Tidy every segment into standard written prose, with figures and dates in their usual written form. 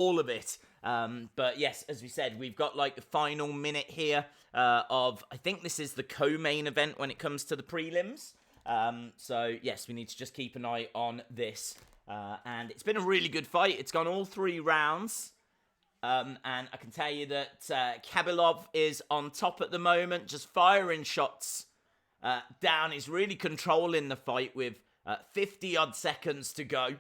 all of it. But yes, as we said, we've got like the final minute here of, I think this is the co-main event when it comes to the prelims. So yes, we need to just keep an eye on this. And it's been a really good fight. It's gone all 3 rounds. And I can tell you that Khabilov is on top at the moment, just firing shots down. He's really controlling the fight with 50-odd seconds to go.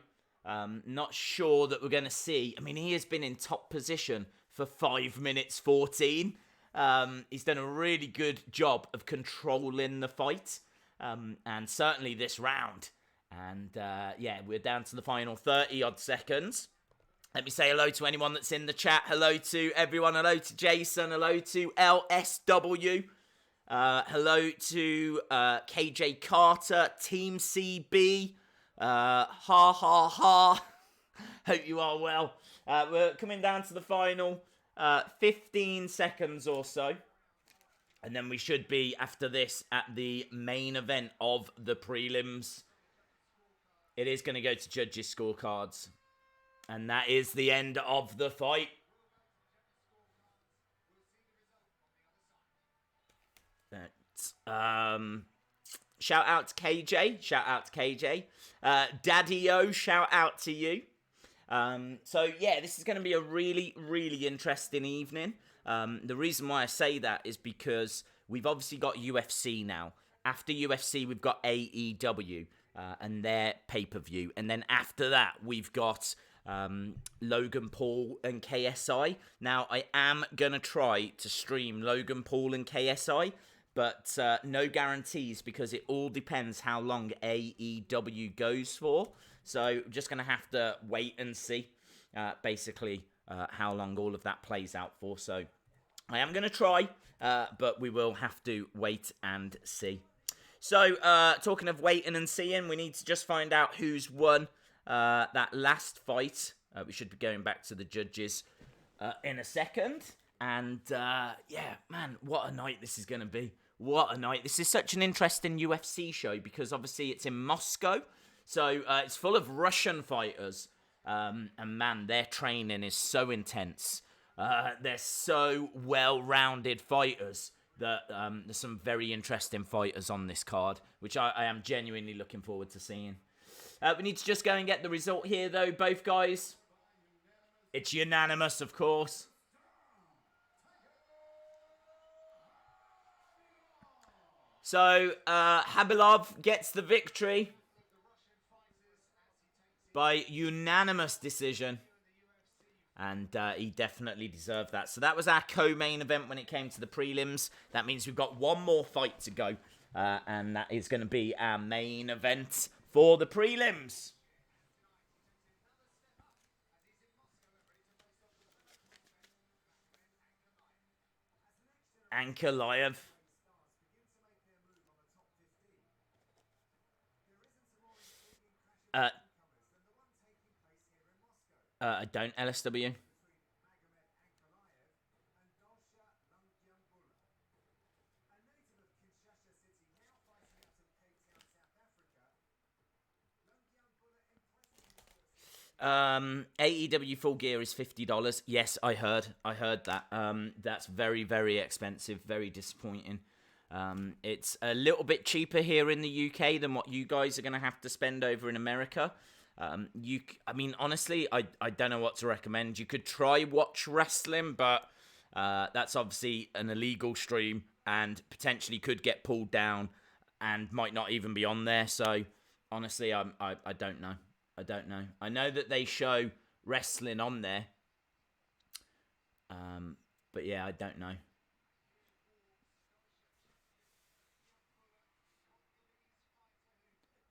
Not sure that we're going to see. I mean, he has been in top position for 5 minutes 14. He's done a really good job of controlling the fight. And certainly this round. And yeah, we're down to the final 30-odd seconds. Let me say hello to anyone that's in the chat. Hello to everyone. Hello to Jason. Hello to LSW. Hello to KJ Carter. Team CB. Ha ha ha. Hope you are well. We're coming down to the final 15 seconds or so. And then we should be, after this, at the main event of the prelims. It is going to go to judges' scorecards. And that is the end of the fight. Shout out to KJ. Shout out to KJ. Daddy-O, shout out to you. So, yeah, this is going to be a really, really interesting evening. The reason why I say that is because we've obviously got UFC now. After UFC, we've got AEW and their pay-per-view. And then after that, we've got Logan Paul and KSI. Now, I am going to try to stream Logan Paul and KSI, but no guarantees because it all depends how long AEW goes for. So, I'm just going to have to wait and see, basically, how long all of that plays out for. So, I am going to try, but we will have to wait and see. So, talking of waiting and seeing, we need to just find out who's won that last fight. We should be going back to the judges in a second. And, yeah, man, what a night this is going to be. What a night. This is such an interesting UFC show because, obviously, it's in Moscow. So, it's full of Russian fighters. And, man, their training is so intense. They're so well-rounded fighters that there's some very interesting fighters on this card, which I am genuinely looking forward to seeing. We need to just go and get the result here, though, both guys. It's unanimous, of course. So, Khabilov gets the victory by unanimous decision. And he definitely deserved that. So that was our co-main event when it came to the prelims. That means we've got one more fight to go. And that is going to be our main event for the prelims. Ankalaev. I don't, LSW. AEW full gear is $50. Yes, I heard that. That's very, very expensive, very disappointing. It's a little bit cheaper here in the UK than what you guys are going to have to spend over in America. I mean, honestly, I don't know what to recommend. You could try Watch Wrestling, but that's obviously an illegal stream and potentially could get pulled down and might not even be on there. So, honestly, I don't know. I don't know. I know that they show wrestling on there. But yeah, I don't know.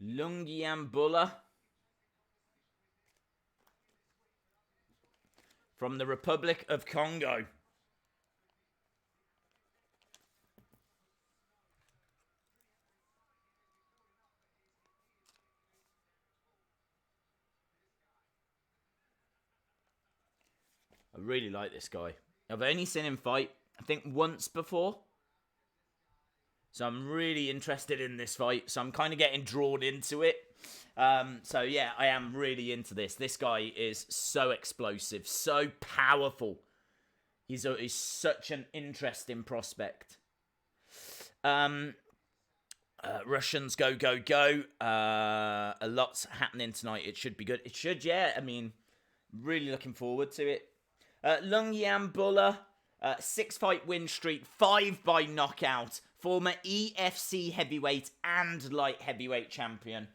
Lungiambula from the Republic of Congo. I really like this guy. I've only seen him fight, I think, once before. So I'm really interested in this fight. So I'm kind of getting drawn into it. So yeah, I am really into this. This guy is so explosive, so powerful. He's such an interesting prospect. Russians go, go, go. A lot's happening tonight. It should be good. It should, yeah. I mean, really looking forward to it. Lung Yan Buller, 6-fight win streak, 5 by knockout. Former EFC heavyweight and light heavyweight champion.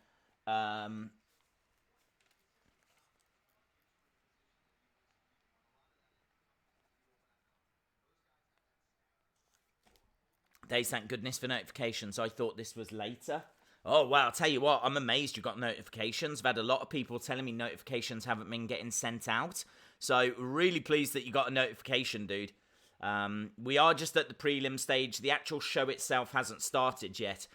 Days, thank goodness for notifications. I thought this was later. Oh, wow. I'll tell you what, I'm amazed you got notifications. I've had a lot of people telling me notifications haven't been getting sent out. So, really pleased that you got a notification, dude. We are just at the prelim stage. The actual show itself hasn't started yet.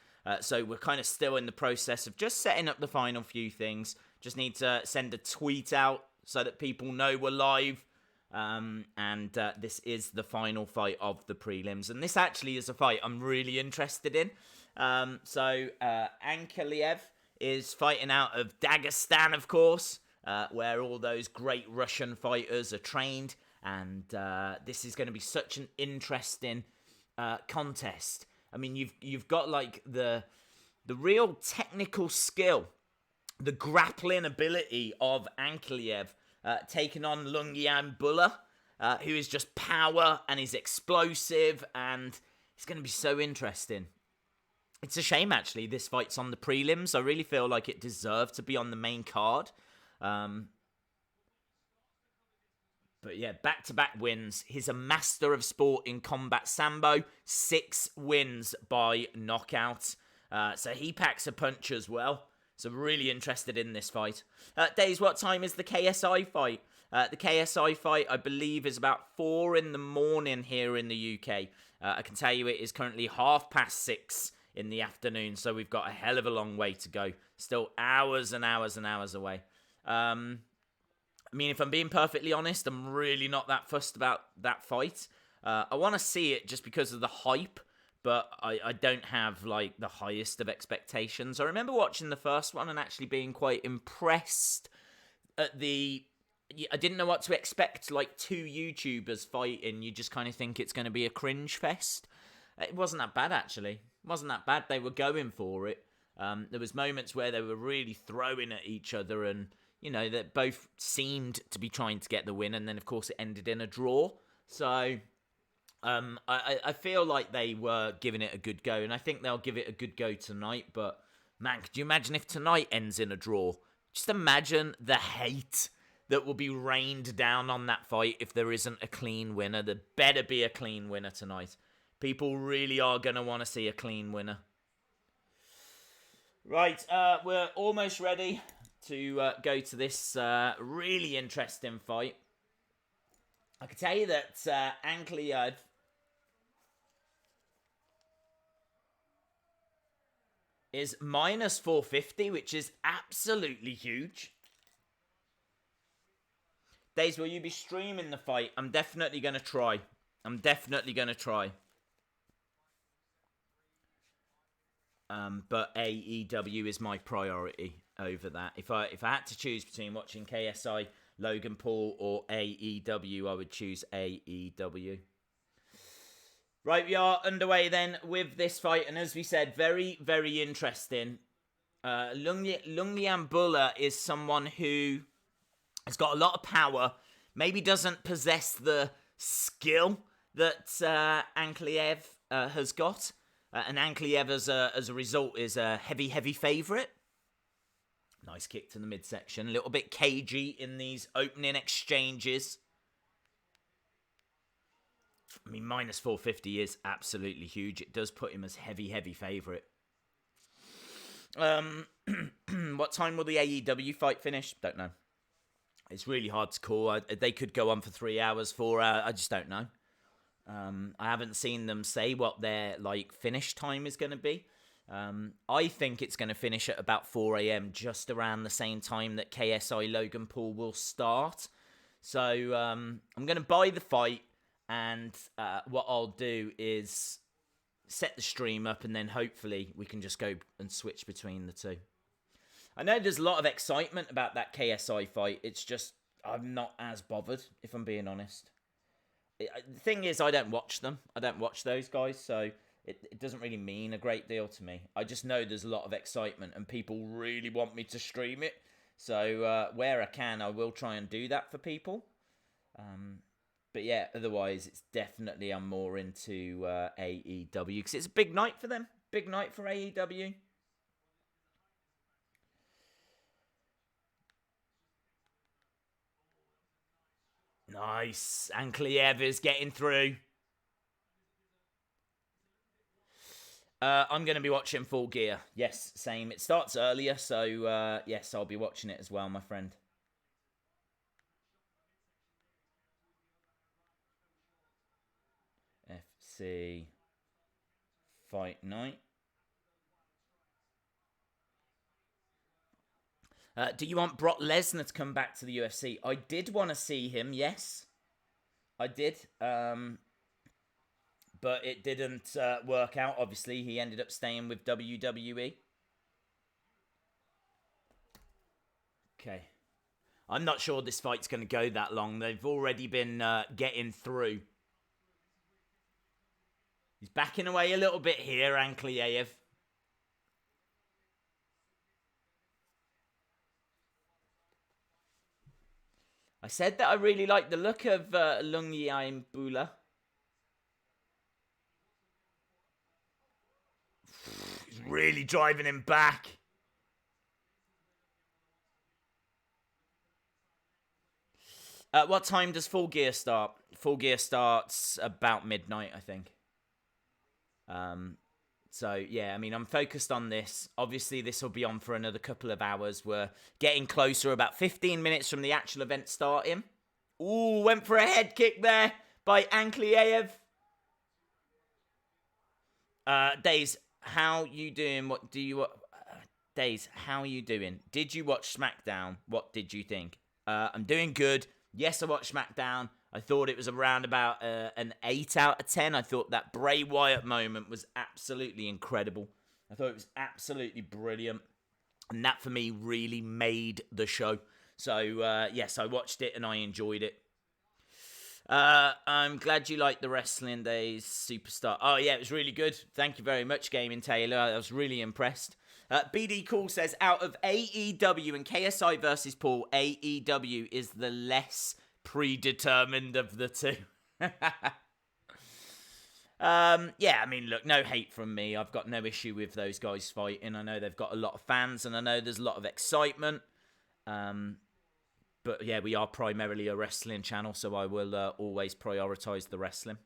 So, we're kind of still in the process of just setting up the final few things. Just need to send a tweet out so that people know we're live. This is the final fight of the prelims. And this actually is a fight I'm really interested in. Ankalaev is fighting out of Dagestan, of course, where all those great Russian fighters are trained. And this is going to be such an interesting contest. I mean, you've got like the real technical skill, the grappling ability of Ankalaev taking on Lung Yan Buller, who is just power and is explosive, and it's going to be so interesting. It's a shame, actually, this fight's on the prelims. I really feel like it deserved to be on the main card. But yeah, back-to-back wins. He's a master of sport in combat sambo. 6 wins by knockout. So he packs a punch as well. So really interested in this fight. Days, what time is the KSI fight? The KSI fight, I believe, is about 4 in the morning here in the UK. I can tell you it is currently 6:30 in the afternoon, so we've got a hell of a long way to go. Still hours and hours and hours away. I mean, if I'm being perfectly honest, I'm really not that fussed about that fight. I want to see it just because of the hype, but I don't have, like, the highest of expectations. I remember watching the first one and actually being quite impressed at I didn't know what to expect, like, 2 YouTubers fighting. You just kind of think it's going to be a cringe fest. It wasn't that bad, actually. It wasn't that bad. They were going for it. There was moments where they were really throwing at each other, and, you know, that both seemed to be trying to get the win, and then, of course, it ended in a draw. So, I feel like they were giving it a good go, and I think they'll give it a good go tonight. But, man, could you imagine if tonight ends in a draw? Just imagine the hate that will be rained down on that fight if there isn't a clean winner. There better be a clean winner tonight. People really are going to want to see a clean winner. Right, we're almost ready to go to this really interesting fight. I can tell you that Ankalaev is minus 450, which is absolutely huge. Days, will you be streaming the fight? I'm definitely going to try. But AEW is my priority over that. If I had to choose between watching KSI, Logan Paul, or AEW, I would choose AEW. Right, we are underway then with this fight, and as we said, very, very interesting. Lung Yan Buller is someone who has got a lot of power, maybe doesn't possess the skill that Ankalaev has got. And Ankalaev, as a result, is a heavy, heavy favourite. Nice kick to the midsection. A little bit cagey in these opening exchanges. I mean, minus 450 is absolutely huge. It does put him as heavy, heavy favourite. What time will the AEW fight finish? Don't know. It's really hard to call. They could go on for 3 hours, 4 hours. I just don't know. I haven't seen them say what their finish time is going to be. I think it's going to finish at about 4 a.m, just around the same time that KSI Logan Paul will start. So I'm going to buy the fight, and what I'll do is set the stream up, and then hopefully we can just go and switch between the two. I know there's a lot of excitement about that KSI fight. It's just, I'm not as bothered, if I'm being honest. The thing is, I don't watch them. I don't watch those guys, so it doesn't really mean a great deal to me. I just know there's a lot of excitement, and people really want me to stream it. So where I can, I will try and do that for people. But yeah, otherwise, it's definitely I'm more into AEW, because it's a big night for them. Big night for AEW. Nice. And Ankleev is getting through. I'm going to be watching Full Gear. Yes, same. It starts earlier, so yes, I'll be watching it as well, my friend. UFC Fight Night. Do you want Brock Lesnar to come back to the UFC? I did want to see him, yes. I did. But it didn't work out, obviously. He ended up staying with WWE. Okay. I'm not sure this fight's going to go that long. They've already been getting through. He's backing away a little bit here, Ankleev. I said that I really like the look of Lung Yian Bula. He's really driving him back. What time does Full Gear start? Full Gear starts about midnight, I think. So, yeah, I mean, I'm focused on this. Obviously, this will be on for another couple of hours. We're getting closer, about 15 minutes from the actual event starting. Ooh, went for a head kick there by Ankleev. Days, how you doing? What do you... Days, how are you doing? Did you watch SmackDown? What did you think? I'm doing good. Yes, I watched SmackDown. I thought it was around about an 8 out of 10. I thought that Bray Wyatt moment was absolutely incredible. I thought it was absolutely brilliant. And that, for me, really made the show. So, yes, I watched it and I enjoyed it. I'm glad you liked the Wrestling Days Superstar. Oh, yeah, it was really good. Thank you very much, Gaming Taylor. I was really impressed. BD Cool says, out of AEW and KSI versus Paul, AEW is the less predetermined of the two. Yeah, I mean, look, no hate from me. I've got no issue with those guys fighting. I know they've got a lot of fans, and I know there's a lot of excitement. But yeah, we are primarily a wrestling channel, so I will always prioritize the wrestling.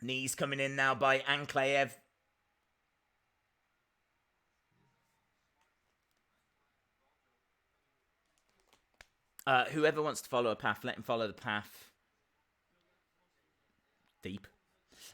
Knees coming in now by Ankleev. Whoever wants to follow a path, let him follow the path. Deep.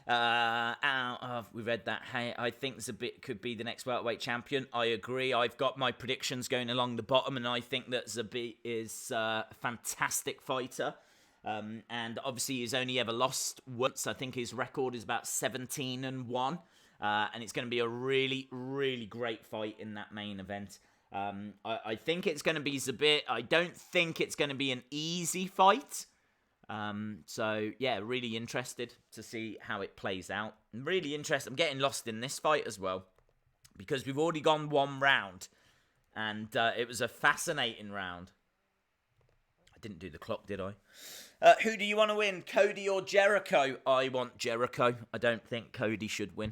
We read that. Hey, I think Zabit could be the next welterweight champion. I agree. I've got my predictions going along the bottom, and I think that Zabit is a fantastic fighter. And obviously, he's only ever lost once. I think his record is about 17-1. And it's going to be a really, really great fight in that main event. I think it's going to be Zabit. I don't think it's going to be an easy fight. So, yeah, really interested to see how it plays out. I'm really interested. I'm getting lost in this fight as well, because we've already gone one round, and it was a fascinating round. I didn't do the clock, did I? Who do you want to win, Cody or Jericho? I want Jericho. I don't think Cody should win.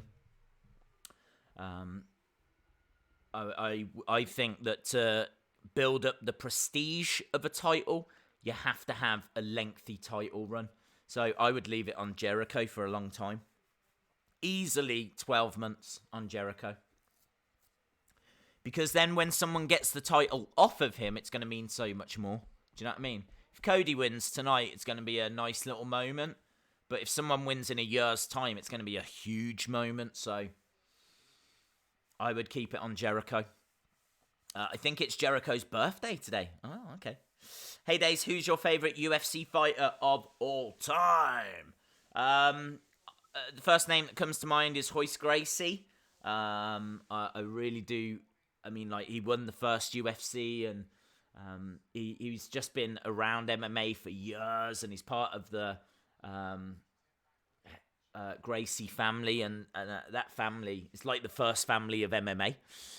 I think that to build up the prestige of a title, you have to have a lengthy title run. So I would leave it on Jericho for a long time. Easily 12 months on Jericho. Because then when someone gets the title off of him, it's going to mean so much more. Do you know what I mean? If Cody wins tonight, it's going to be a nice little moment. But if someone wins in a year's time, it's going to be a huge moment. So I would keep it on Jericho. I think it's Jericho's birthday today. Oh, okay. Hey, Days, who's your favourite UFC fighter of all time? The first name that comes to mind is Royce Gracie. I really do. I mean, like, he won the first UFC, and he's just been around MMA for years, and he's part of the Gracie family, and that family is like the first family of MMA.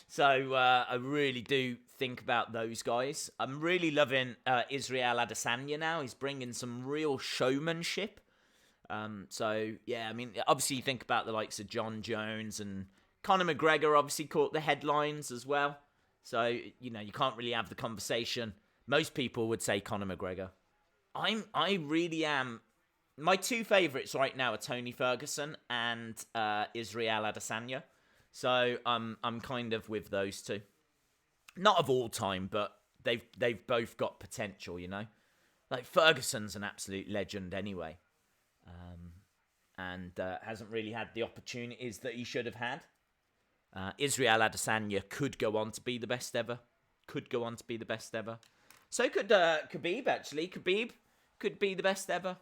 So I really do think about those guys. I'm really loving Israel Adesanya now. He's bringing some real showmanship. So, yeah, I mean, obviously you think about the likes of John Jones, and Conor McGregor obviously caught the headlines as well. So, you know, you can't really have the conversation. Most people would say Conor McGregor. I really am. My two favourites right now are Tony Ferguson and Israel Adesanya. So I'm kind of with those two. Not of all time, but they've both got potential, you know. Like, Ferguson's an absolute legend anyway. And hasn't really had the opportunities that he should have had. Israel Adesanya could go on to be the best ever. So could Khabib, actually. Khabib could be the best ever.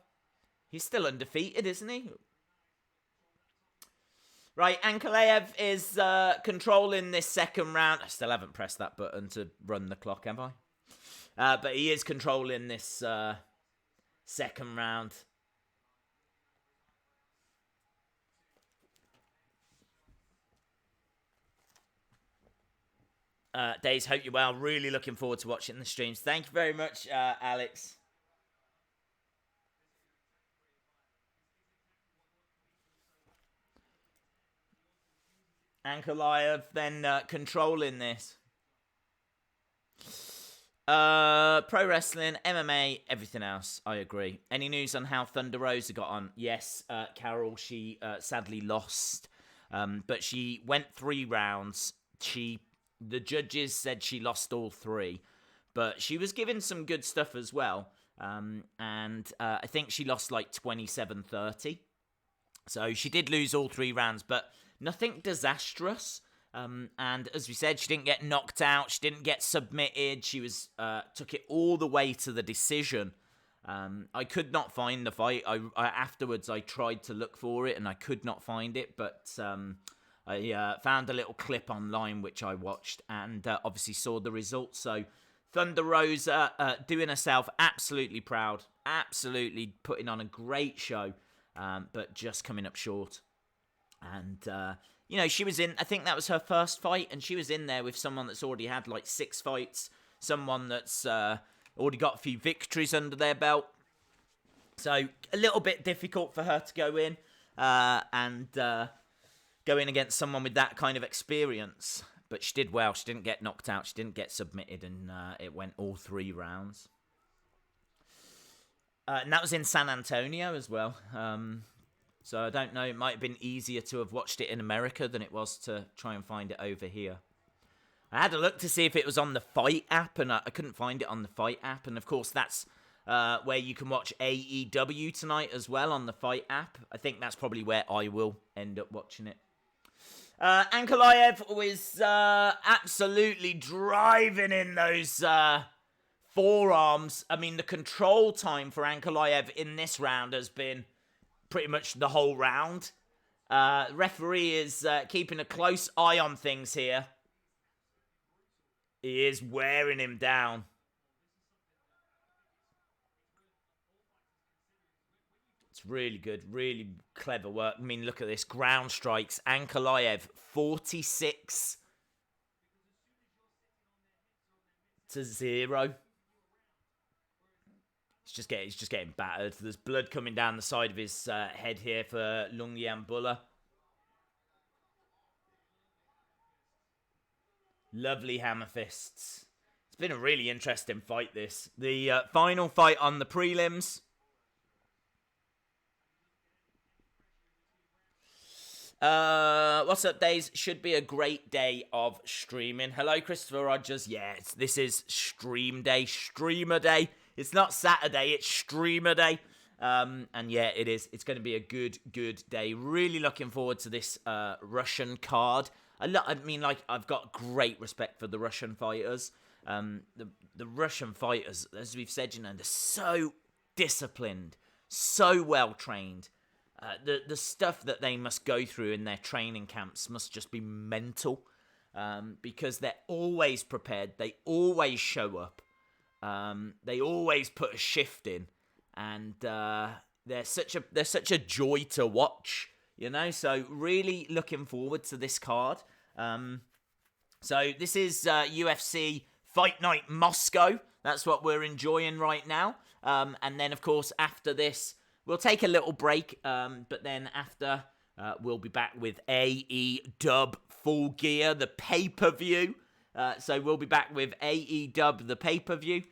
He's still undefeated, isn't he? Right, Ankalaev is controlling this second round. I still haven't pressed that button to run the clock, have I? But he is controlling this second round. Days, hope you're well. Really looking forward to watching the streams. Thank you very much, Alex. Ankalaev then controlling this. Pro wrestling, MMA, everything else. I agree. Any news on how Thunder Rosa got on? Yes, Carol, she sadly lost. But she went 3 rounds. The judges said she lost all 3. But she was given some good stuff as well. And I think she lost like 27-30. So she did lose all 3 rounds, but nothing disastrous. And as we said, she didn't get knocked out. She didn't get submitted. She was took it all the way to the decision. I could not find the fight. Afterwards, I tried to look for it, and I could not find it. But I found a little clip online, which I watched, and obviously saw the results. So Thunder Rosa doing herself absolutely proud. Absolutely putting on a great show, but just coming up short. And, you know, she was in, I think that was her first fight, and she was in there with someone that's already had like 6 fights, someone that's already got a few victories under their belt. So a little bit difficult for her to go in and go in against someone with that kind of experience. But she did well. She didn't get knocked out. She didn't get submitted, and it went all 3 rounds. And that was in San Antonio as well. So I don't know, it might have been easier to have watched it in America than it was to try and find it over here. I had a look to see if it was on the Fight app, and I couldn't find it on the Fight app. And of course, that's where you can watch AEW tonight as well on the Fight app. I think that's probably where I will end up watching it. Ankalaev was absolutely driving in those forearms. I mean, the control time for Ankalaev in this round has been pretty much the whole round. Referee is keeping a close eye on things here. He is wearing him down. It's really good, really clever work. I mean, look at this. Ground strikes. Ankalaev, 46-0. He's just getting battered. There's blood coming down the side of his head here for Lungyan Bulla. Lovely hammer fists. It's been a really interesting fight, this. The final fight on the prelims. What's up, Days? Should be a great day of streaming. Hello, Christopher Rogers. Yeah, this is stream day, streamer day. It's not Saturday, it's streamer day. And yeah, it is. It's going to be a good day. Really looking forward to this Russian card. I mean, like, I've got great respect for the Russian fighters. The Russian fighters, as we've said, you know, they're so disciplined, so well trained. the stuff that they must go through in their training camps must just be mental, because they're always prepared. They always show up. They always put a shift in, and they're such a joy to watch. So really looking forward to this card. So this is UFC Fight Night Moscow. That's what we're enjoying right now. And then, of course, after this, we'll take a little break. But then after, we'll be back with AEW Full Gear, the pay-per-view. So we'll be back with AEW, the pay-per-view,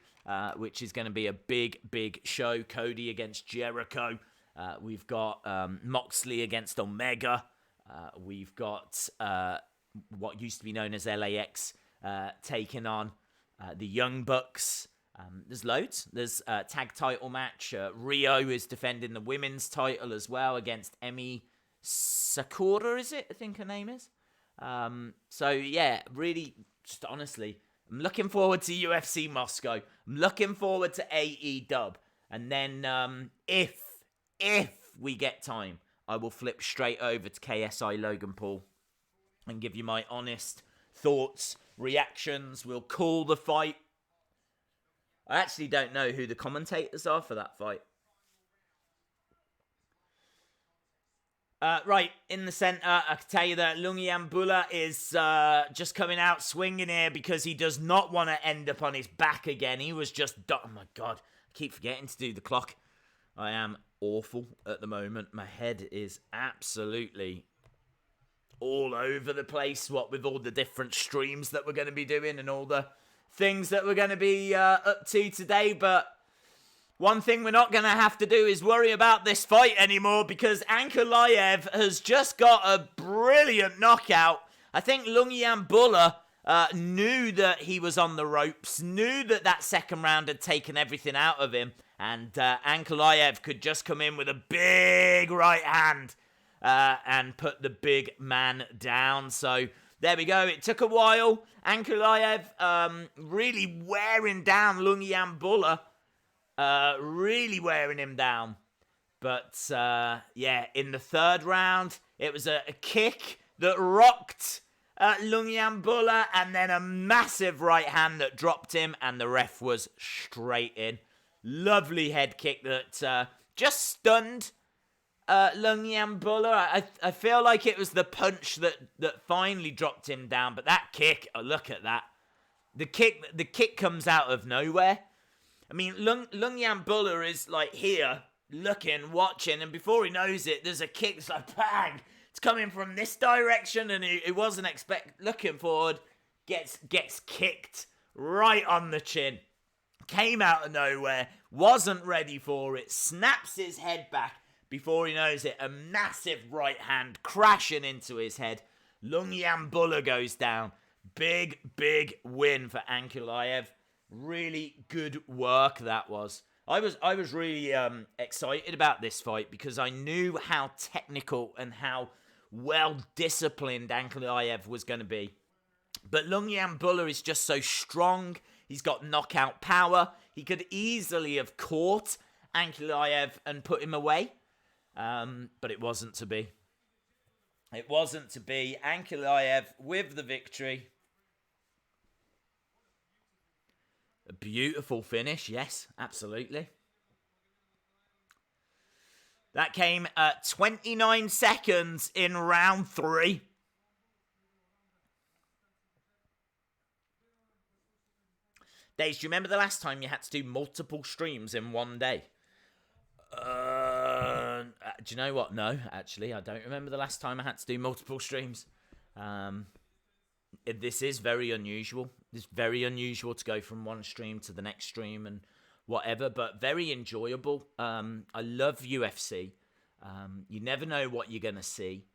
which is going to be a big, big show. Cody against Jericho. We've got Moxley against Omega. We've got what used to be known as LAX taking on the Young Bucks. There's loads. There's a tag title match. Rio is defending the women's title as well against Emi Sakura, is it? I think her name is. So, yeah, really, just honestly, I'm looking forward to UFC Moscow. I'm looking forward to AEW. And then if we get time, I will flip straight over to KSI Logan Paul and give you my honest thoughts, reactions. We'll call the fight. I actually don't know who the commentators are for that fight. Right, in the centre, I can tell you that Lungiambula is just coming out swinging here because he does not want to end up on his back again. He was just... Oh my God, I keep forgetting to do the clock. I am awful at the moment. My head is absolutely all over the place, what with all the different streams that we're going to be doing and all the things that we're going to be up to today. But one thing we're not going to have to do is worry about this fight anymore, because Ankalaev has just got a brilliant knockout. I think Lungiambula knew that he was on the ropes, knew that second round had taken everything out of him, and Ankalaev could just come in with a big right hand and put the big man down. So there we go. It took a while. Ankalaev really wearing down Lungiambula. Really wearing him down. But, yeah, in the third round, it was a kick that rocked Lungiambula, and then a massive right hand that dropped him, and the ref was straight in. Lovely head kick that just stunned Lungiambula. I feel like it was the punch that finally dropped him down, but that kick, oh, look at that. The kick comes out of nowhere. I mean, Lungiambula is like here, looking, watching, and before he knows it, there's a kick. It's like, bang! It's coming from this direction, and he wasn't looking forward. Gets kicked right on the chin. Came out of nowhere, wasn't ready for it, snaps his head back. Before he knows it, a massive right hand crashing into his head. Lungiambula goes down. Big, big win for Ankalaev. Really good work that was. I was really excited about this fight because I knew how technical and how well disciplined Ankalaev was going to be. But Lungiambula is just so strong. He's got knockout power. He could easily have caught Ankalaev and put him away. But it wasn't to be. It wasn't to be. Ankalaev with the victory. A beautiful finish, yes, absolutely. That came at 29 seconds in round 3. Days, do you remember the last time you had to do multiple streams in one day? Do you know what? No, actually, I don't remember the last time I had to do multiple streams. This is very unusual. It's very unusual to go from one stream to the next stream and whatever, but very enjoyable. I love UFC. You never know what you're going to see.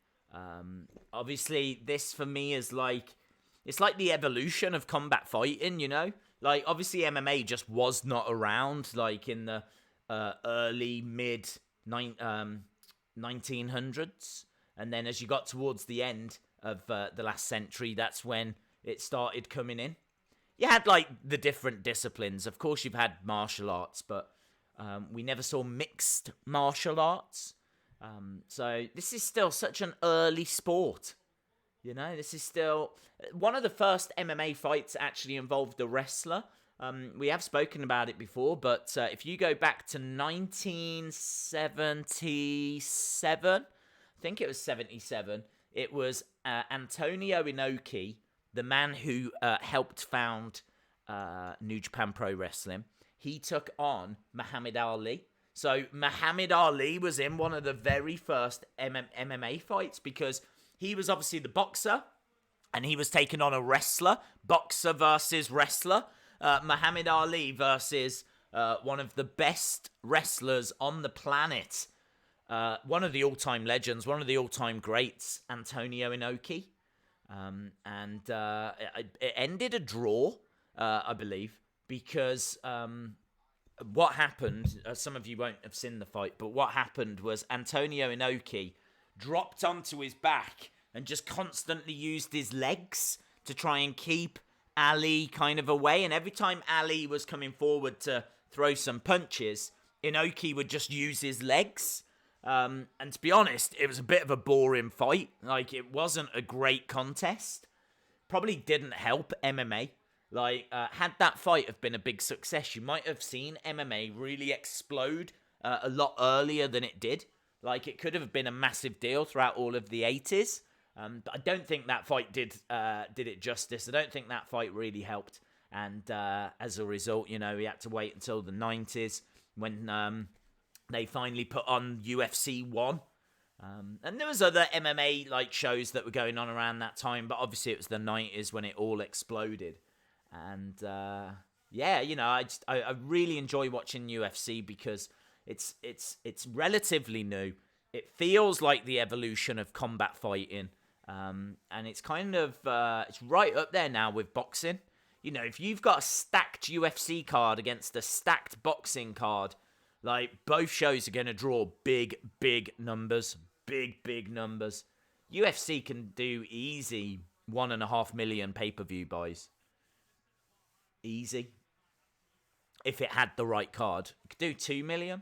Obviously, this for me is like, it's like the evolution of combat fighting, you know? Like, obviously, MMA just was not around, like, in the early, mid 1900s. And then as you got towards the end of the last century, that's when it started coming in. You had, like, the different disciplines. Of course, you've had martial arts, but we never saw mixed martial arts. So this is still such an early sport. You know, this is still one of the first MMA fights actually involved a wrestler. We have spoken about it before, but if you go back to 1977, I think it was 77, it was Antonio Inoki, the man who helped found New Japan Pro Wrestling. He took on Muhammad Ali. So Muhammad Ali was in one of the very first MMA fights because he was obviously the boxer and he was taking on a wrestler, boxer versus wrestler. Muhammad Ali versus one of the best wrestlers on the planet, one of the all-time legends, one of the all-time greats, Antonio Inoki. And it ended a draw, I believe, because what happened, some of you won't have seen the fight, but what happened was Antonio Inoki dropped onto his back and just constantly used his legs to try and keep Ali kind of away. And every time Ali was coming forward to throw some punches, Inoki would just use his legs. And to be honest, it was a bit of a boring fight. Like, it wasn't a great contest. Probably didn't help MMA. Like, had that fight have been a big success, you might have seen MMA really explode a lot earlier than it did. Like, it could have been a massive deal throughout all of the 80s. But I don't think that fight did it justice. I don't think that fight really helped. And as a result, you know, we had to wait until the 90s when they finally put on UFC 1. And there was other MMA like shows that were going on around that time, but obviously it was the 90s when it all exploded. And yeah, you know, I really enjoy watching UFC because it's relatively new. It feels like the evolution of combat fighting. And it's kind of, it's right up there now with boxing. You know, if you've got a stacked UFC card against a stacked boxing card, like, both shows are going to draw big numbers. Big numbers. UFC can do easy 1.5 million pay-per-view buys. Easy. If it had the right card. It could do 2 million.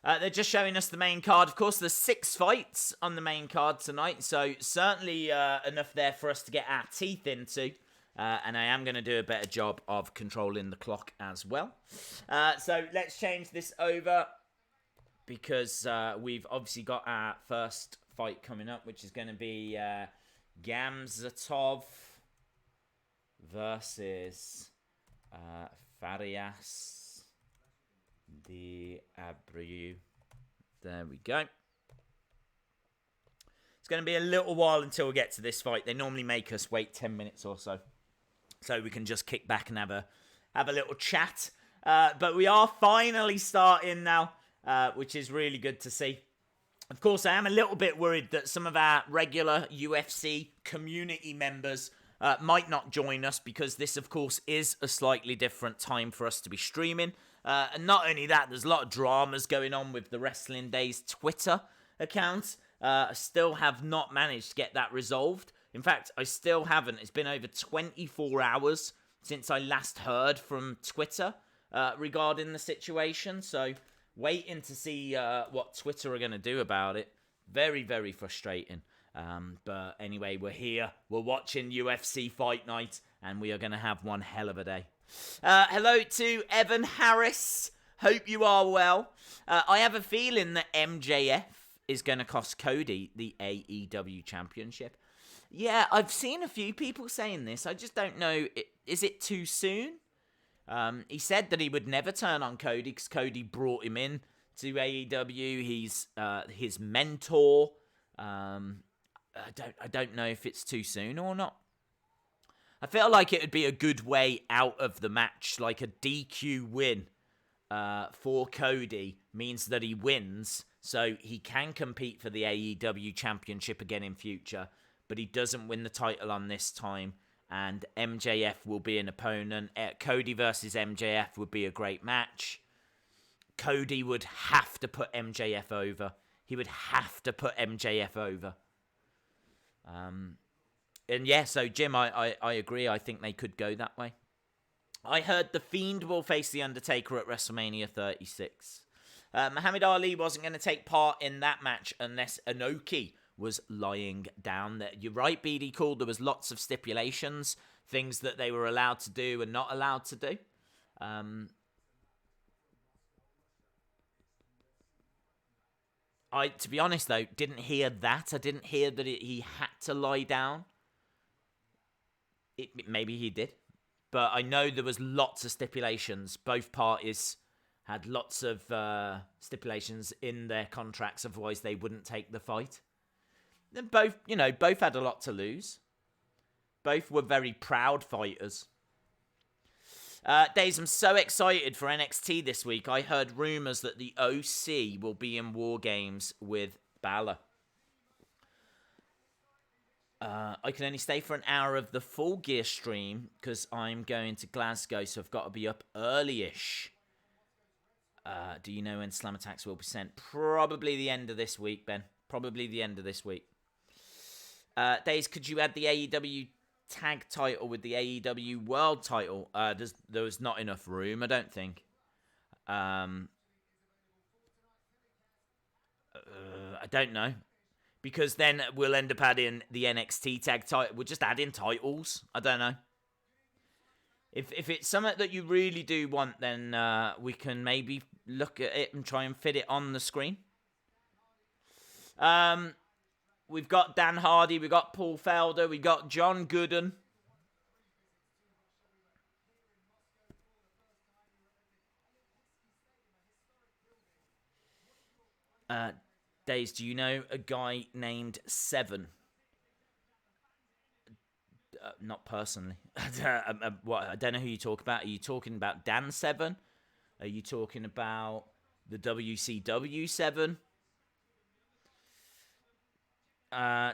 They're just showing us the main card. Of course, there's 6 fights on the main card tonight, so certainly enough there for us to get our teeth into. And I am going to do a better job of controlling the clock as well. So let's change this over because we've obviously got our first fight coming up, which is going to be Gamzatov versus Farias. The Abreu. There we go. It's going to be a little while until we get to this fight. They normally make us wait 10 minutes or so. So we can just kick back and have a little chat. But we are finally starting now, which is really good to see. Of course, I am a little bit worried that some of our regular UFC community members might not join us because this, of course, is a slightly different time for us to be streaming. And not only that, there's a lot of dramas going on with the Wrestling Days Twitter account. I still have not managed to get that resolved. In fact, I still haven't. It's been over 24 hours since I last heard from Twitter regarding the situation. So, waiting to see what Twitter are going to do about it. Very frustrating. But anyway, we're here. We're watching UFC Fight Night, and we are going to have one hell of a day. Hello to Evan Harris. Hope you are well. I have a feeling that MJF is going to cost Cody the AEW Championship. Yeah, I've seen a few people saying this. I just don't know. Is it too soon? He said that he would never turn on Cody because Cody brought him in to AEW. He's his mentor. I don't know if it's too soon or not. I feel like it would be a good way out of the match, like a DQ win for Cody means that he wins, so he can compete for the AEW Championship again in future, but he doesn't win the title on this time, and MJF will be an opponent. Cody versus MJF would be a great match. Cody would have to put MJF over. He would have to put MJF over. And yeah, so Jim, I agree. I think they could go that way. I heard The Fiend will face The Undertaker at WrestleMania 36. Muhammad Ali wasn't going to take part in that match unless Inoki was lying down. You're right, BD Cool. There was lots of stipulations, things that they were allowed to do and not allowed to do. To be honest, though, didn't hear that. I didn't hear that he had to lie down. Maybe he did. But I know there was lots of stipulations. Both parties had lots of stipulations in their contracts, otherwise they wouldn't take the fight. Then both had a lot to lose. Both were very proud fighters. Days, I'm so excited for NXT this week. I heard rumours that the OC will be in War Games with Balor. I can only stay for an hour of the Full Gear stream because I'm going to Glasgow, so I've got to be up early-ish. Do you know when Slam Attacks will be sent? Probably the end of this week, Ben. Probably the end of this week. Days, could you add the AEW tag title with the AEW world title? There was not enough room, I don't think. I don't know. Because then we'll end up adding the NXT tag title. We'll just add in titles. I don't know. If it's something that you really do want, then we can maybe look at it and try and fit it on the screen. We've got Dan Hardy, we've got Paul Felder, we've got John Gooden. Days, do you know a guy named Seven? Not personally. I don't know who you talk about. Are you talking about Dan Seven? Are you talking about the WCW 7?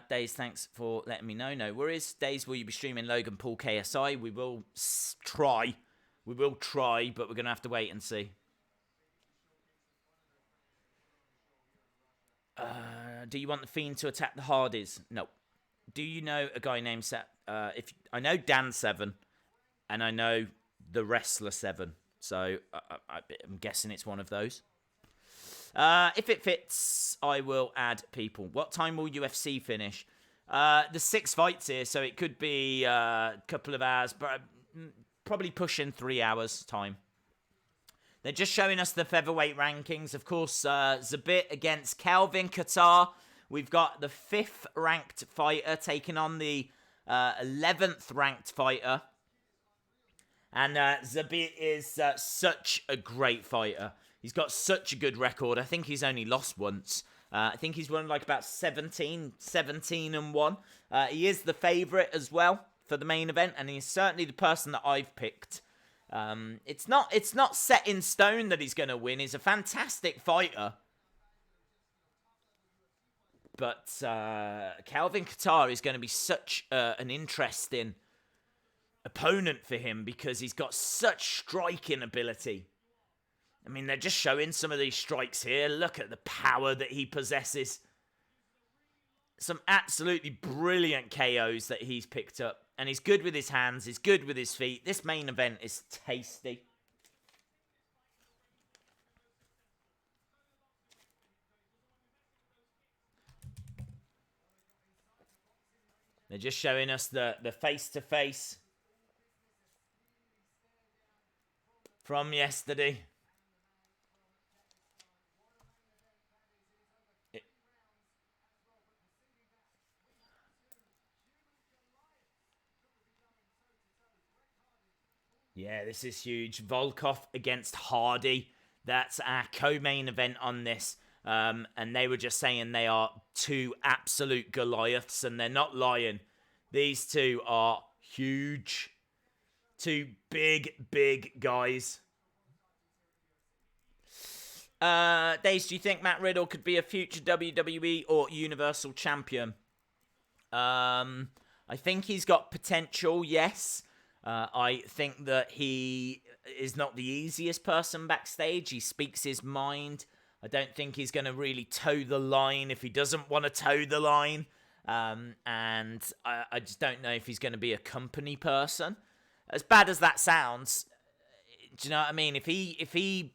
Days, thanks for letting me know. No worries. Days, will you be streaming Logan Paul KSI? We will try. We will try, but we're going to have to wait and see. Do you want the Fiend to attack the Hardys? No. Do you know a guy named I know Dan Seven, and I know the Wrestler 7. So I'm guessing it's one of those. If it fits, I will add people. What time will UFC finish? There's 6 fights here, so it could be a couple of hours, but probably pushing 3 hours time. They're just showing us the featherweight rankings. Of course, Zabit against Kelvin Kattar. We've got the 5th ranked fighter taking on the 11th ranked fighter. And Zabit is such a great fighter. He's got such a good record. I think he's only lost once. I think he's won like about 17-1. He is the favourite as well for the main event, and he's certainly the person that I've picked. It's not set in stone that he's going to win. He's a fantastic fighter. But Kelvin Kattar is going to be such an interesting opponent for him because he's got such striking ability. I mean, they're just showing some of these strikes here. Look at the power that he possesses. Some absolutely brilliant KOs that he's picked up. And he's good with his hands. He's good with his feet. This main event is tasty. They're just showing us the face-to-face from yesterday. Yeah, this is huge. Volkov against Hardy. That's our co-main event on this. And they were just saying they are 2 absolute Goliaths, and they're not lying. These 2 are huge. 2 big guys. Days, do you think Matt Riddle could be a future WWE or Universal Champion? I think he's got potential, yes. I think that he is not the easiest person backstage. He speaks his mind. I don't think he's going to really toe the line if he doesn't want to toe the line. And I just don't know if he's going to be a company person. As bad as that sounds, do you know what I mean? If he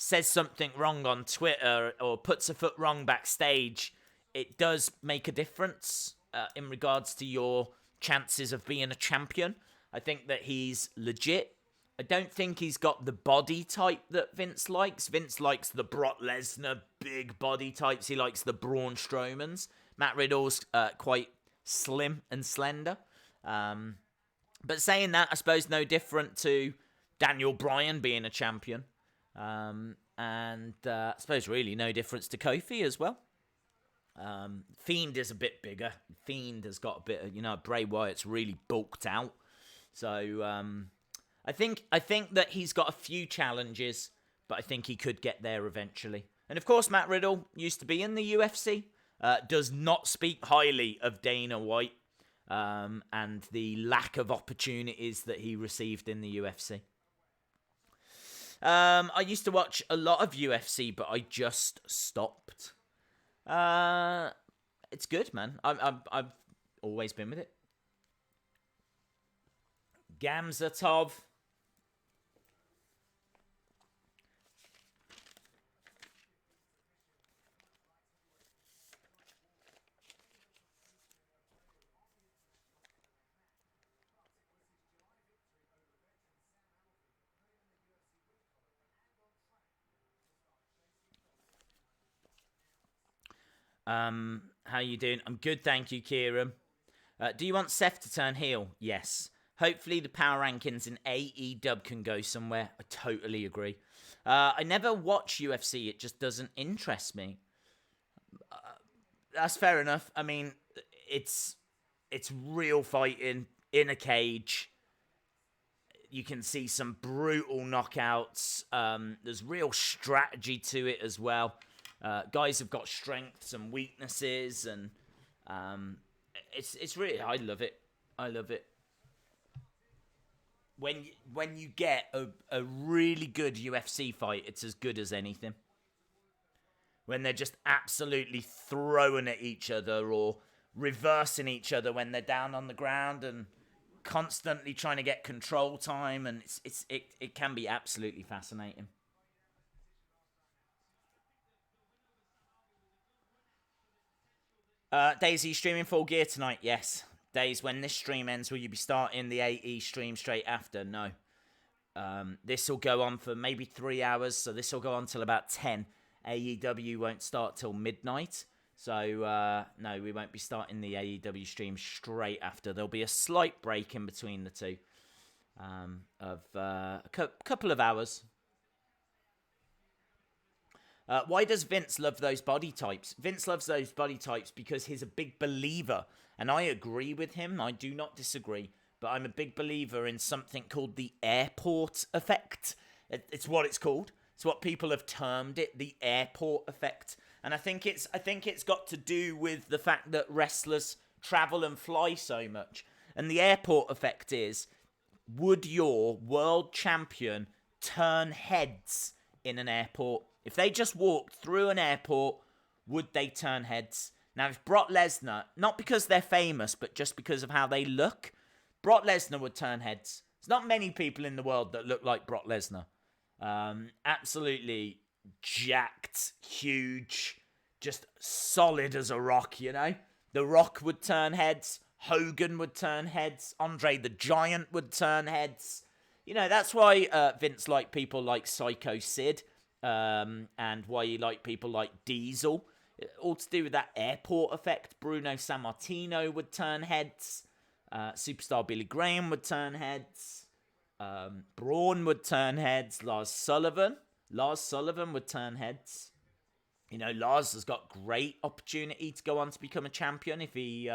says something wrong on Twitter or puts a foot wrong backstage, it does make a difference in regards to your chances of being a champion. I think that he's legit. I don't think he's got the body type that Vince likes. Vince likes the Brock Lesnar big body types. He likes the Braun Strowmans. Matt Riddle's quite slim and slender. But saying that, I suppose no different to Daniel Bryan being a champion. And I suppose really no difference to Kofi as well. Fiend is a bit bigger. Fiend has got a bit of, Bray Wyatt's really bulked out. So I think that he's got a few challenges, but I think he could get there eventually. And of course, Matt Riddle used to be in the UFC. Does not speak highly of Dana White and the lack of opportunities that he received in the UFC. I used to watch a lot of UFC, but I just stopped. It's good, man. I've always been with it. Gamzatov. How you doing? I'm good, thank you, Kieran. Do you want Seth to turn heel? Yes. Hopefully the power rankings in AEW can go somewhere. I totally agree. I never watch UFC. It just doesn't interest me. That's fair enough. I mean, it's real fighting in a cage. You can see some brutal knockouts. There's real strategy to it as well. Guys have got strengths and weaknesses, and it's really, I love it. I love it. When you get a really good UFC fight, it's as good as anything. When they're just absolutely throwing at each other or reversing each other when they're down on the ground and constantly trying to get control time, and it can be absolutely fascinating. Daisy, streaming full gear tonight? Yes. Days, when this stream ends, will you be starting the AE stream straight after? No. This will go on for maybe 3 hours, so this will go on till about 10. AEW won't start till midnight, so no, we won't be starting the AEW stream straight after. There'll be a slight break in between the two of a couple of hours. Why does Vince love those body types? Vince loves those body types because he's a big believer, and I agree with him. I do not disagree, but I'm a big believer in something called the airport effect. It's what it's called. It's what people have termed it, the airport effect. And I think it's got to do with the fact that wrestlers travel and fly so much. And the airport effect is, would your world champion turn heads in an airport? If they just walked through an airport, would they turn heads? Now, if Brock Lesnar, not because they're famous, but just because of how they look, Brock Lesnar would turn heads. There's not many people in the world that look like Brock Lesnar. Absolutely jacked, huge, just solid as a rock, you know? The Rock would turn heads. Hogan would turn heads. Andre the Giant would turn heads. You know, that's why Vince liked people like Psycho Sid. And why you like people like Diesel. All to do with that airport effect. Bruno Sammartino would turn heads. Superstar Billy Graham would turn heads. Braun would turn heads. Lars Sullivan would turn heads. You know, Lars has got great opportunity to go on to become a champion if he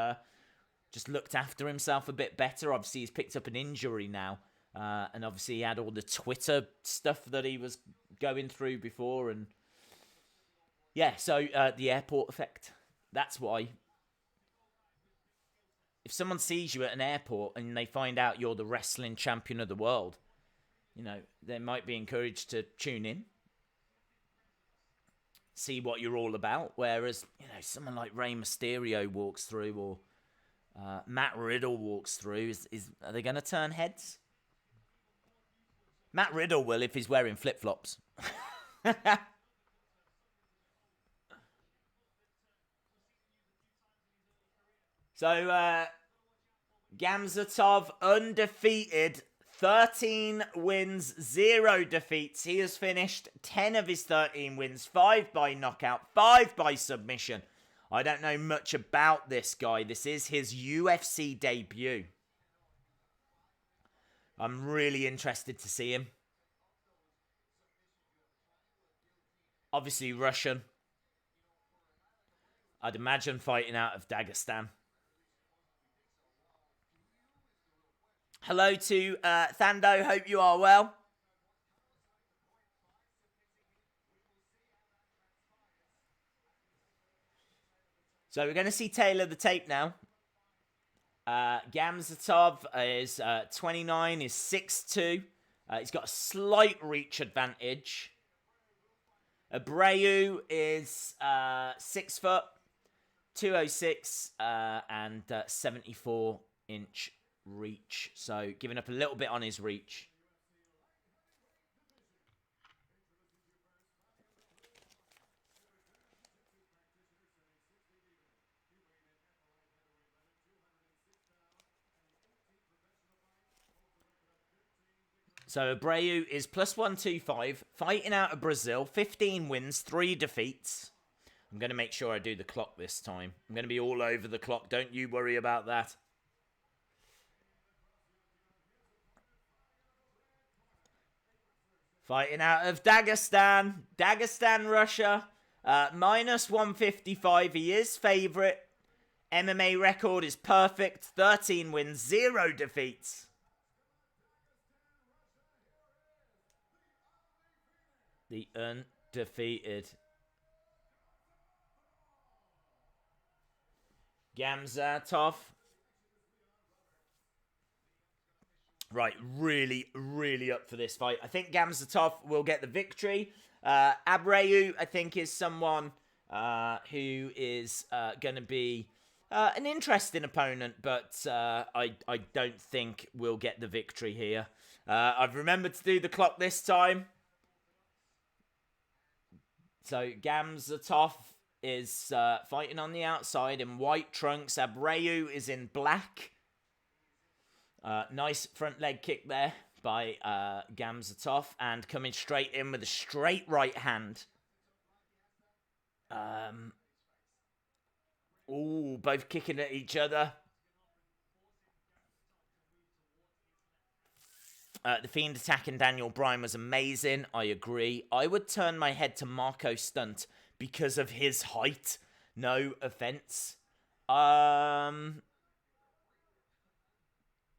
just looked after himself a bit better. Obviously, he's picked up an injury now. And obviously he had all the Twitter stuff that he was going through before. And yeah, so the airport effect. That's why. If someone sees you at an airport and they find out you're the wrestling champion of the world, you know, they might be encouraged to tune in. See what you're all about. Whereas, you know, someone like Rey Mysterio walks through or Matt Riddle walks through, are they going to turn heads? Matt Riddle will if he's wearing flip-flops. So, Gamzatov undefeated, 13 wins, 0 defeats. He has finished 10 of his 13 wins, 5 by knockout, 5 by submission. I don't know much about this guy. This is his UFC debut. I'm really interested to see him. Obviously Russian. I'd imagine fighting out of Dagestan. Hello to Thando. Hope you are well. So we're going to see Taylor the tape now. Gamzatov is 29, is 6'2". He's got a slight reach advantage. Abreu is 6 foot, 206, and 74-inch reach. So giving up a little bit on his reach. So Abreu is plus 125, fighting out of Brazil, 15 wins, 3 defeats. I'm going to make sure I do the clock this time. I'm going to be all over the clock. Don't you worry about that. Fighting out of Dagestan, Russia. Minus 155. He is favourite. MMA record is perfect. 13 wins, 0 defeats. The undefeated Gamzatov. Right, really, really up for this fight. I think Gamzatov will get the victory. Abreu, I think, is someone who is going to be an interesting opponent, but I don't think we'll get the victory here. I've remembered to do the clock this time. So Gamzatov is fighting on the outside in white trunks. Abreu is in black. Nice front leg kick there by Gamzatov, and coming straight in with a straight right hand. Ooh, both kicking at each other. The Fiend attacking Daniel Bryan was amazing. I agree. I would turn my head to Marco Stunt because of his height. No offense.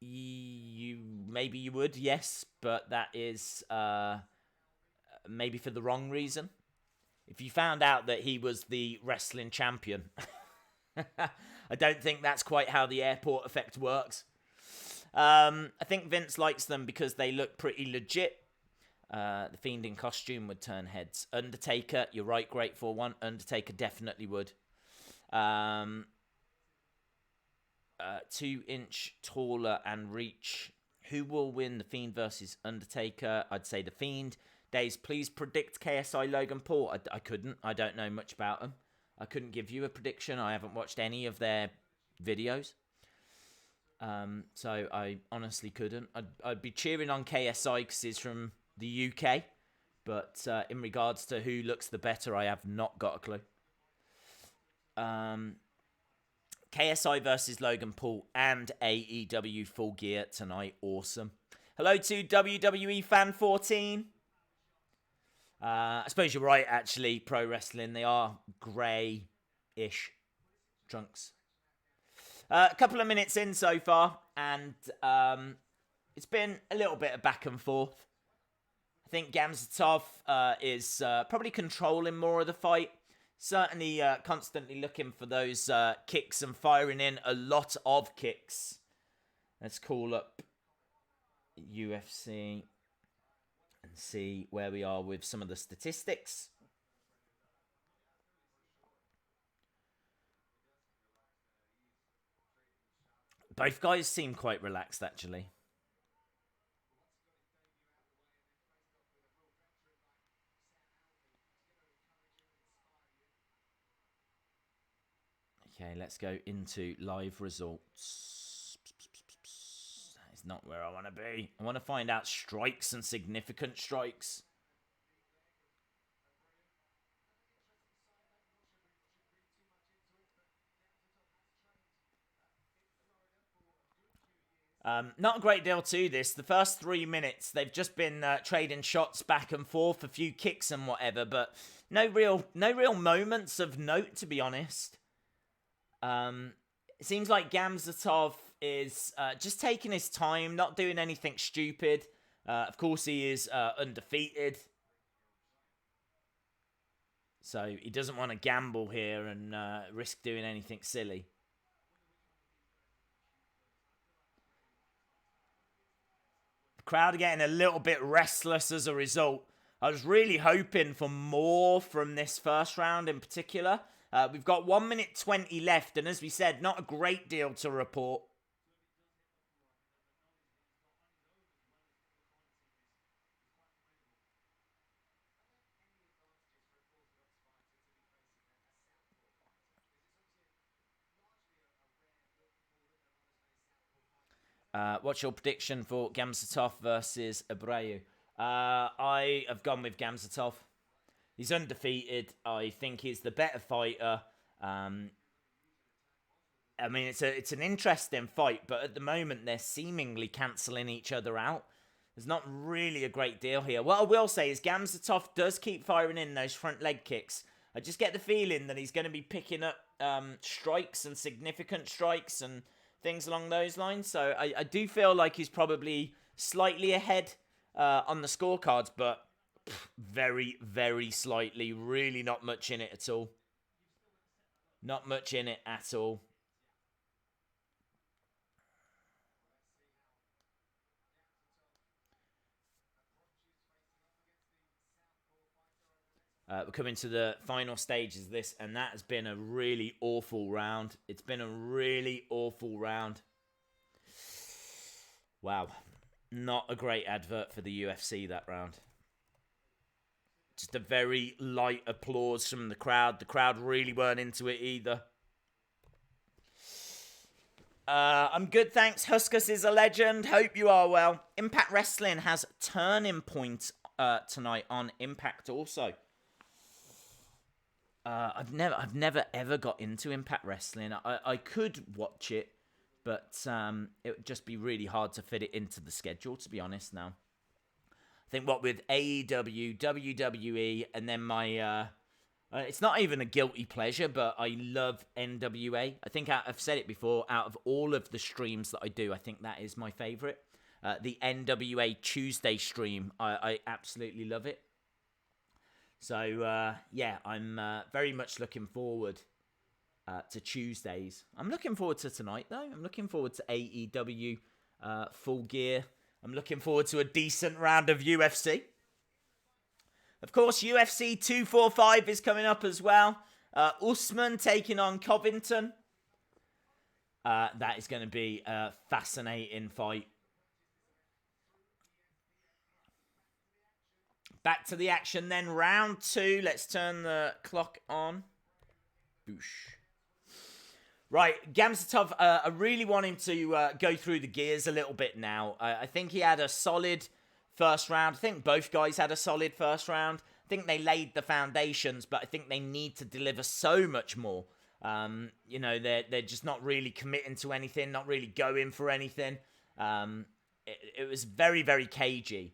Maybe you would, yes, but that is maybe for the wrong reason. If you found out that he was the wrestling champion, I don't think that's quite how the airport effect works. I think Vince likes them because they look pretty legit. The Fiend in costume would turn heads. Undertaker, you're right, Grateful One. Undertaker definitely would. 2-inch taller and reach. Who will win, the Fiend versus Undertaker? I'd say the Fiend. Days, please predict KSI Logan Paul. I couldn't. I don't know much about them. I couldn't give you a prediction. I haven't watched any of their videos. So I honestly couldn't. I'd be cheering on KSI because he's from the UK. But in regards to who looks the better, I have not got a clue. KSI versus Logan Paul and AEW Full Gear tonight. Awesome. Hello to WWE Fan 14. I suppose you're right, actually. Pro wrestling, they are grey-ish trunks. A couple of minutes in so far, and it's been a little bit of back and forth. I think Gamzatov is probably controlling more of the fight. Certainly constantly looking for those kicks and firing in a lot of kicks. Let's call up UFC and see where we are with some of the statistics. Both guys seem quite relaxed, actually. Okay, let's go into live results. That is not where I want to be. I want to find out strikes and significant strikes. Not a great deal to this. The first 3 minutes, they've just been trading shots back and forth, a few kicks and whatever, but no real moments of note, to be honest. It seems like Gamzatov is just taking his time, not doing anything stupid. Of course, he is undefeated, so he doesn't want to gamble here and risk doing anything silly. Crowd are getting a little bit restless as a result. I was really hoping for more from this first round in particular. We've got 1 minute 20 left, and as we said, not a great deal to report. What's your prediction for Gamzatov versus Abreu? I have gone with Gamzatov. He's undefeated. I think he's the better fighter. I mean, it's an interesting fight, but at the moment they're seemingly cancelling each other out. There's not really a great deal here. What I will say is Gamzatov does keep firing in those front leg kicks. I just get the feeling that he's going to be picking up strikes and significant strikes and things along those lines. So I do feel like he's probably slightly ahead on the scorecards, but very, very slightly. Really not much in it at all. Not much in it at all. We're coming to the final stages of this, and that has been a really awful round. It's been a really awful round. Wow. Not a great advert for the UFC, that round. Just a very light applause from the crowd. The crowd really weren't into it either. I'm good, thanks. Huskus is a legend. Hope you are well. Impact Wrestling has Turning Point tonight on Impact also. I've never ever got into Impact Wrestling. I could watch it, but it would just be really hard to fit it into the schedule, to be honest now. I think what with AEW, WWE, and then my... it's not even a guilty pleasure, but I love NWA. I think I've said it before, out of all of the streams that I do, I think that is my favourite. The NWA Tuesday stream, I absolutely love it. So, yeah, I'm very much looking forward to Tuesdays. I'm looking forward to tonight, though. I'm looking forward to AEW Full Gear. I'm looking forward to a decent round of UFC. Of course, UFC 245 is coming up as well. Usman taking on Covington. That is going to be a fascinating fight. Back to the action then. Round 2. Let's turn the clock on. Boosh. Right, Gamzatov, I really want him to go through the gears a little bit now. I think he had a solid first round. I think both guys had a solid first round. I think they laid the foundations, but I think they need to deliver so much more. You know, they're just not really committing to anything, not really going for anything. It was very, very cagey.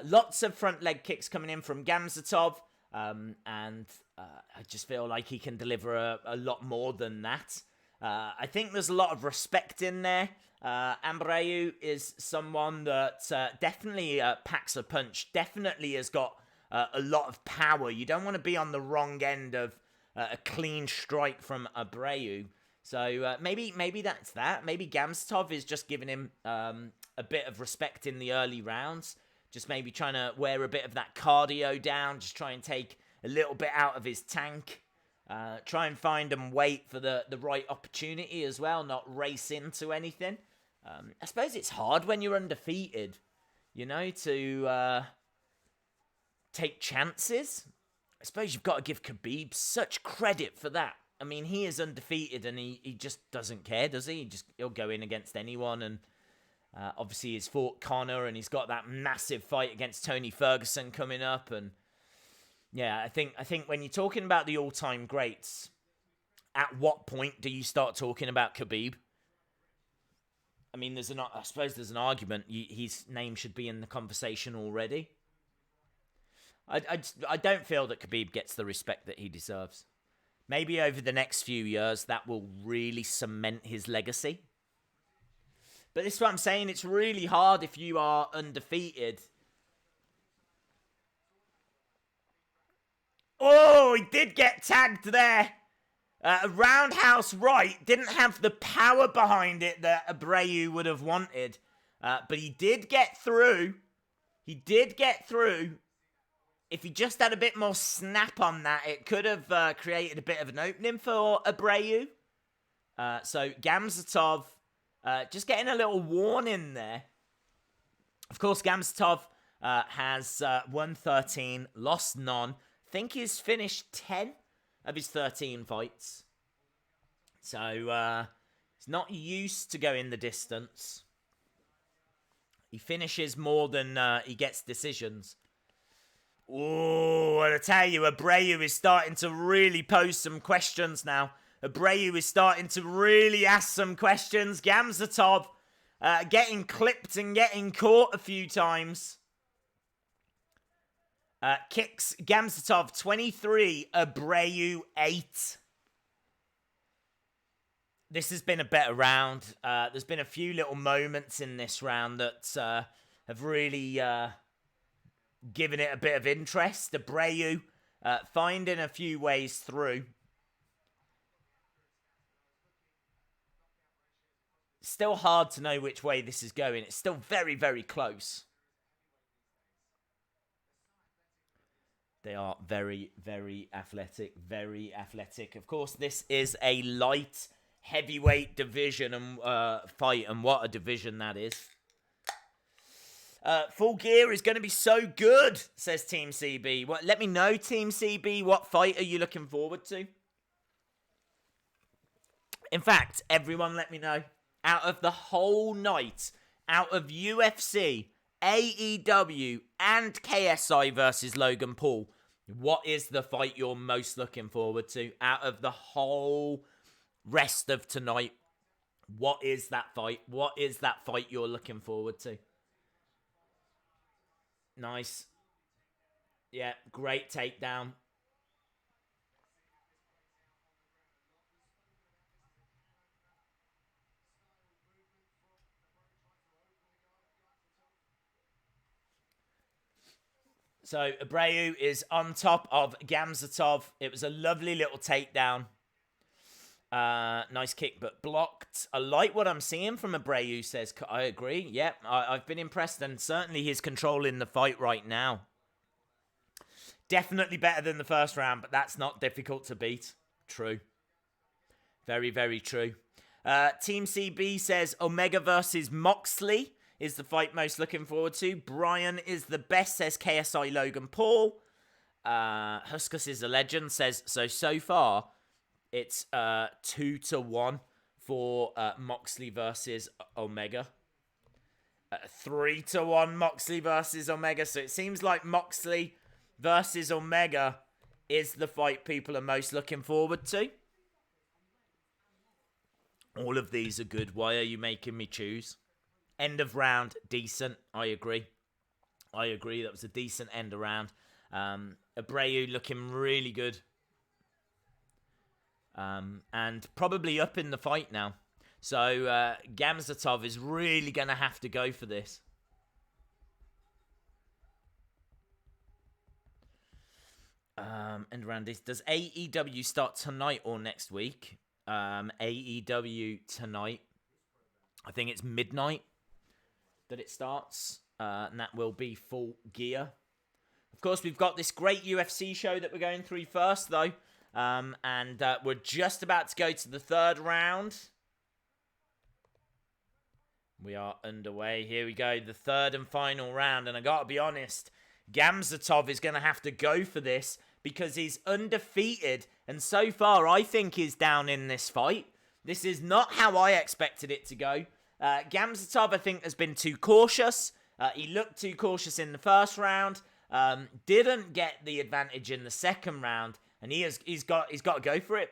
Lots of front leg kicks coming in from Gamzatov, and I just feel like he can deliver a lot more than that. I think there's a lot of respect in there. Abreu is someone that definitely packs a punch, definitely has got a lot of power. You don't want to be on the wrong end of a clean strike from Abreu. So maybe that's that. Maybe Gamzatov is just giving him a bit of respect in the early rounds. Just maybe trying to wear a bit of that cardio down. Just try and take a little bit out of his tank. Try and find and wait for the right opportunity as well. Not race into anything. I suppose it's hard when you're undefeated, you know, to take chances. I suppose you've got to give Khabib such credit for that. I mean, he is undefeated, and he just doesn't care, does he? He'll go in against anyone, and obviously he's fought Conor, and he's got that massive fight against Tony Ferguson coming up, and yeah, I think when you're talking about the all-time greats, at what point do you start talking about Khabib? I mean, I suppose there's an argument his name should be in the conversation already. I don't feel that Khabib gets the respect that he deserves. Maybe over the next few years, that will really cement his legacy. But this is what I'm saying. It's really hard if you are undefeated. Oh, he did get tagged there. A roundhouse right. Didn't have the power behind it that Abreu would have wanted. But he did get through. He did get through. If he just had a bit more snap on that, it could have created a bit of an opening for Abreu. So Gamzatov just getting a little warning there. Of course, Gamzatov has won 13, lost none. I think he's finished 10 of his 13 fights. So he's not used to going the distance. He finishes more than he gets decisions. Oh, I tell you, Abreu is starting to really pose some questions now. Abreu is starting to really ask some questions. Gamzatov getting clipped and getting caught a few times. Kicks Gamzatov 23, Abreu 8. This has been a better round. There's been a few little moments in this round that have really given it a bit of interest. Abreu finding a few ways through. Still hard to know which way this is going. It's still very, very close. They are very, very athletic. Very athletic. Of course, this is a light heavyweight division and fight, and what a division that is. Full Gear is going to be so good, says Team CB. Let me know, Team CB, what fight are you looking forward to? In fact, everyone let me know. Out of the whole night, out of UFC, AEW, and KSI versus Logan Paul, what is the fight you're most looking forward to? Out of the whole rest of tonight, what is that fight? What is that fight you're looking forward to? Nice. Yeah, great takedown. So Abreu is on top of Gamzatov. It was a lovely little takedown. Nice kick, but blocked. I like what I'm seeing from Abreu, says. I agree. Yep, I've been impressed, and certainly he's controlling the fight right now. Definitely better than the first round, but that's not difficult to beat. True. Very, very true. Team CB says Omega versus Moxley is the fight most looking forward to. Brian is the best, says KSI Logan Paul. Huskus is a legend, says, so far, it's 2-1 for Moxley versus Omega. 3-1 Moxley versus Omega. So it seems like Moxley versus Omega is the fight people are most looking forward to. All of these are good. Why are you making me choose? End of round, decent. I agree. That was a decent end of round. Abreu looking really good. And probably up in the fight now. So Gamzatov is really going to have to go for this. And around this, does AEW start tonight or next week? AEW tonight. I think it's midnight that it starts. And that will be Full Gear. Of course, we've got this great UFC show that we're going through first, though. And we're just about to go to the third round. We are underway. Here we go, the third and final round. And I got to be honest, Gamzatov is going to have to go for this because he's undefeated. And so far, I think he's down in this fight. This is not how I expected it to go. Gamzatov, I think, has been too cautious. He looked too cautious in the first round. Didn't get the advantage in the second round. And he's got to go for it.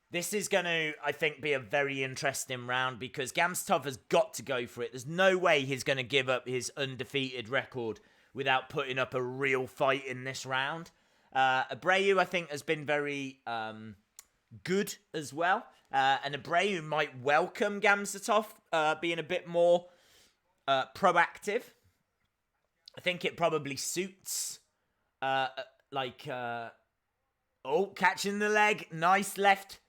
This is going to, I think, be a very interesting round because Gamzatov has got to go for it. There's no way he's going to give up his undefeated record without putting up a real fight in this round. Abreu, I think, has been very good as well. And Abreu might welcome Gamzatov being a bit more proactive. I think it probably suits, catching the leg. Nice left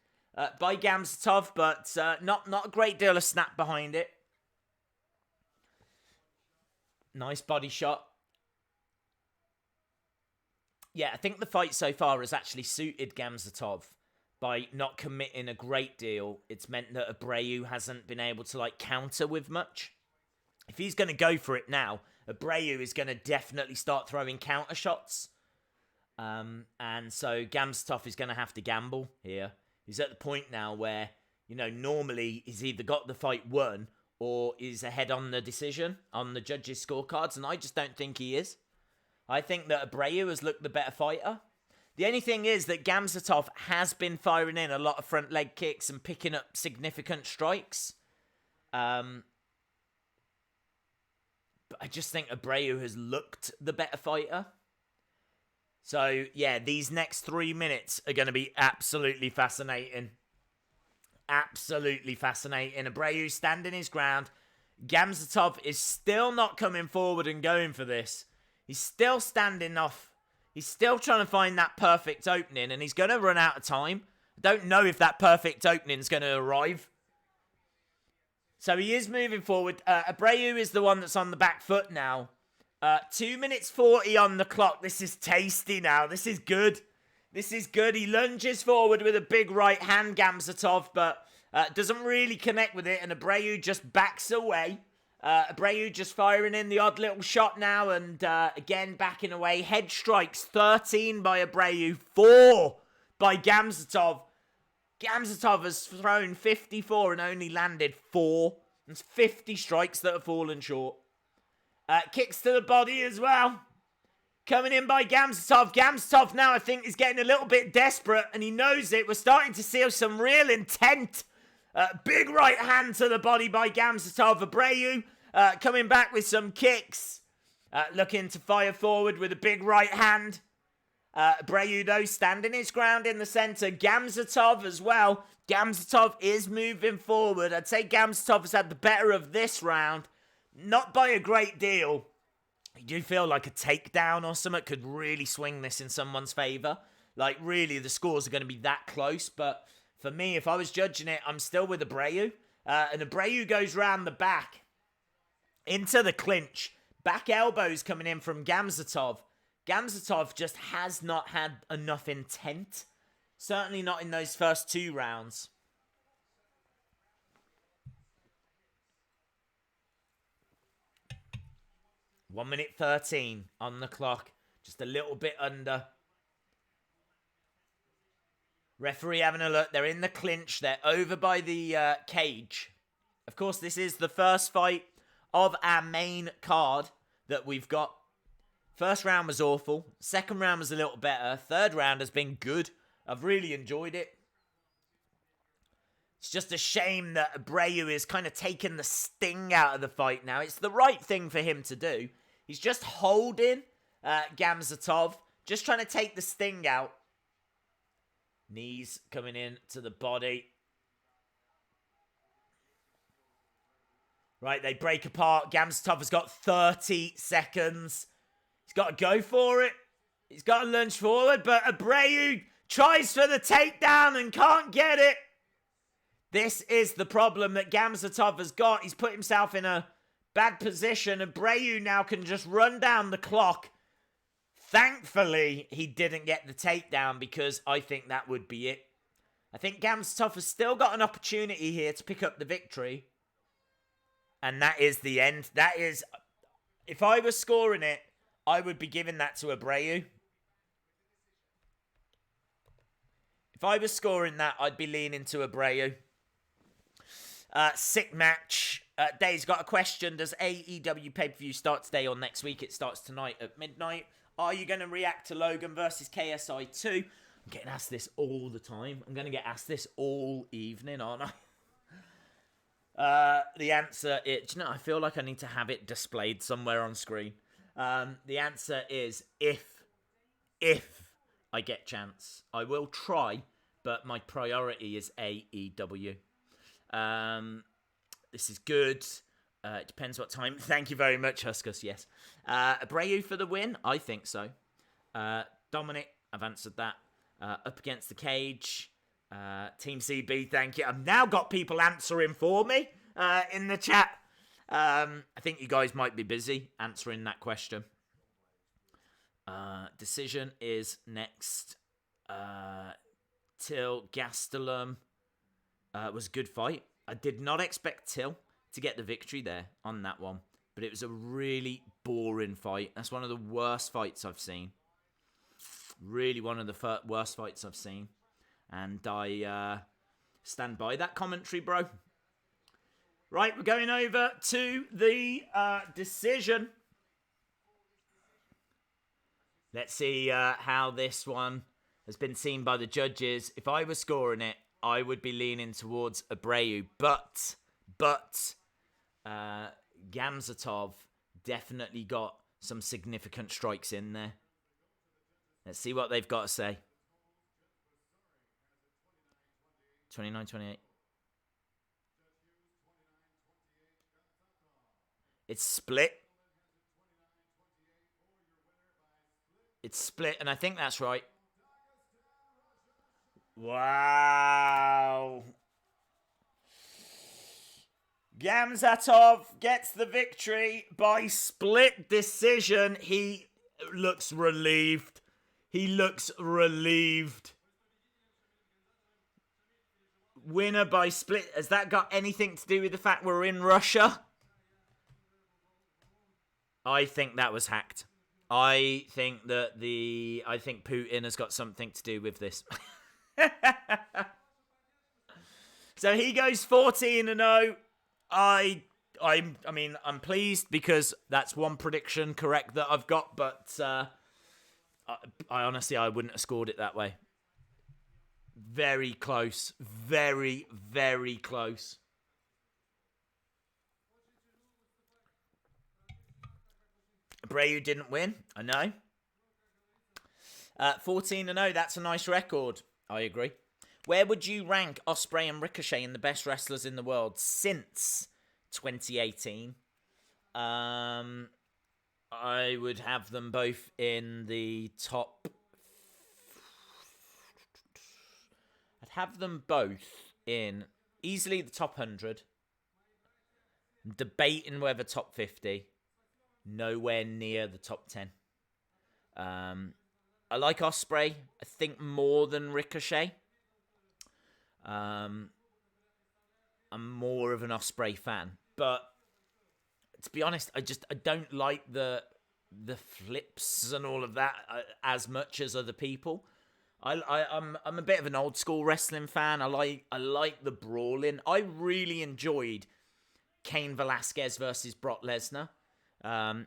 by Gamzatov, but not a great deal of snap behind it. Nice body shot. Yeah, I think the fight so far has actually suited Gamzatov by not committing a great deal. It's meant that Abreu hasn't been able to counter with much. If he's going to go for it now, Abreu is going to definitely start throwing counter shots. And so Gamzatov is going to have to gamble here. He's at the point now where, normally he's either got the fight won or is ahead on the decision, on the judges' scorecards, and I just don't think he is. I think that Abreu has looked the better fighter. The only thing is that Gamzatov has been firing in a lot of front leg kicks and picking up significant strikes. But I just think Abreu has looked the better fighter. So, yeah, these next 3 minutes are going to be absolutely fascinating. Absolutely fascinating. Abreu standing his ground. Gamzatov is still not coming forward and going for this. He's still standing off. He's still trying to find that perfect opening, and he's going to run out of time. I don't know if that perfect opening is going to arrive. So he is moving forward. Abreu is the one that's on the back foot now. 2 minutes 40 on the clock. This is tasty now. This is good. This is good. He lunges forward with a big right hand, Gamzatov, but doesn't really connect with it, and Abreu just backs away. Abreu just firing in the odd little shot now, and again backing away. Head strikes, 13 by Abreu, 4 by Gamzatov. Gamzatov has thrown 54 and only landed 4. That's 50 strikes that have fallen short. Kicks to the body as well. Coming in by Gamzatov. Gamzatov now, I think, is getting a little bit desperate, and he knows it. We're starting to see some real intent. Big right hand to the body by Gamzatov. Abreu coming back with some kicks. Looking to fire forward with a big right hand. Abreu, though, standing his ground in the centre. Gamzatov as well. Gamzatov is moving forward. I'd say Gamzatov has had the better of this round. Not by a great deal. I do feel like a takedown or something could really swing this in someone's favour. Really, the scores are going to be that close. But for me, if I was judging it, I'm still with Abreu. And Abreu goes round the back into the clinch. Back elbows coming in from Gamzatov. Gamzatov just has not had enough intent. Certainly not in those first 2 rounds. One minute 13 on the clock. Just a little bit under. Referee having a look. They're in the clinch. They're over by the cage. Of course, this is the first fight of our main card that we've got. First round was awful. Second round was a little better. Third round has been good. I've really enjoyed it. It's just a shame that Abreu is kind of taking the sting out of the fight now. It's the right thing for him to do. He's just holding Gamzatov. Just trying to take the sting out. Knees coming in to the body. Right, they break apart. Gamzatov has got 30 seconds. He's got to go for it. He's got to lunge forward, but Abreu tries for the takedown and can't get it. This is the problem that Gamzatov has got. He's put himself in a bad position. Abreu now can just run down the clock. Thankfully, he didn't get the takedown because I think that would be it. I think Gamzatov has still got an opportunity here to pick up the victory. And that is the end. That is, if I was scoring it, I would be giving that to Abreu. If I was scoring that, I'd be leaning to Abreu. Sick match. Dave's got a question. Does AEW pay-per-view start today or next week? It starts tonight at midnight. Are you going to react to Logan versus KSI 2? I'm getting asked this all the time. I'm going to get asked this all evening, aren't I? The answer is... I feel like I need to have it displayed somewhere on screen. The answer is if I get chance. I will try, but my priority is AEW. This is good. It depends what time. Thank you very much, Huskus. Yes. Abreu for the win? I think so. Dominic, I've answered that. Up against the cage. Team CB, thank you. I've now got people answering for me in the chat. I think you guys might be busy answering that question. Decision is next. Till Gastelum was a good fight. I did not expect Till to get the victory there on that one, but it was a really boring fight. That's one of the worst fights I've seen. Really one of the worst fights I've seen. And I stand by that commentary, bro. Right, we're going over to the decision. Let's see how this one has been seen by the judges. If I were scoring it, I would be leaning towards Abreu. But Gamzatov definitely got some significant strikes in there. Let's see what they've got to say. 29-28. It's split. It's split, and I think that's right. Wow. Gamzatov gets the victory by split decision. He looks relieved. He looks relieved. Winner by split. Has that got anything to do with the fact we're in Russia? I think that was hacked. I think Putin has got something to do with this. So he goes 14-0. I mean, I'm pleased because that's one prediction correct that I've got, but I honestly, I wouldn't have scored it that way. Very close. Very, very close. Abreu didn't win. I know. 14-0. That's a nice record. I agree. Where would you rank Ospreay and Ricochet in the best wrestlers in the world since 2018? I would have them both in the top... I'd have them both in easily the top 100. Debating whether top 50. Nowhere near the top 10. I like Ospreay, I think, more than Ricochet. I'm more of an Ospreay fan. But to be honest, I don't like the flips and all of that as much as other people. I'm a bit of an old school wrestling fan. I like the brawling. I really enjoyed Cain Velasquez versus Brock Lesnar.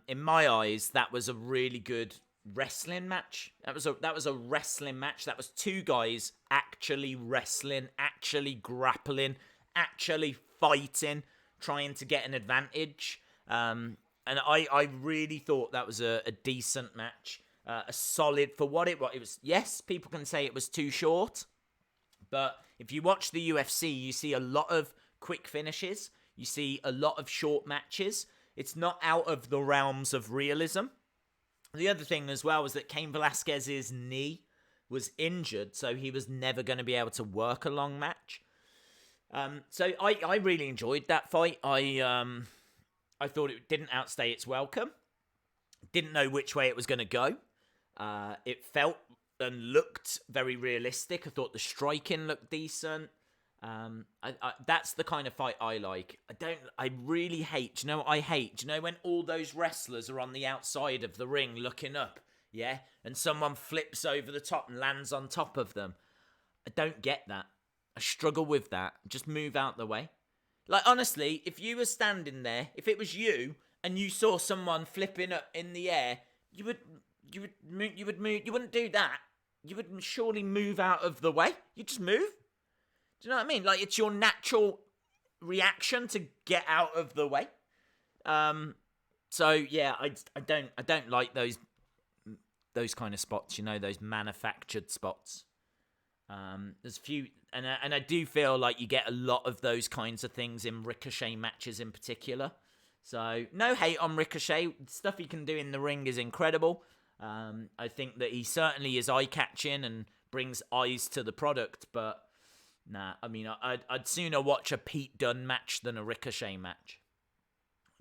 In my eyes, that was a really good wrestling match. That was a wrestling match. That was two guys actually wrestling, actually grappling, actually fighting, trying to get an advantage. And I really thought that was a decent match. A solid for what it was. Yes, people can say it was too short, but if you watch the UFC, you see a lot of quick finishes. You see a lot of short matches. It's not out of the realms of realism. The other thing as well was that Cain Velasquez's knee was injured, so he was never going to be able to work a long match. So I really enjoyed that fight. I thought it didn't outstay its welcome. Didn't know which way it was going to go. It felt and looked very realistic. I thought the striking looked decent. That's the kind of fight I like. I really hate, do you know what I hate? Do you know when all those wrestlers are on the outside of the ring looking up, yeah? And someone flips over the top and lands on top of them. I don't get that. I struggle with that. Just move out the way. Like, honestly, if you were standing there, if it was you and you saw someone flipping up in the air, you wouldn't do that. You would surely move out of the way. You just move. Do you know what I mean? Like, it's your natural reaction to get out of the way. So yeah, I don't like those kind of spots. You know, those manufactured spots. There's a few, and I do feel like you get a lot of those kinds of things in Ricochet matches in particular. So no hate on Ricochet. Stuff he can do in the ring is incredible. I think that he certainly is eye-catching and brings eyes to the product, but nah, I mean, I'd sooner watch a Pete Dunne match than a Ricochet match.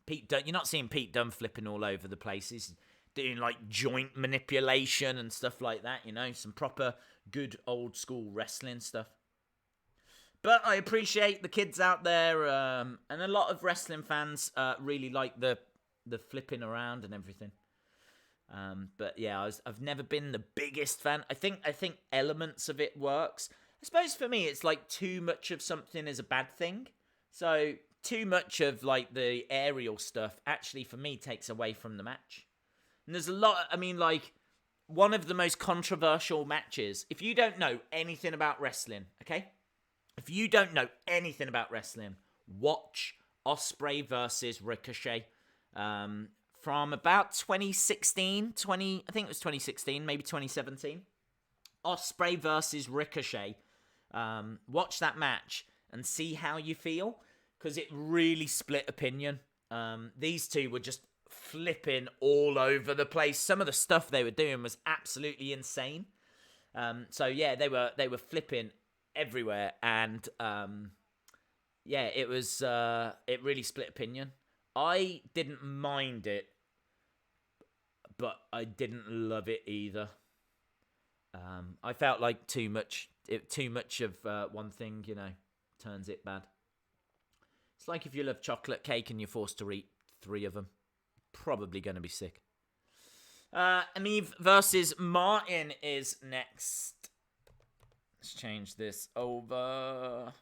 Pete Dunne, you're not seeing Pete Dunne flipping all over the place. He's doing like joint manipulation and stuff like that, you know, some proper good old school wrestling stuff. But I appreciate the kids out there, and a lot of wrestling fans really like the flipping around and everything. But yeah, I've never been the biggest fan. I think elements of it works. I suppose for me, it's like too much of something is a bad thing. So too much of like the aerial stuff actually for me takes away from the match. And there's a lot, I mean, like one of the most controversial matches, if you don't know anything about wrestling, okay? If you don't know anything about wrestling, watch Ospreay versus Ricochet. From about 2016, I think it was 2016, maybe 2017. Ospreay versus Ricochet. Watch that match and see how you feel, because it really split opinion. These two were just flipping all over the place. Some of the stuff they were doing was absolutely insane. So yeah, they were flipping everywhere, and yeah, it was it really split opinion. I didn't mind it, but I didn't love it either. I felt like too much of one thing, you know, turns it bad. It's like if you love chocolate cake and you're forced to eat 3 of them. Probably going to be sick. Emeev versus Martin is next. Let's change this over.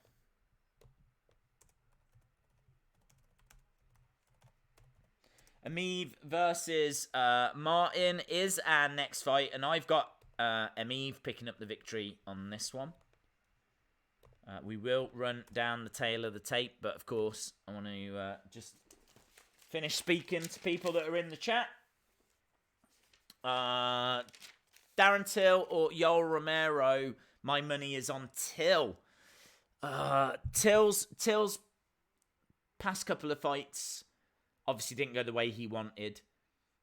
Emeev versus Martin is our next fight, and I've got Emeev picking up the victory on this one. We will run down the tail of the tape, but of course, I want to just finish speaking to people that are in the chat. Darren Till or Yoel Romero, my money is on Till. Till's past couple of fights obviously didn't go the way he wanted.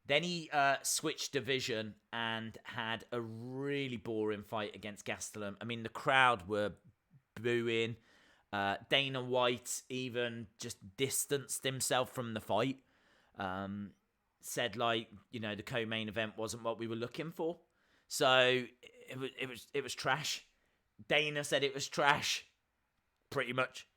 Then he switched division and had a really boring fight against Gastelum. I mean, the crowd were booing. Dana White even just distanced himself from the fight. Said, like, you know, the co-main event wasn't what we were looking for. So it was trash. Dana said it was trash, pretty much,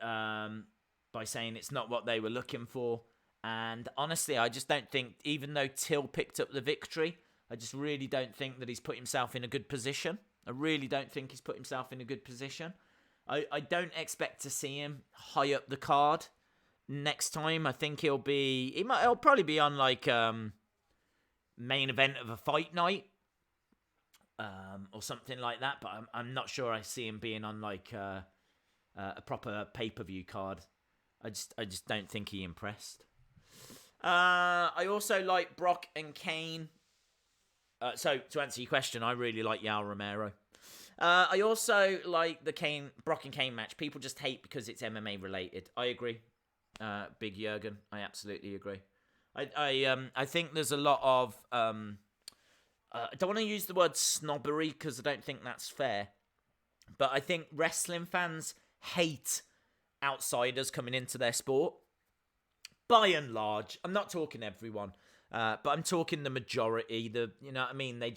by saying it's not what they were looking for. And honestly, I just don't think, even though Till picked up the victory, I just really don't think that he's put himself in a good position. I really don't think he's put himself in a good position. I don't expect to see him high up the card next time. I think he'll probably be on like main event of a fight night, or something like that. But I'm not sure I see him being on like a proper pay-per-view card. I just don't think he impressed. I also like Brock and Kane. So to answer your question, I really like Yoel Romero. I also like the Brock and Kane match. People just hate because it's MMA related. I agree. Big Jurgen, I absolutely agree. I think there's a lot of I don't want to use the word snobbery because I don't think that's fair. But I think wrestling fans hate outsiders coming into their sport. By and large, I'm not talking everyone, but I'm talking the majority. You know what I mean? They've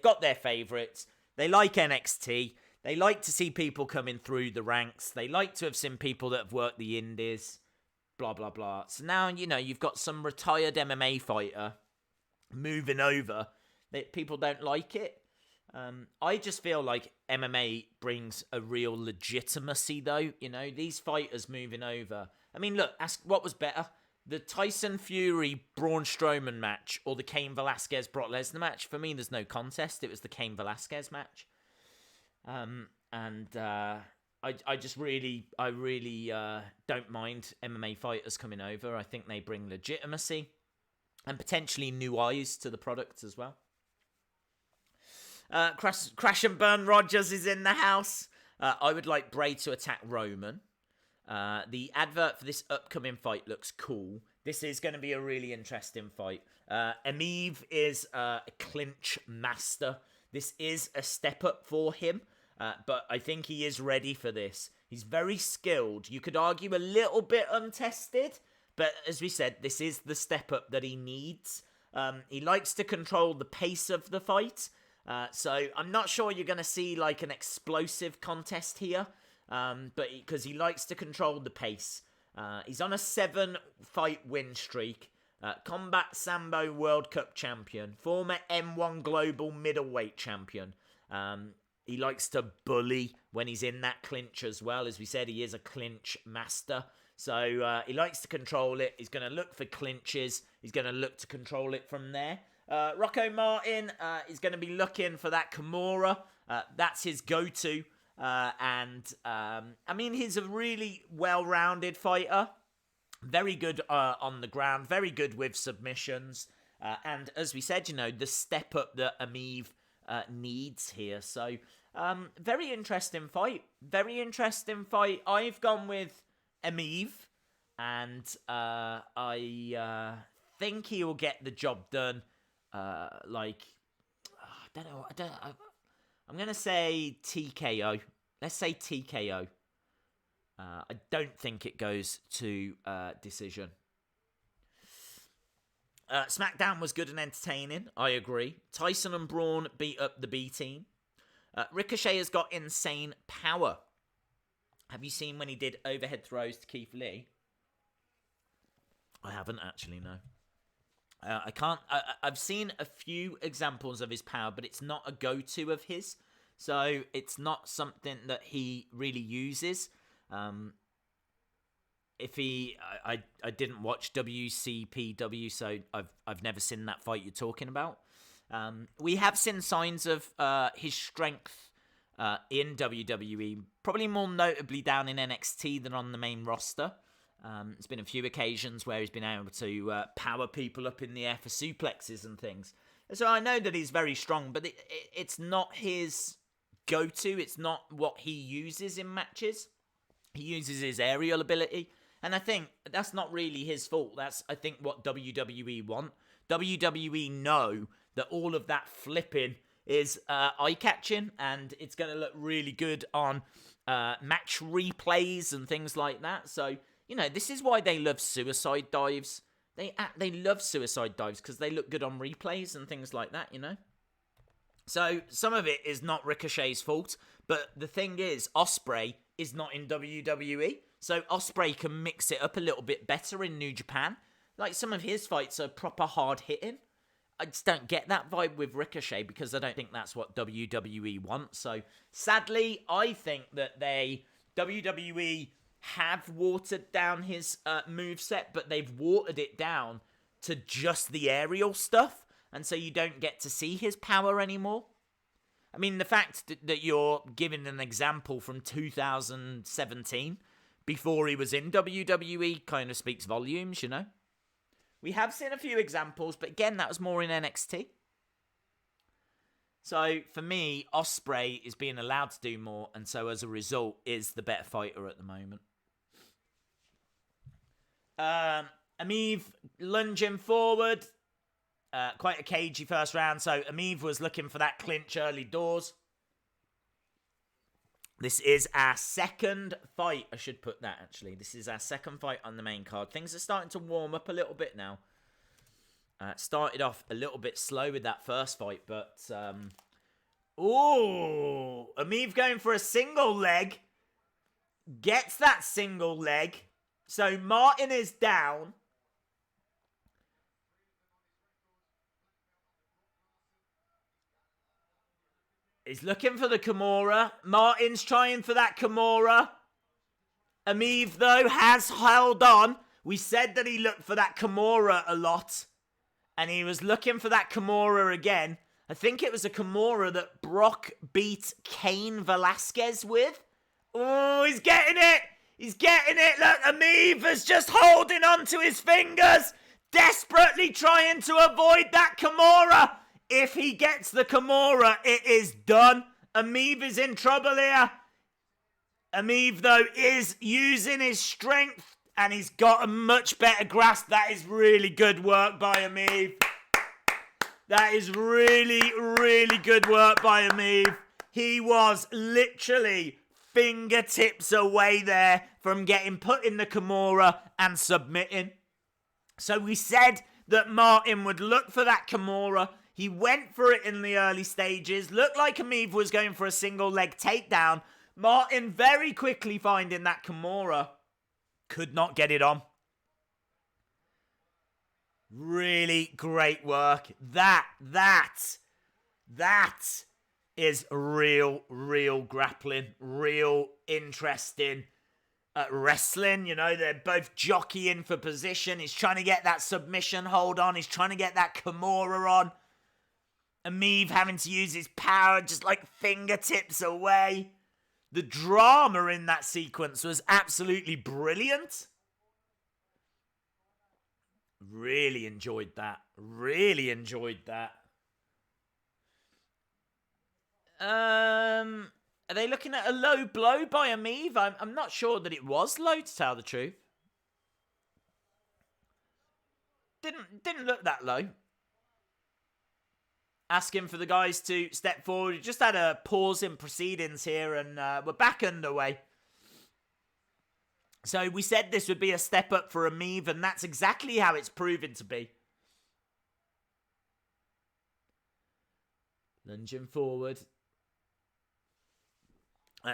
got their favorites. They like NXT. They like to see people coming through the ranks. They like to have seen people that have worked the indies, blah, blah, blah. So now, you know, you've got some retired MMA fighter moving over. People don't like it. I just feel like MMA brings a real legitimacy, though. You know, these fighters moving over. I mean, look, ask what was better, the Tyson Fury Braun Strowman match or the Cain Velasquez Brock Lesnar match? For me, there's no contest. It was the Cain Velasquez match. I just really don't mind MMA fighters coming over. I think they bring legitimacy and potentially new eyes to the product as well. Crash and Burn Rogers is in the house. I would like Bray to attack Roman. The advert for this upcoming fight looks cool. This is going to be a really interesting fight. Emeev is a clinch master. This is a step up for him, but I think he is ready for this. He's very skilled. You could argue a little bit untested, but as we said, this is the step up that he needs. He likes to control the pace of the fight. So I'm not sure you're going to see like an explosive contest here, but because he likes to control the pace. He's on a 7-fight win streak. Combat Sambo World Cup champion, former M1 Global middleweight champion. He likes to bully when he's in that clinch as well. As we said, he is a clinch master. So he likes to control it. He's going to look for clinches. He's going to look to control it from there. Rocco Martin is going to be looking for that Kimura. That's his go-to. I mean, he's a really well-rounded fighter. Very good on the ground. Very good with submissions. And as we said, you know, the step up that Emeev needs here. So, very interesting fight. Very interesting fight. I've gone with Emeev. And I think he will get the job done. I don't know. I'm gonna say TKO. Let's say TKO. I don't think it goes to decision. SmackDown was good and entertaining. I agree. Tyson and Braun beat up the B team. Ricochet has got insane power. Have you seen when he did overhead throws to Keith Lee? I haven't actually, no. I've seen a few examples of his power, but it's not a go-to of his. So it's not something that he really uses. I didn't watch WCPW, so I've never seen that fight you're talking about. We have seen signs of his strength in WWE, probably more notably down in NXT than on the main roster. There's been a few occasions where he's been able to power people up in the air for suplexes and things. So I know that he's very strong, but it's not his go-to. It's not what he uses in matches. He uses his aerial ability. And I think that's not really his fault. That's, I think, what WWE want. WWE know that all of that flipping is eye-catching, and it's going to look really good on match replays and things like that. So, you know, this is why they love suicide dives. They love suicide dives because they look good on replays and things like that, you know. So some of it is not Ricochet's fault, but the thing is, Ospreay is not in WWE, so Ospreay can mix it up a little bit better in New Japan. Like, some of his fights are proper hard hitting. I just don't get that vibe with Ricochet because I don't think that's what WWE wants. So sadly, I think that WWE have watered down his moveset, but they've watered it down to just the aerial stuff, and so you don't get to see his power anymore. I mean, the fact that you're giving an example from 2017 before he was in WWE kind of speaks volumes, you know? We have seen a few examples, but again, that was more in NXT. So, for me, Ospreay is being allowed to do more, and so as a result, is the better fighter at the moment. Emeev lunging forward. Quite a cagey first round, so Emeev was looking for that clinch early doors. This is our second fight. I should put that, actually. This is our second fight on the main card. Things are starting to warm up a little bit now. Started off a little bit slow with that first fight, but... Ooh! Emeev going for a single leg. Gets that single leg. So Martin is down. He's looking for the Kimura. Martin's trying for that Kimura. Emeev, though, has held on. We said that he looked for that Kimura a lot. And he was looking for that Kimura again. I think it was a Kimura that Brock beat Cain Velasquez with. Oh, he's getting it. He's getting it. Look, Emeev is just holding on to his fingers. Desperately trying to avoid that Kimura. If he gets the Kimura, it is done. Emeev is in trouble here. Emeev, though, is using his strength. And he's got a much better grasp. That is really good work by Emeev. That is really, really good work by Emeev. He was literally fingertips away there from getting put in the Kimura and submitting. So we said that Martin would look for that Kimura. He went for it in the early stages. Looked like Emeev was going for a single leg takedown. Martin very quickly finding that Kimura. Could not get it on. Really great work. That is real grappling. Real interesting wrestling. You know, they're both jockeying for position. He's trying to get that submission hold on. He's trying to get that Kimura on. Emeev having to use his power just like fingertips away. The drama in that sequence was absolutely brilliant. Really enjoyed that. Really enjoyed that. Are they looking at a low blow by Emeev? I'm not sure that it was low, to tell the truth. Didn't look that low. Asking for the guys to step forward. We just had a pause in proceedings here and we're back underway. So we said this would be a step up for Emeev, and that's exactly how it's proven to be. Lunging forward.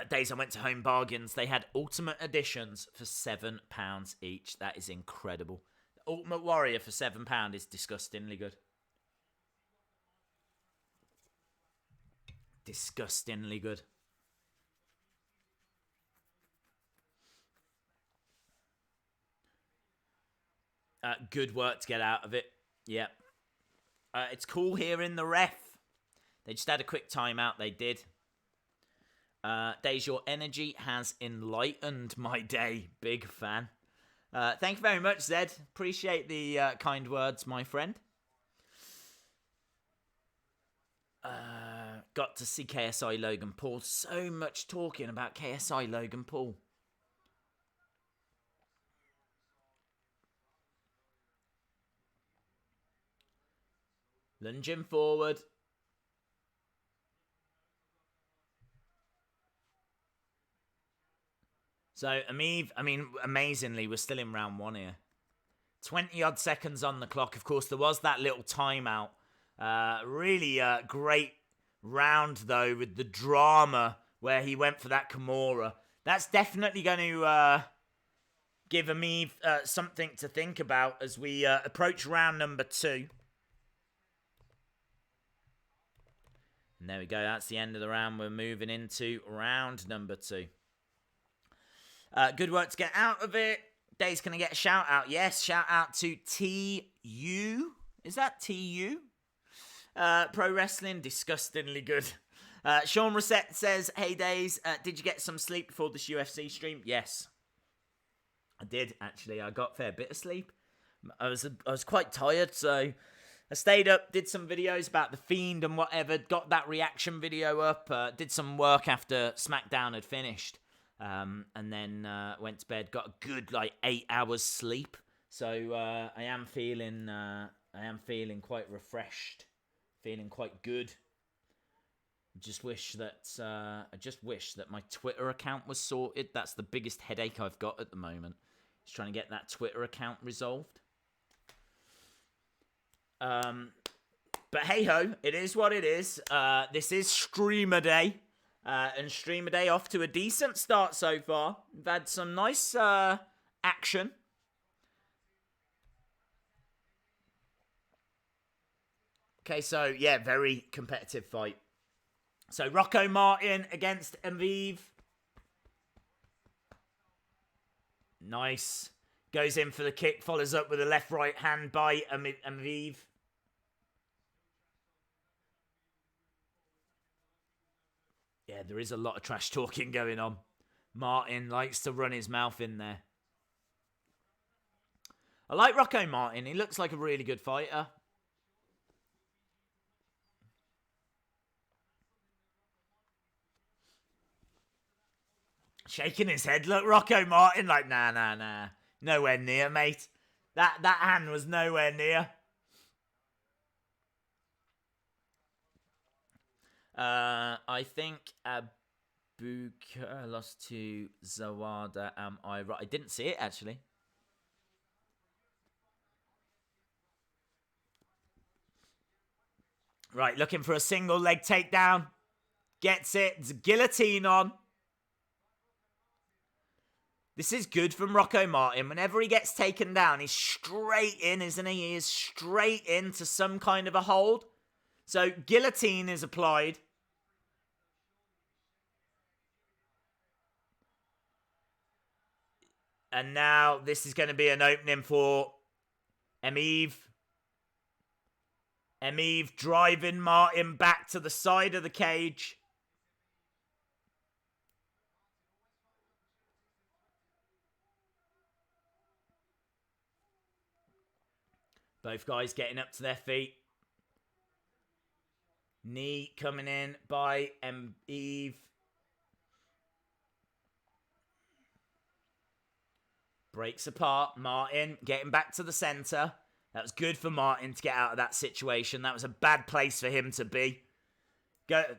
Days I went to Home Bargains. They had Ultimate Editions for £7 each. That is incredible. The Ultimate Warrior for £7 is disgustingly good. Disgustingly good. Good work to get out of it. Yep. It's cool hearing the ref. They just had a quick timeout. They did. Days, your energy has enlightened my day. Big fan. Thank you very much, Zed. Appreciate the kind words, my friend. Got to see KSI Logan Paul. So much talking about KSI Logan Paul. Lunging forward. So, Emeev, amazingly, we're still in round one here. 20-odd seconds on the clock. Of course, there was that little timeout. Really great round, though, with the drama where he went for that Kimura. That's definitely going to give Emeev something to think about as we approach round number 2. And there we go. That's the end of the round. We're moving into round number 2. Good work to get out of it. Dave's going to get a shout out. Yes, shout out to TU. Is that TU? Pro Wrestling, disgustingly good. Sean Reset says, hey Days, did you get some sleep before this UFC stream? Yes, I did, actually. I got a fair bit of sleep. I was quite tired, so I stayed up, did some videos about The Fiend and whatever, got that reaction video up, did some work after SmackDown had finished, and then went to bed, got a good, 8 hours sleep, so I am feeling quite refreshed, feeling quite good. I just wish that my Twitter account was sorted. That's the biggest headache I've got at the moment. Just trying to get that Twitter account resolved. But hey ho, it is what it is. This is Streamer Day, and Streamer Day off to a decent start so far. We've had some nice action. Okay, so yeah, very competitive fight. So Rocco Martin against Emeev. Nice. Goes in for the kick, follows up with a left-right hand by Emeev. Yeah, there is a lot of trash talking going on. Martin likes to run his mouth in there. I like Rocco Martin. He looks like a really good fighter. Shaking his head. Look, Rocco Martin like, nah. Nowhere near, mate. That hand was nowhere near. I think Abreu lost to Zawada. Am I right? I didn't see it, actually. Right, looking for a single leg takedown. Gets it. It's a guillotine on. This is good from Rocco Martin. Whenever he gets taken down, he's straight in, isn't he? He is straight into some kind of a hold. So, guillotine is applied. And now this is going to be an opening for Emeev. Emeev driving Martin back to the side of the cage. Both guys getting up to their feet. Knee coming in by Emeev. Breaks apart. Martin getting back to the center. That was good for Martin to get out of that situation. That was a bad place for him to be.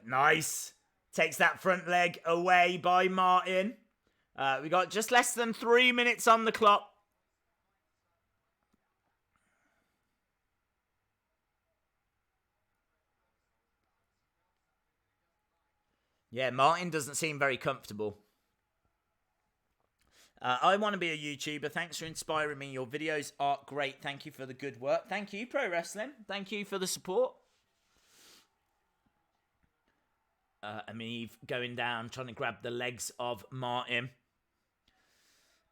Nice. Takes that front leg away by Martin. We got just less than 3 minutes on the clock. Yeah, Martin doesn't seem very comfortable. I want to be a YouTuber. Thanks for inspiring me. Your videos are great. Thank you for the good work. Thank you, Pro Wrestling. Thank you for the support. Emeev going down, trying to grab the legs of Martin.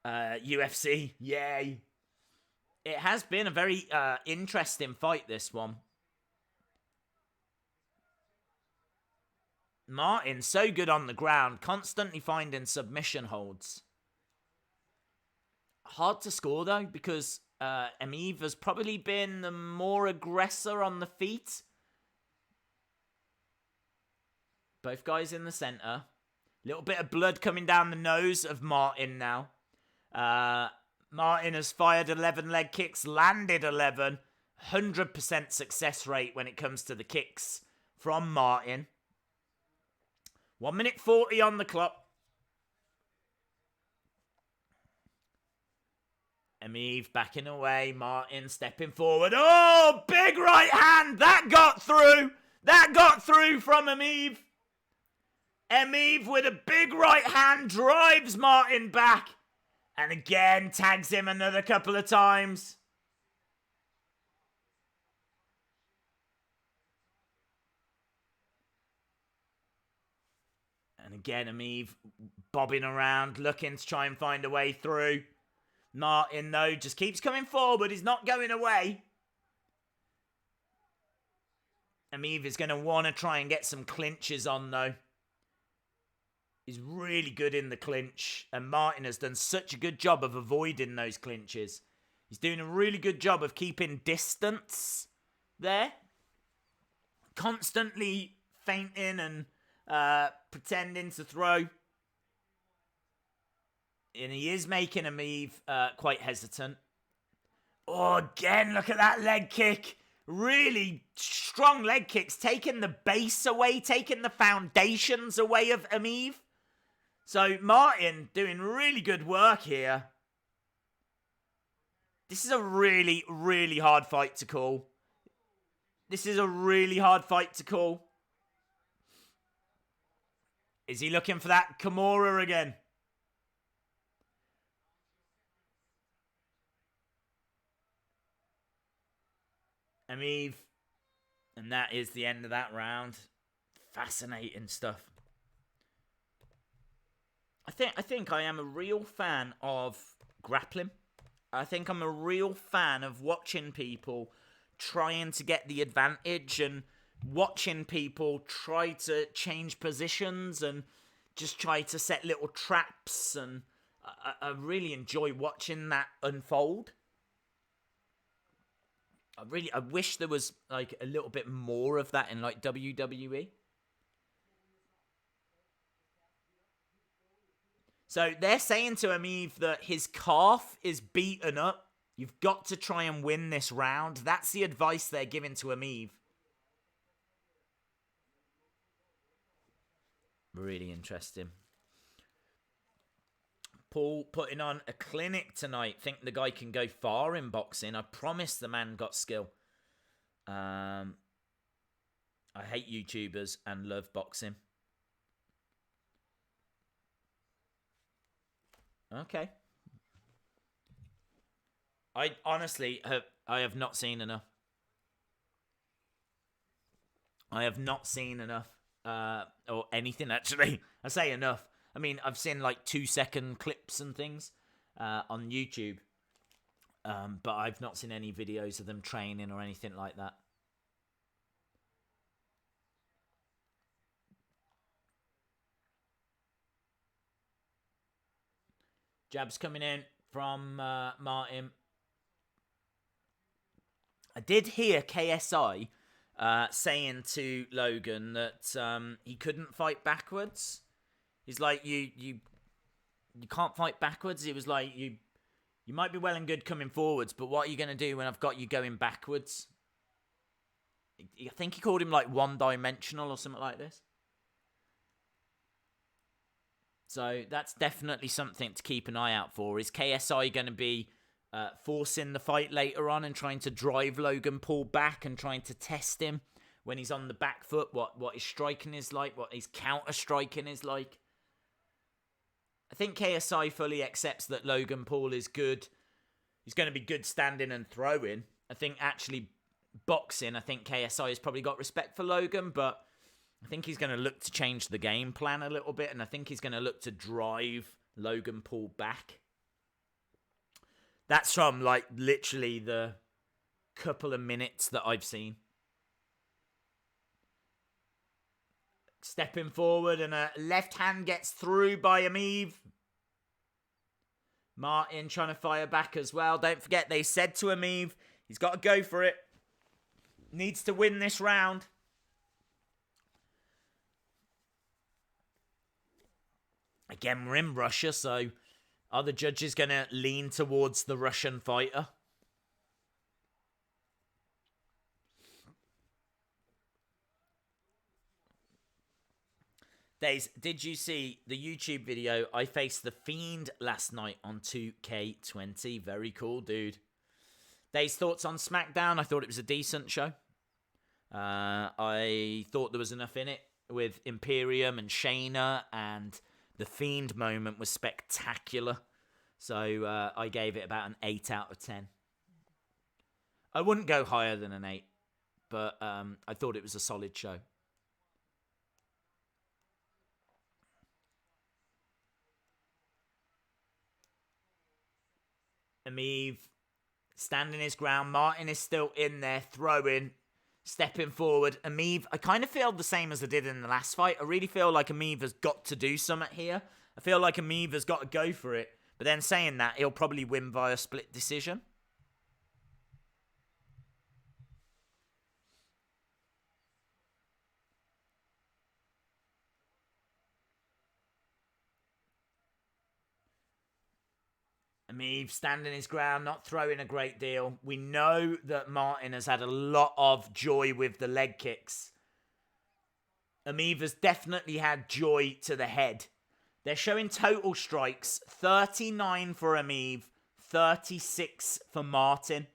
UFC, yay. It has been a very interesting fight, this one. Martin, so good on the ground, constantly finding submission holds. Hard to score, though, because Emeev has probably been the more aggressor on the feet. Both guys in the center. Little bit of blood coming down the nose of Martin now. Martin has fired 11 leg kicks, landed 11. 100% success rate when it comes to the kicks from Martin. 1 minute 40 on the clock. Emeev backing away. Martin stepping forward. Oh, big right hand. That got through. That got through from Emeev. Emeev with a big right hand drives Martin back. And again tags him another couple of times. And again, Emeev bobbing around, looking to try and find a way through. Martin, though, just keeps coming forward. He's not going away. Emeev is going to want to try and get some clinches on, though. He's really good in the clinch. And Martin has done such a good job of avoiding those clinches. He's doing a really good job of keeping distance there. Constantly feinting and pretending to throw. And he is making Emeev quite hesitant. Oh, again, look at that leg kick. Really strong leg kicks. Taking the base away. Taking the foundations away of Emeev. So, Martin doing really good work here. This is a really, really hard fight to call. This is a really hard fight to call. Is he looking for that Kimura again? Emeev. And that is the end of that round. Fascinating stuff. I think I am a real fan of grappling. I think I'm a real fan of watching people trying to get the advantage and watching people try to change positions and just try to set little traps, and I really enjoy watching that unfold. I wish there was like a little bit more of that in like WWE. So they're saying to Emeev that his calf is beaten up. You've got to try and win this round. That's the advice they're giving to Emeev. Really interesting. Paul putting on a clinic tonight. Think the guy can go far in boxing. I promise the man got skill. I hate YouTubers and love boxing. Okay. I honestly have not seen enough. I have not seen enough. Or anything, actually. I say enough. I mean, I've seen like 2-second clips and things on YouTube. But I've not seen any videos of them training or anything like that. Jabs coming in from Martin. I did hear KSI saying to Logan that he couldn't fight backwards. He's like, you can't fight backwards. He was like, you might be well and good coming forwards, but what are you going to do when I've got you going backwards? I think he called him like one-dimensional or something like this. So that's definitely something to keep an eye out for. Is KSI going to be forcing the fight later on and trying to drive Logan Paul back and trying to test him when he's on the back foot, what his striking is like, what his counter-striking is like? I think KSI fully accepts that Logan Paul is good. He's going to be good standing and throwing. I think actually boxing, I think KSI has probably got respect for Logan, but I think he's going to look to change the game plan a little bit, and I think he's going to look to drive Logan Paul back. That's from, like, literally the couple of minutes that I've seen. Stepping forward, and a left hand gets through by Emeev. Martin trying to fire back as well. Don't forget, they said to Emeev, he's got to go for it. Needs to win this round. Again, we're in Russia, so are the judges going to lean towards the Russian fighter? Days, did you see the YouTube video? I faced The Fiend last night on 2K20. Very cool, dude. Days, thoughts on SmackDown? I thought it was a decent show. I thought there was enough in it with Imperium and Shayna, and the Fiend moment was spectacular. So I gave it about an 8 out of 10. I wouldn't go higher than an 8, but I thought it was a solid show. Emeev standing his ground. Martin is still in there, throwing, stepping forward. Emeev, I kind of feel the same as I did in the last fight. I really feel like Emeev has got to do something here. I feel like Emeev has got to go for it. But then saying that, he'll probably win via split decision. Emeev standing his ground, not throwing a great deal. We know that Martin has had a lot of joy with the leg kicks. Emeev has definitely had joy to the head. They're showing total strikes. 39 for Emeev, 36 for Martin.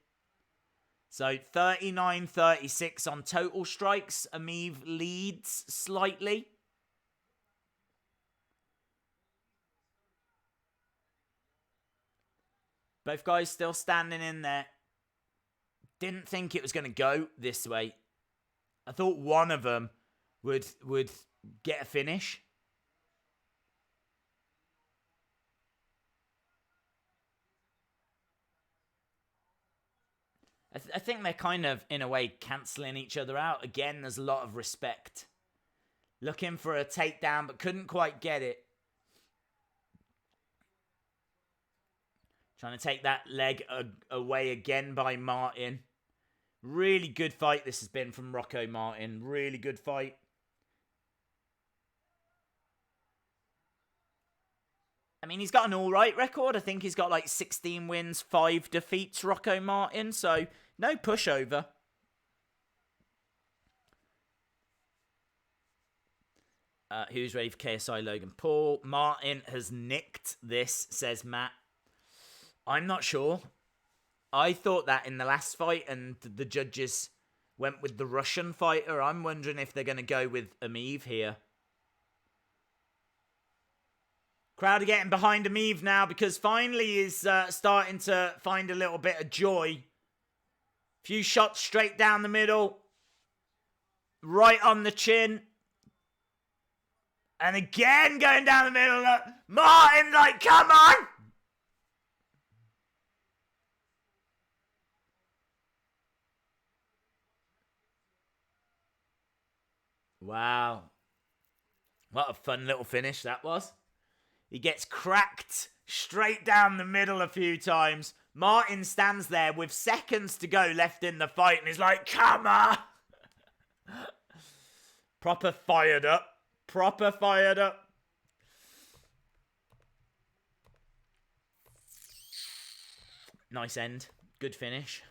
So 39-36 on total strikes. Emeev leads slightly. Both guys still standing in there. Didn't think it was going to go this way. I thought one of them would get a finish. I think they're kind of, in a way, cancelling each other out. Again, there's a lot of respect. Looking for a takedown, but couldn't quite get it. Trying to take that leg away again by Martin. Really good fight this has been from Rocco Martin. Really good fight. I mean, he's got an alright record. I think he's got like 16 wins, 5 defeats, Rocco Martin. So, no pushover. Who's ready for KSI Logan Paul? Martin has nicked this, says Matt. I'm not sure. I thought that in the last fight, and the judges went with the Russian fighter. I'm wondering if they're going to go with Emeev here. Crowd are getting behind Emeev now because finally he's starting to find a little bit of joy. Few shots straight down the middle. Right on the chin. And again going down the middle. Martin, like, come on! Wow. What a fun little finish that was. He gets cracked straight down the middle a few times. Martin stands there with seconds to go left in the fight and he's like, come on! Proper fired up. Proper fired up. Nice end. Good finish.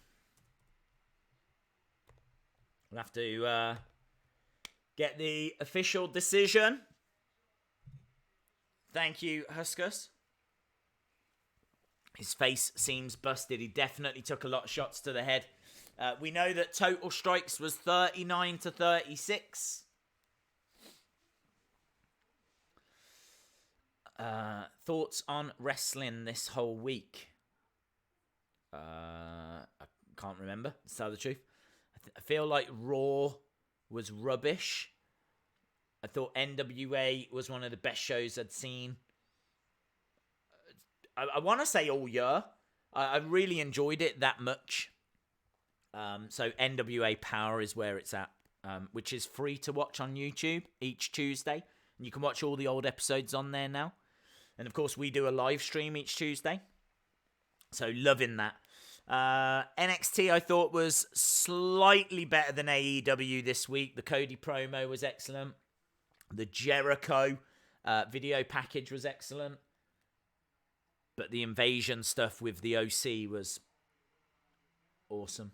We'll have to get the official decision. Thank you, Huskus. His face seems busted. He definitely took a lot of shots to the head. We know that total strikes was 39 to 36. Thoughts on wrestling this whole week? I can't remember, to tell the truth. I feel like Raw was rubbish. I thought NWA was one of the best shows I'd seen. I want to say all year. I really enjoyed it that much. So NWA Power is where it's at, which is free to watch on YouTube each Tuesday. And you can watch all the old episodes on there now. And of course, we do a live stream each Tuesday. So loving that. NXT I thought was slightly better than AEW this week. The Cody promo was excellent. The Jericho video package was excellent. But the invasion stuff with the OC was awesome.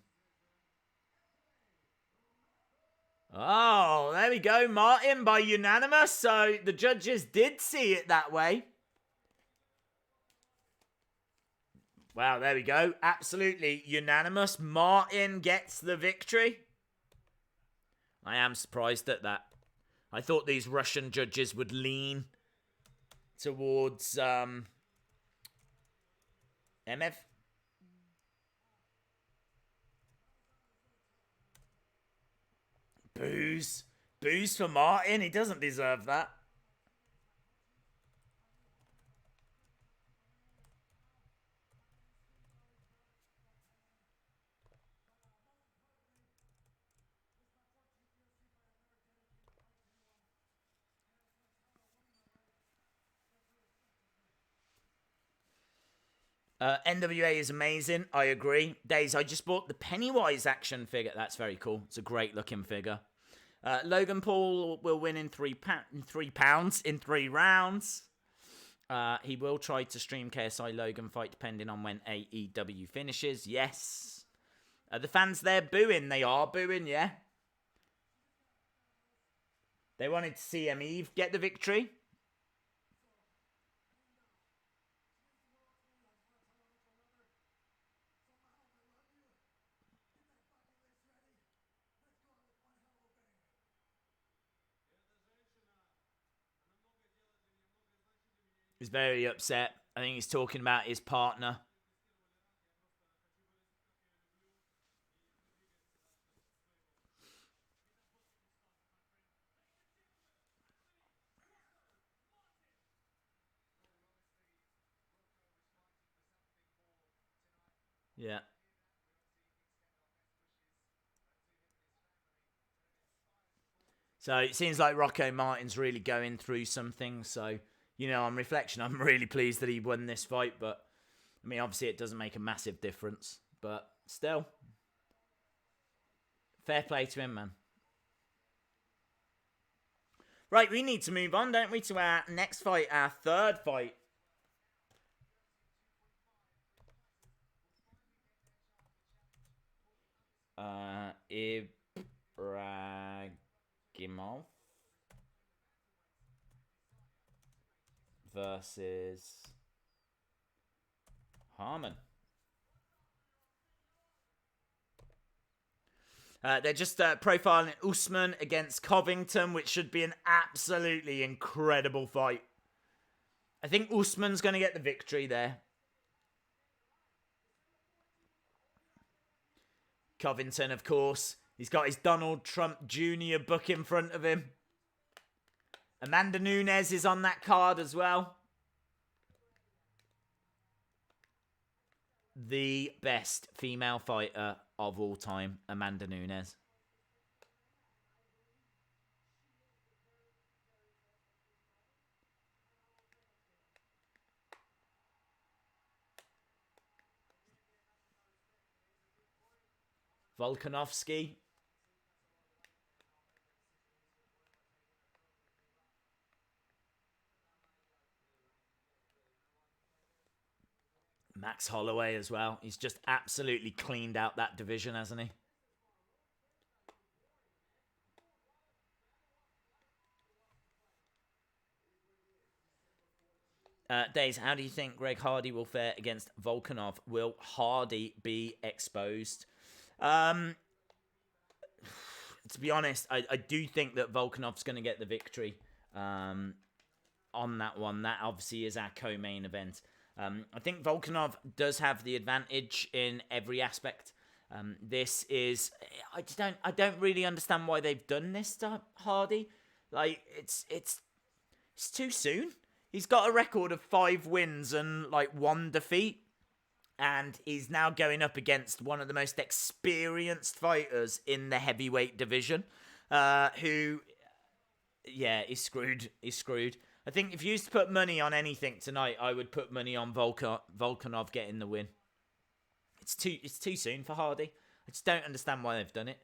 Oh, there we go. Martin by unanimous. So the judges did see it that way. Wow, there we go. Absolutely unanimous. Martin gets the victory. I am surprised at that. I thought these Russian judges would lean towards Emeev. Boos. Boos for Martin. He doesn't deserve that. NWA is amazing. I agree. Days, I just bought the Pennywise action figure. That's very cool. It's a great looking figure. Logan Paul will win in 3 pounds in 3 rounds. He will try to stream KSI Logan fight depending on when AEW finishes. Yes. The fans there booing. They are booing, yeah. They wanted to see Emeev get the victory. He's very upset. I think he's talking about his partner. Yeah. So it seems like Rocco Martin's really going through something. So, on reflection, I'm really pleased that he won this fight. But, I mean, obviously it doesn't make a massive difference. But still, fair play to him, man. Right, we need to move on, don't we, to our next fight, our third fight. Ibragimov versus Herman. They're just profiling Usman against Covington, which should be an absolutely incredible fight. I think Usman's going to get the victory there. Covington, of course, he's got his Donald Trump Jr. book in front of him. Amanda Nunes is on that card as well. The best female fighter of all time, Amanda Nunes. Volkanovski. Max Holloway as well. He's just absolutely cleaned out that division, hasn't he? Days, how do you think Greg Hardy will fare against Volkanov? Will Hardy be exposed? To be honest, I do think that Volkanov's going to get the victory on that one. That obviously is our co-main event. I think Volkanov does have the advantage in every aspect. This is... I don't really understand why they've done this to Hardy. Like, it's too soon. He's got a record of 5 wins and, 1 defeat. And he's now going up against one of the most experienced fighters in the heavyweight division. Who... Yeah, he's screwed. He's screwed. I think if you used to put money on anything tonight, I would put money on Volkanov getting the win. It's too soon for Hardy. I just don't understand why they've done it.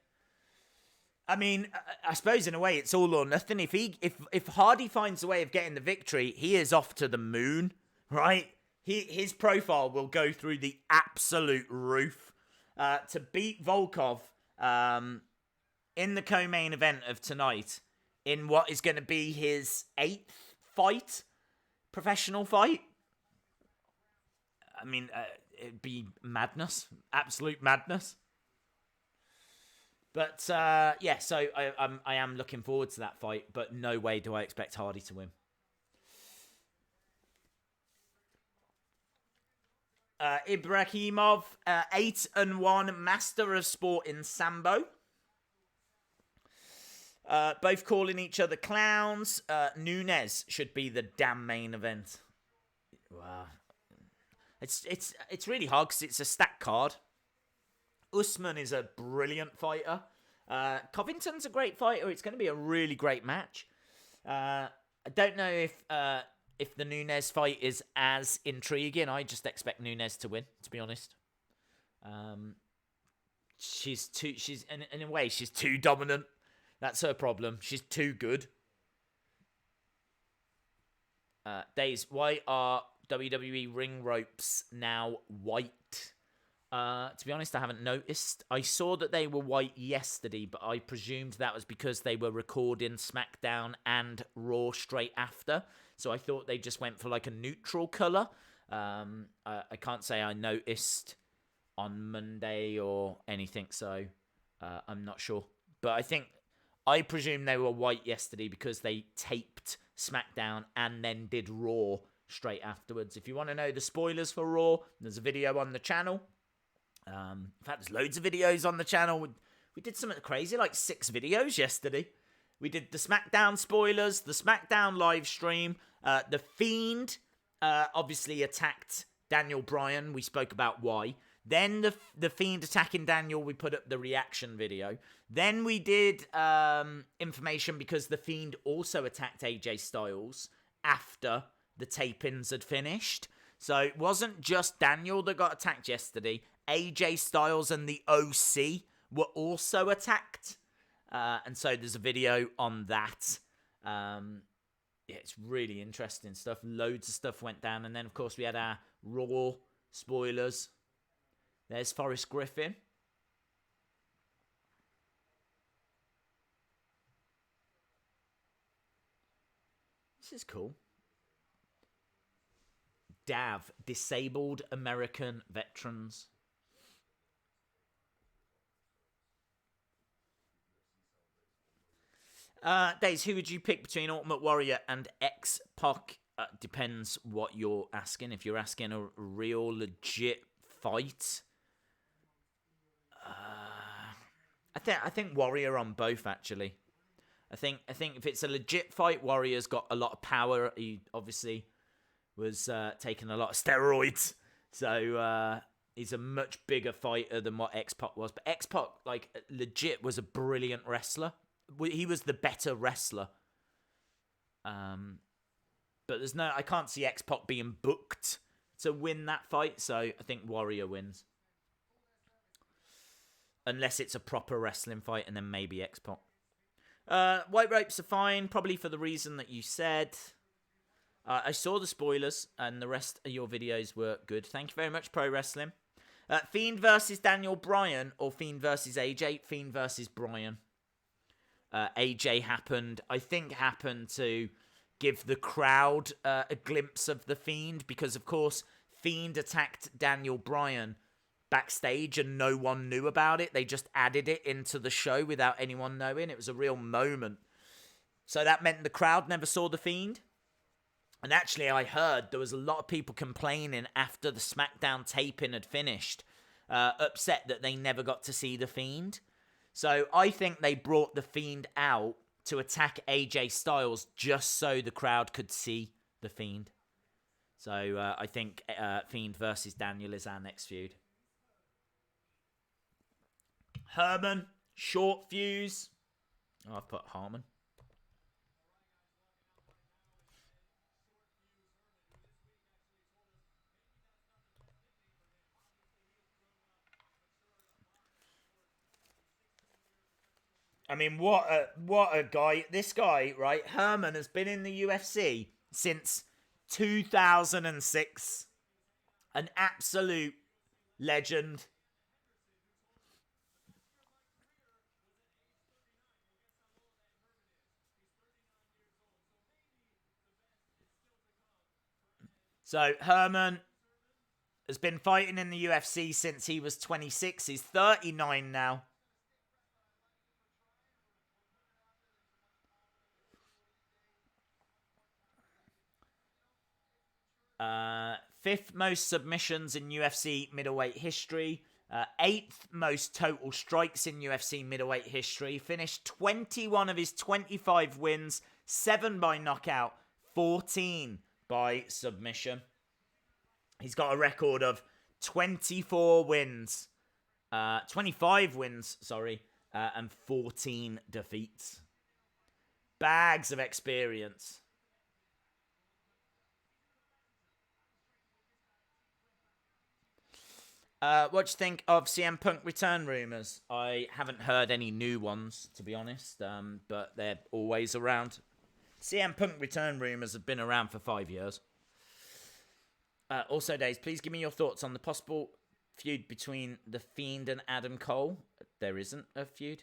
I mean, I suppose in a way it's all or nothing. If Hardy finds a way of getting the victory, he is off to the moon, right? His profile will go through the absolute roof. To beat Volkov in the co-main event of tonight, in what is going to be his 8th professional fight. I mean, it'd be madness, absolute madness. But so I am looking forward to that fight, but no way do I expect Hardy to win. Ibragimov, 8-1, master of sport in Sambo. Both calling each other clowns. Nunes should be the damn main event. Wow. It's really hard because it's a stacked card. Usman is a brilliant fighter. Covington's a great fighter. It's going to be a really great match. I don't know if the Nunes fight is as intriguing. I just expect Nunes to win, to be honest. She's in a way, she's too dominant. That's her problem. She's too good. Days, why are WWE ring ropes now white? To be honest, I haven't noticed. I saw that they were white yesterday, but I presumed that was because they were recording SmackDown and Raw straight after. So I thought they just went for a neutral colour. I can't say I noticed on Monday or anything, so I'm not sure. But I presume they were white yesterday because they taped SmackDown and then did Raw straight afterwards. If you want to know the spoilers for Raw, there's a video on the channel. In fact, there's loads of videos on the channel. We did something crazy, 6 videos yesterday. We did the SmackDown spoilers, the SmackDown live stream. The Fiend obviously attacked Daniel Bryan. We spoke about why. Then the Fiend attacking Daniel, we put up the reaction video. Then we did information because the Fiend also attacked AJ Styles after the tape-ins had finished. So it wasn't just Daniel that got attacked yesterday. AJ Styles and the OC were also attacked. And so there's a video on that. Yeah, it's really interesting stuff. Loads of stuff went down. And then, of course, we had our Raw spoilers. There's Forrest Griffin. This is cool. DAV, Disabled American Veterans. Days, who would you pick between Ultimate Warrior and X-Pac? Depends what you're asking. If you're asking a real legit fight, I think Warrior on both, actually. I think if it's a legit fight, Warrior's got a lot of power. He obviously was taking a lot of steroids, so he's a much bigger fighter than what X-Pac was. But X-Pac, like, legit was a brilliant wrestler. He was the better wrestler. But I can't see X-Pac being booked to win that fight, so I think Warrior wins. Unless it's a proper wrestling fight, and then maybe X-Pac. White ropes are fine, probably for the reason that you said. I saw the spoilers, and the rest of your videos were good. Thank you very much, Pro Wrestling. Fiend versus Daniel Bryan, or Fiend versus AJ? Fiend versus Bryan. AJ happened to give the crowd a glimpse of the Fiend, because, of course, Fiend attacked Daniel Bryan backstage and no one knew about it. They just added it into the show without anyone knowing. It was a real moment. So that meant the crowd never saw the Fiend. And actually, I heard there was a lot of people complaining after the SmackDown taping had finished, upset that they never got to see the Fiend. So I think they brought the Fiend out to attack AJ Styles just so the crowd could see the Fiend. So I think Fiend versus Daniel is our next feud. Herman, short fuse. Oh, I've put Harmon. I mean, what a guy. This guy, right? Herman has been in the UFC since 2006. An absolute legend. So, Herman has been fighting in the UFC since he was 26. He's 39 now. Fifth most submissions in UFC middleweight history. Eighth most total strikes in UFC middleweight history. Finished 21 of his 25 wins. 7 by knockout. 14 by submission. He's got a record of 24 wins. 25 wins, and 14 defeats. Bags of experience. What do you think of CM Punk return rumours? I haven't heard any new ones, to be honest, but they're always around. CM Punk return rumours have been around for 5 years. Also, Days, please give me your thoughts on the possible feud between The Fiend and Adam Cole. There isn't a feud.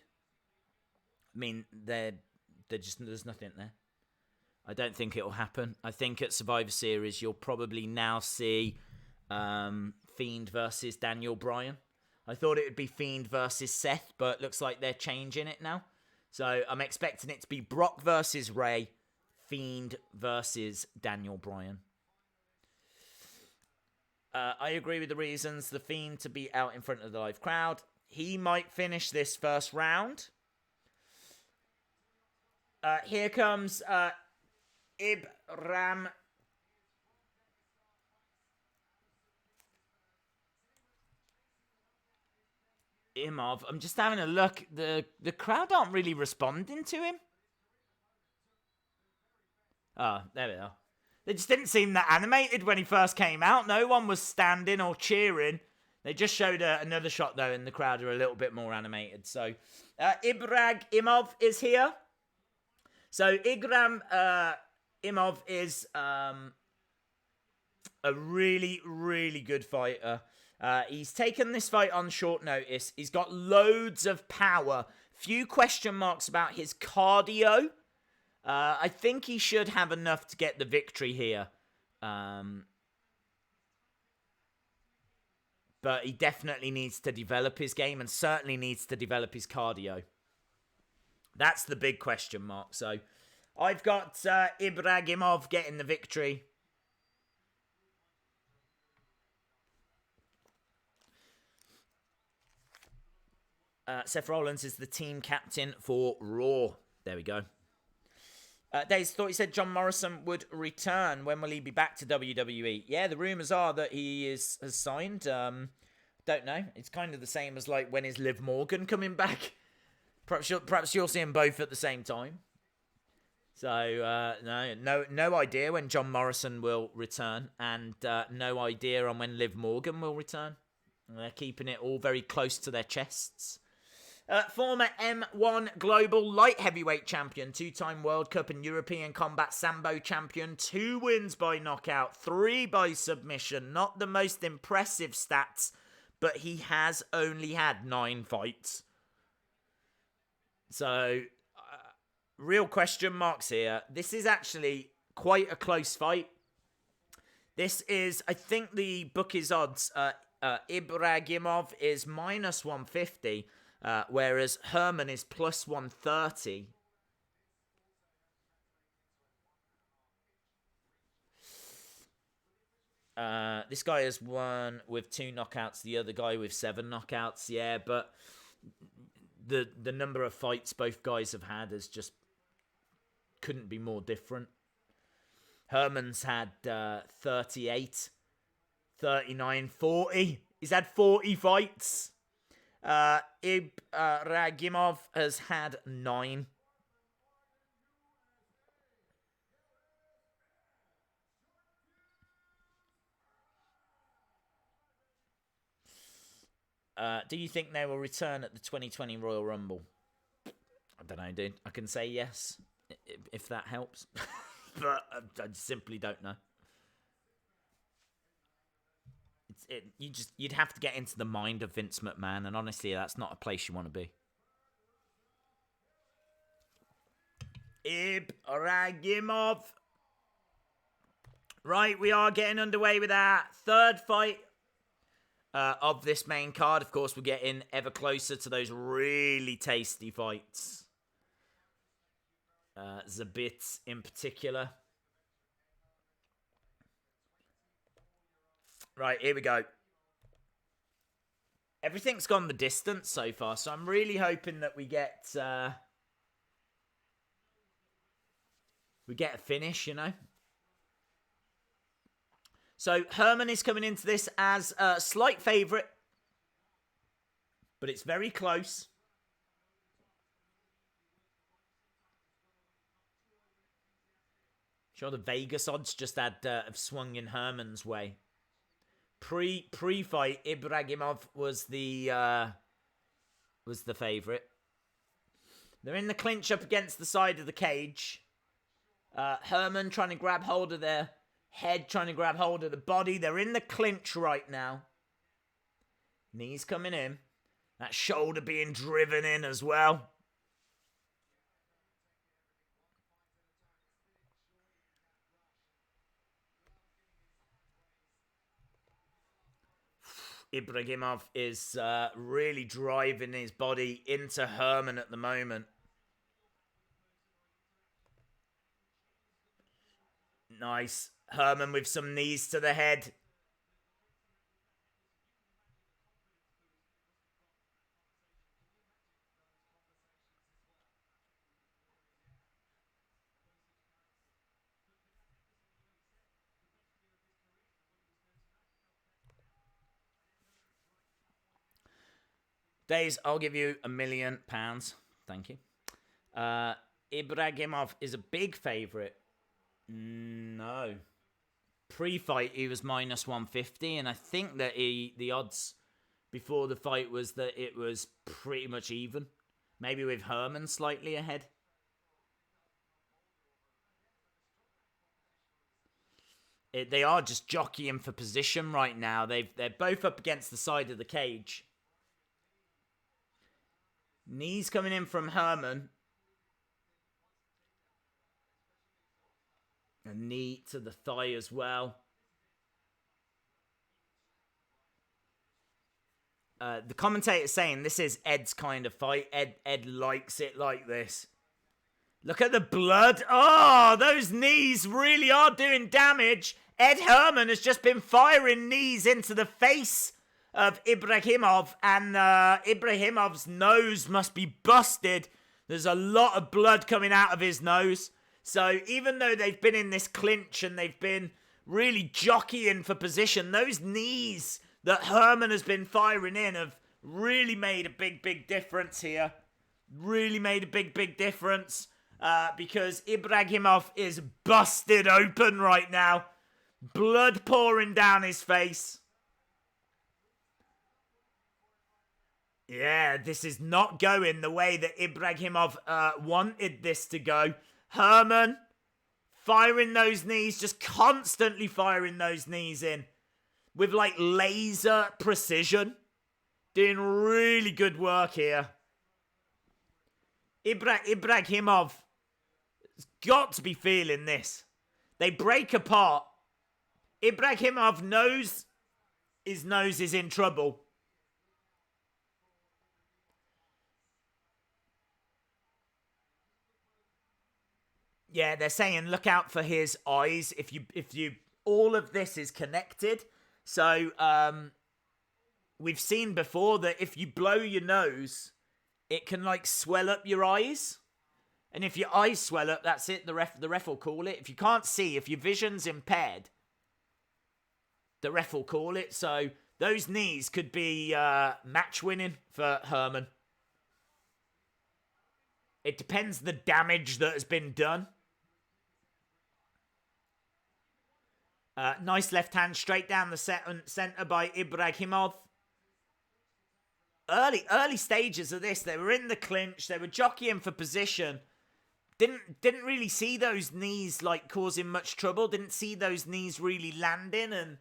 I mean, there's nothing there. I don't think it'll happen. I think at Survivor Series, you'll probably now see Fiend versus Daniel Bryan. I thought it would be Fiend versus Seth, but it looks like they're changing it now. So I'm expecting it to be Brock versus Ray, Fiend versus Daniel Bryan. I agree with the reasons. The Fiend to be out in front of the live crowd. He might finish this first round. Here comes Ibragimov. Ibragimov. I'm just having a look. The crowd aren't really responding to him. Oh, there we are. They just didn't seem that animated when he first came out. No one was standing or cheering. They just showed another shot, though, and the crowd are a little bit more animated. So, Ibragimov is here. So, Imov is a really, really good fighter. He's taken this fight on short notice. He's got loads of power. Few question marks about his cardio. I think he should have enough to get the victory here. But he definitely needs to develop his game and certainly needs to develop his cardio. That's the big question mark. So I've got Ibragimov getting the victory. Seth Rollins is the team captain for Raw. There we go. Days thought he said John Morrison would return. When will he be back to WWE? Yeah, the rumours are that he has signed. Don't know. It's kind of the same as like when is Liv Morgan coming back? Perhaps you'll see them both at the same time. So no idea when John Morrison will return, and no idea on when Liv Morgan will return. They're keeping it all very close to their chests. Former M1 Global Light Heavyweight Champion, 2-time World Cup and European Combat Sambo Champion, 2 wins by knockout, 3 by submission. Not the most impressive stats, but he has only had 9 fights. So, real question marks here. This is actually quite a close fight. This is, I think the bookies odds, Ibragimov is minus 150. Whereas Herman is plus 130. This guy has won with 2 knockouts, the other guy with 7 knockouts. Yeah, but the number of fights both guys have had is just couldn't be more different. Herman's had 38, 39, 40. He's had 40 fights. Ibragimov has had 9. Do you think they will return at the 2020 Royal Rumble? I don't know, dude. I can say yes, if that helps. But I simply don't know. You'd have to get into the mind of Vince McMahon, and honestly, that's not a place you want to be. Ibragimov. Right, we are getting underway with our third fight of this main card. Of course, we're getting ever closer to those really tasty fights. Zabit in particular. Right, here we go. Everything's gone the distance so far, so I'm really hoping that we get a finish, you know. So Herman is coming into this as a slight favourite, but it's very close. Sure, the Vegas odds just have swung in Herman's way. Pre-fight, Ibragimov was the favourite. They're in the clinch up against the side of the cage. Herman trying to grab hold of their head, trying to grab hold of the body. They're in the clinch right now. Knees coming in. That shoulder being driven in as well. Ibragimov is really driving his body into Herman at the moment. Nice. Herman with some knees to the head. Days, I'll give you £1,000,000. Thank you. Ibragimov is a big favourite. No. Pre-fight, he was -150, and I think that the odds before the fight was that it was pretty much even. Maybe with Herman slightly ahead. They are just jockeying for position right now. They're both up against the side of the cage. Knees coming in from Herman. A knee to the thigh as well. The commentator's saying this is Ed's kind of fight. Ed likes it like this. Look at the blood. Oh, those knees really are doing damage. Ed Herman has just been firing knees into the face of Ibragimov, and Ibragimov's nose must be busted. There's a lot of blood coming out of his nose. So even though they've been in this clinch and they've been really jockeying for position, those knees that Herman has been firing in have really made a big difference here. Really made a big difference. Because Ibragimov is busted open right now. Blood pouring down his face. Yeah, this is not going the way that Ibragimov wanted this to go. Herman firing those knees, just constantly firing those knees in. With like laser precision. Doing really good work here. Ibragimov got to be feeling this. They break apart. Ibragimov knows his nose is in trouble. Yeah, they're saying look out for his eyes. If you all of this is connected. So we've seen before that if you blow your nose, it can like swell up your eyes. And if your eyes swell up, that's it. The ref will call it. If you can't see, if your vision's impaired, the ref will call it. So those knees could be match winning for Herman. It depends the damage that has been done. Nice left hand straight down the centre by Ibragimov. Early stages of this, they were in the clinch. They were jockeying for position. Didn't really see those knees like causing much trouble. Didn't see those knees really landing and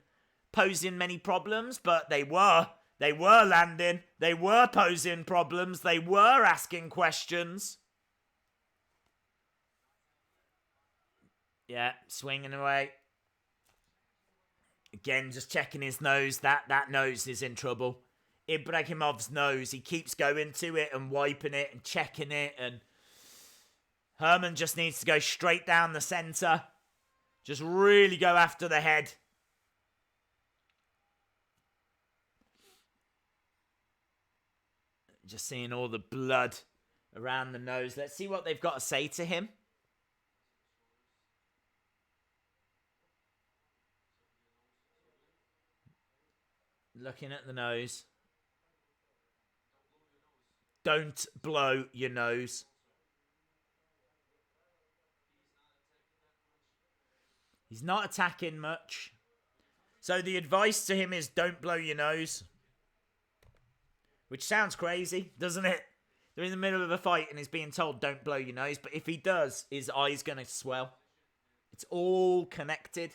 posing many problems. But they were landing. They were posing problems. They were asking questions. Yeah, swinging away. Again, just checking his nose. That nose is in trouble. Ibragimov's nose, he keeps going to it and wiping it and checking it, and Herman just needs to go straight down the centre. Just really go after the head. Just seeing all the blood around the nose. Let's see what they've got to say to him. Looking at the nose. Don't blow your nose. He's not attacking much. So the advice to him is don't blow your nose. Which sounds crazy, doesn't it? They're in the middle of a fight and he's being told don't blow your nose. But if he does, his eye's going to swell. It's all connected.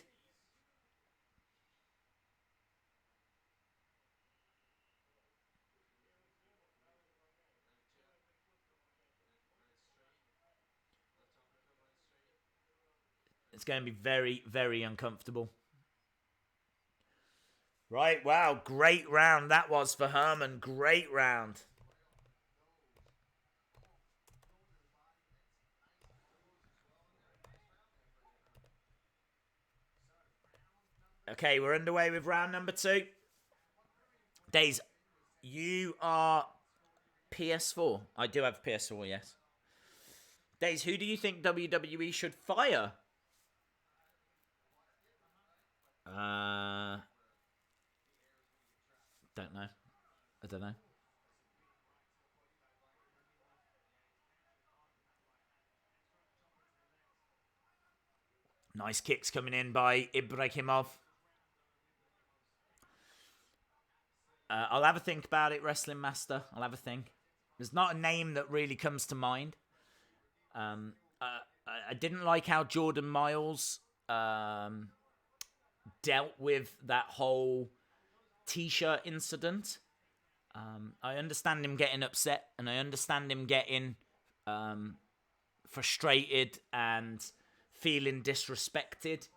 It's going to be very, very uncomfortable. Right, wow, great round that was for Herman. Great round. Okay, we're underway with round number 2. Days, you are PS4. I do have PS4, yes. Days, who do you think WWE should fire? Don't know. I don't know. Nice kicks coming in by Ibragimov. I'll have a think about it, Wrestling Master. I'll have a think. There's not a name that really comes to mind. I didn't like how Jordan Miles dealt with that whole T-shirt incident. I understand him getting upset, and I understand him getting frustrated and feeling disrespected,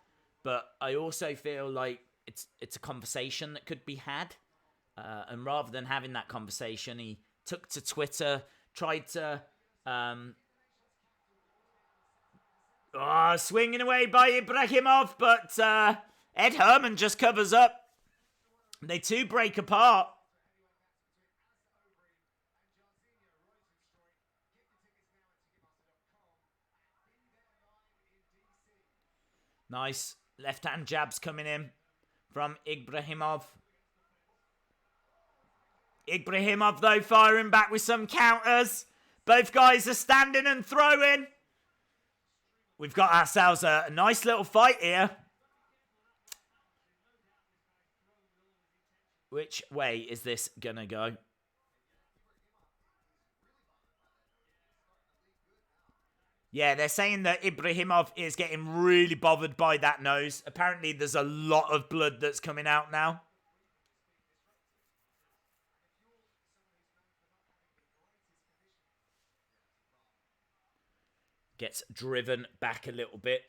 but I also feel like it's a conversation that could be had, and rather than having that conversation, he took to Twitter, tried to swinging away by Ibragimov, but Ed Herman just covers up. They two break apart. Nice left-hand jabs coming in from Ibragimov. Ibragimov, though, firing back with some counters. Both guys are standing and throwing. We've got ourselves a nice little fight here. Which way is this gonna go? Yeah, they're saying that Ibragimov is getting really bothered by that nose. Apparently, there's a lot of blood that's coming out now. Gets driven back a little bit.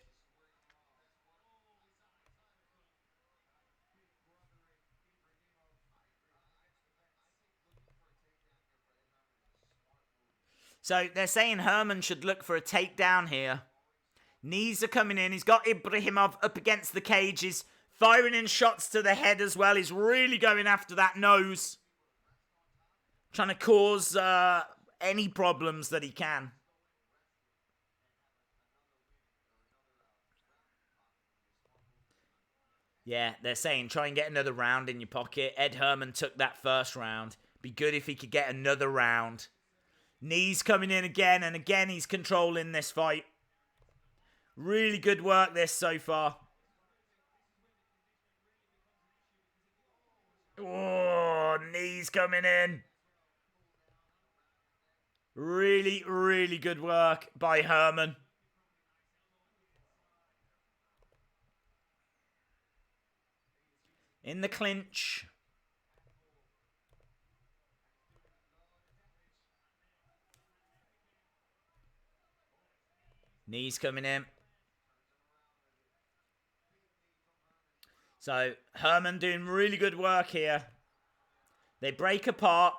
So they're saying Herman should look for a takedown here. Knees are coming in. He's got Ibragimov up against the cage. He's firing in shots to the head as well. He's really going after that nose. Trying to cause any problems that he can. Yeah, they're saying try and get another round in your pocket. Ed Herman took that first round. Be good if he could get another round. Knees coming in again, and again he's controlling this fight. Really good work this so far. Oh, knees coming in. Really, really good work by Herman. In the clinch. Knees coming in. So, Herman doing really good work here. They break apart.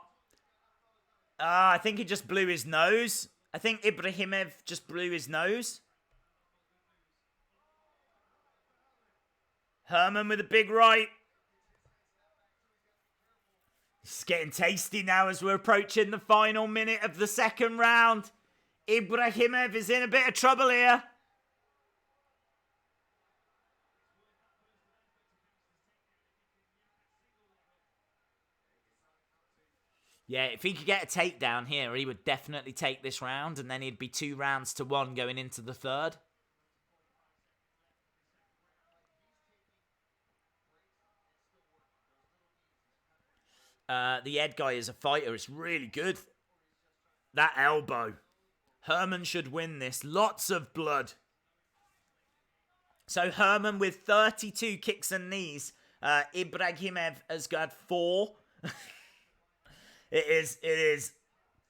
I think he just blew his nose. I think Ibragimov just blew his nose. Herman with a big right. It's getting tasty now as we're approaching the final minute of the second round. Ibragimov is in a bit of trouble here. Yeah, if he could get a takedown here, he would definitely take this round, and then he'd be 2-1 going into the third. The Ed guy is a fighter. It's really good. That elbow. Herman should win this. Lots of blood. So Herman with 32 kicks and knees. Ibragimov has got 4. It is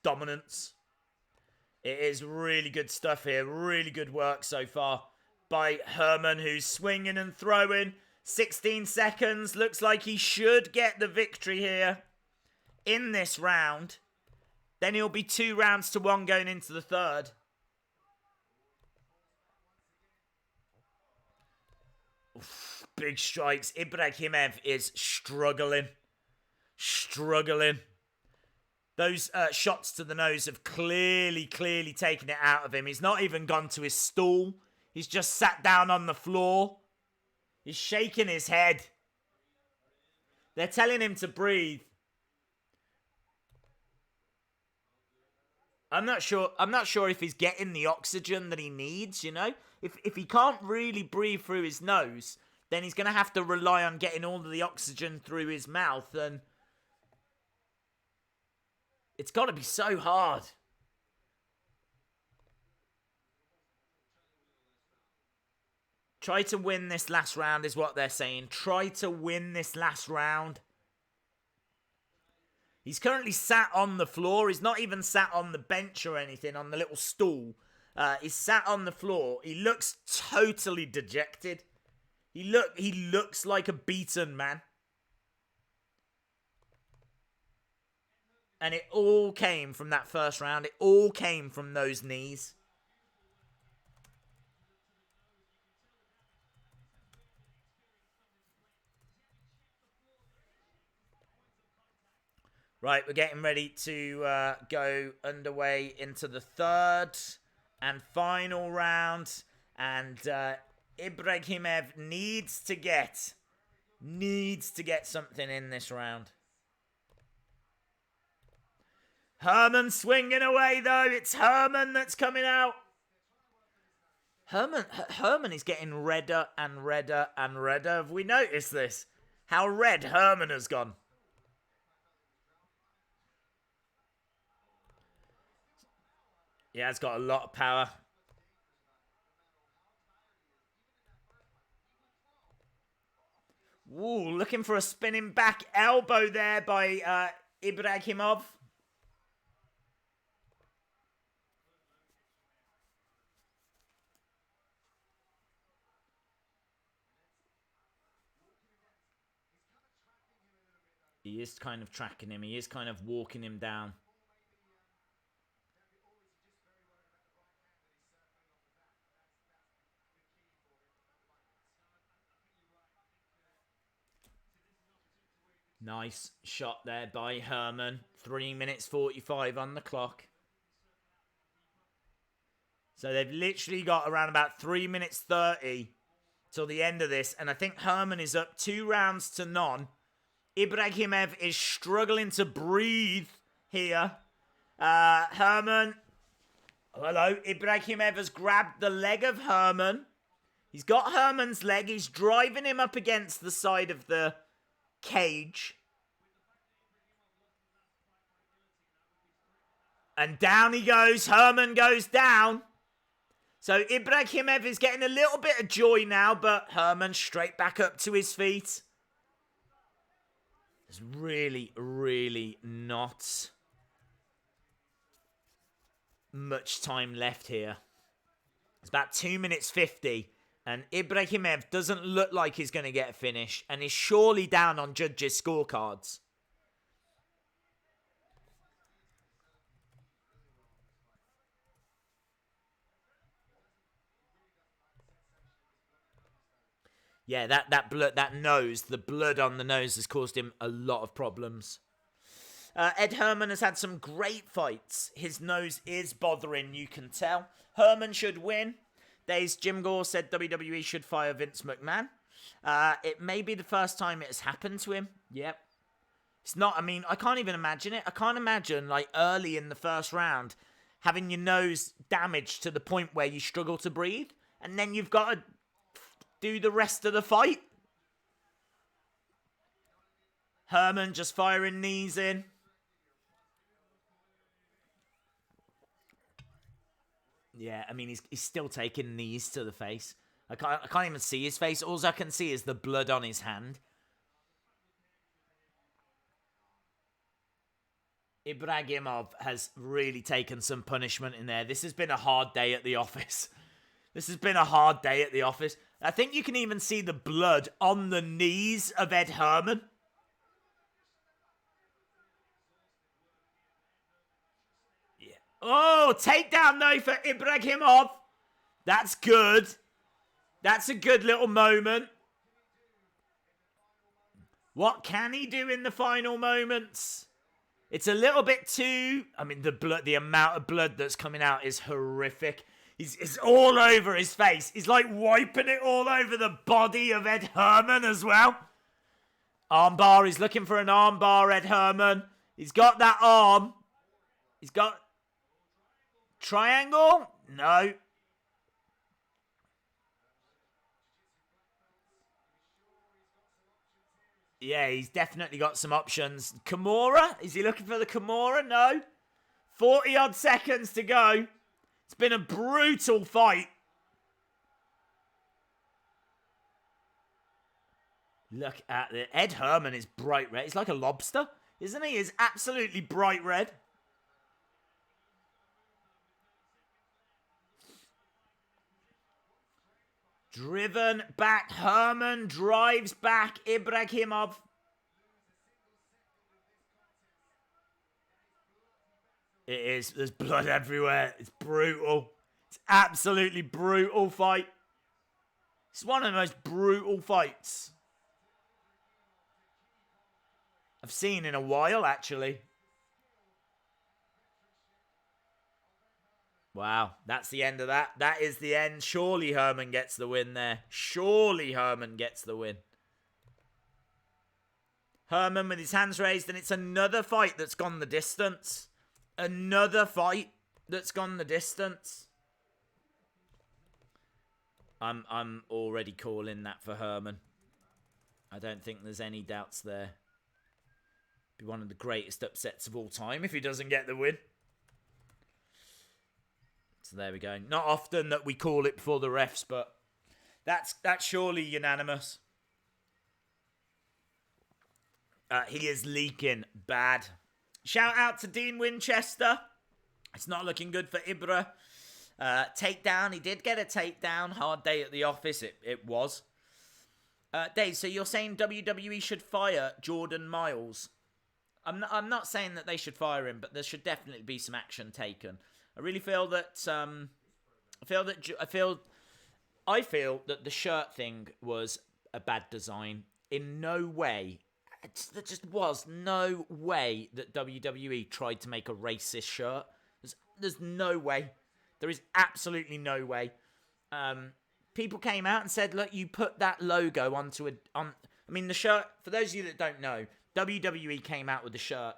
dominance. It is really good stuff here. Really good work so far by Herman, who's swinging and throwing. 16 seconds. Looks like he should get the victory here in this round. Then he'll be 2-1 going into the third. Oof, big strikes. Ibragimov is struggling. Those shots to the nose have clearly taken it out of him. He's not even gone to his stool. He's just sat down on the floor. He's shaking his head. They're telling him to breathe. I'm not sure if he's getting the oxygen that he needs, you know? If he can't really breathe through his nose, then he's going to have to rely on getting all of the oxygen through his mouth, and it's got to be so hard. Try to win this last round is what they're saying. Try to win this last round. He's currently sat on the floor. He's not even sat on the bench or anything, on the little stool. He's sat on the floor. He looks totally dejected. He looks like a beaten man. And it all came from that first round. It all came from those knees. Right, we're getting ready to go underway into the third and final round. And Ibragimov needs to get something in this round. Herman swinging away, though. It's Herman that's coming out. Herman is getting redder and redder and redder. Have we noticed this? How red Herman has gone. Yeah, it's got a lot of power. Ooh, looking for a spinning back elbow there by Ibragimov. He is kind of tracking him. He is kind of walking him down. Nice shot there by Herman. 3 minutes 45 on the clock. So they've literally got around about 3 minutes 30 till the end of this. And I think Herman is up 2 rounds to none. Ibragimov is struggling to breathe here. Herman. Hello. Ibragimov has grabbed the leg of Herman. He's got Herman's leg. He's driving him up against the side of the cage. And down he goes. Herman goes down. So Ibragimov is getting a little bit of joy now, but Herman straight back up to his feet. There's really, really not much time left here. It's about 2 minutes 50. And Ibragimov doesn't look like he's going to get a finish and is surely down on judges' scorecards. Yeah, that blood, that nose, the blood on the nose has caused him a lot of problems. Ed Herman has had some great fights. His nose is bothering, you can tell. Herman should win. Days Jim Gore said WWE should fire Vince McMahon. It may be the first time it has happened to him. Yep. It's not, I mean, I can't even imagine it. I can't imagine, like, early in the first round, having your nose damaged to the point where you struggle to breathe. And then you've got to do the rest of the fight. Herman just firing knees in. Yeah, I mean, he's still taking knees to the face. I can't even see his face. All I can see is the blood on his hand. Ibragimov has really taken some punishment in there. This has been a hard day at the office. This has been a hard day at the office. I think you can even see the blood on the knees of Ed Herman. Yeah. Oh, takedown though for Ibragimov. That's good. That's a good little moment. What can he do in the final moments? It's a little bit too... I mean, the amount of blood that's coming out is horrific. It's all over his face. He's like wiping it all over the body of Ed Herman as well. Armbar. He's looking for an armbar, Ed Herman. He's got that arm. He's got... Triangle? No. Yeah, he's definitely got some options. Kimura? Is he looking for the Kimura? No. 40-odd seconds to go. It's been a brutal fight. Look at it. Ed Herman is bright red. He's like a lobster, isn't he? He's absolutely bright red. Driven back. Herman drives back Ibragimov. It is. There's blood everywhere. It's brutal. It's absolutely brutal fight. It's one of the most brutal fights I've seen in a while, actually. Wow, that's the end of that. That is the end. Surely Herman gets the win there. Surely Herman gets the win. Herman with his hands raised, and it's another fight that's gone the distance. Another fight that's gone the distance. I'm already calling that for Herman. I don't think there's any doubts there. Be one of the greatest upsets of all time if he doesn't get the win. So there we go. Not often that we call it before the refs, but that's surely unanimous. He is leaking bad. Shout out to Dean Winchester. It's not looking good for Ibra. Takedown. He did get a takedown. Hard day at the office. It was. Dave, so you're saying WWE should fire Jordan Miles? I'm not saying that they should fire him, but there should definitely be some action taken. I really feel that I feel that the shirt thing was a bad design. In no way, there just was no way that WWE tried to make a racist shirt. There's no way. There is absolutely no way. People came out and said, "Look, you put that logo onto a on." I mean, the shirt. For those of you that don't know, WWE came out with the shirt,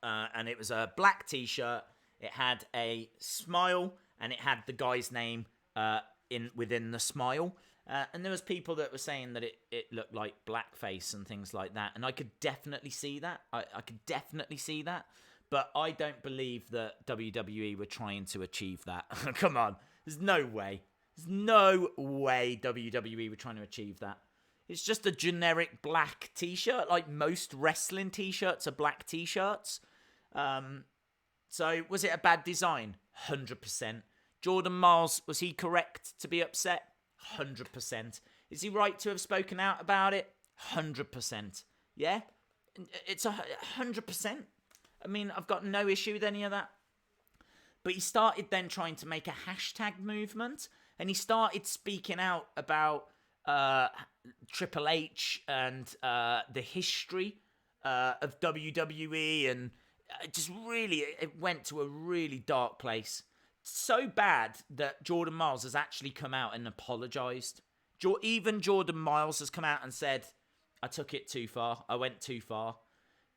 and it was a black T-shirt. It had a smile, and it had the guy's name within the smile. And there was people that were saying that it looked like blackface and things like that. And I could definitely see that. I could definitely see that. But I don't believe that WWE were trying to achieve that. Come on. There's no way. There's no way WWE were trying to achieve that. It's just a generic black T-shirt. Like most wrestling T-shirts are black T-shirts. So, was it a bad design? 100%. Jordan Miles, was he correct to be upset? 100%. Is he right to have spoken out about it? 100%. Yeah? It's 100%. I mean, I've got no issue with any of that. But he started then trying to make a hashtag movement, and he started speaking out about Triple H and the history of WWE, and it went to a really dark place. So bad that Jordan Miles has actually come out and apologised. Even Jordan Miles has come out and said, I took it too far. I went too far.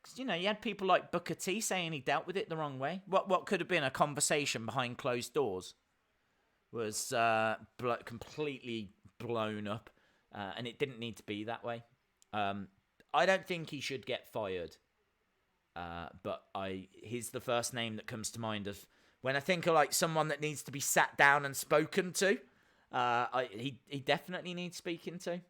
Because, you had people like Booker T saying he dealt with it the wrong way. What could have been a conversation behind closed doors was completely blown up. And it didn't need to be that way. I don't think he should get fired. But he's the first name that comes to mind of when I think of like someone that needs to be sat down and spoken to. He definitely needs speaking to.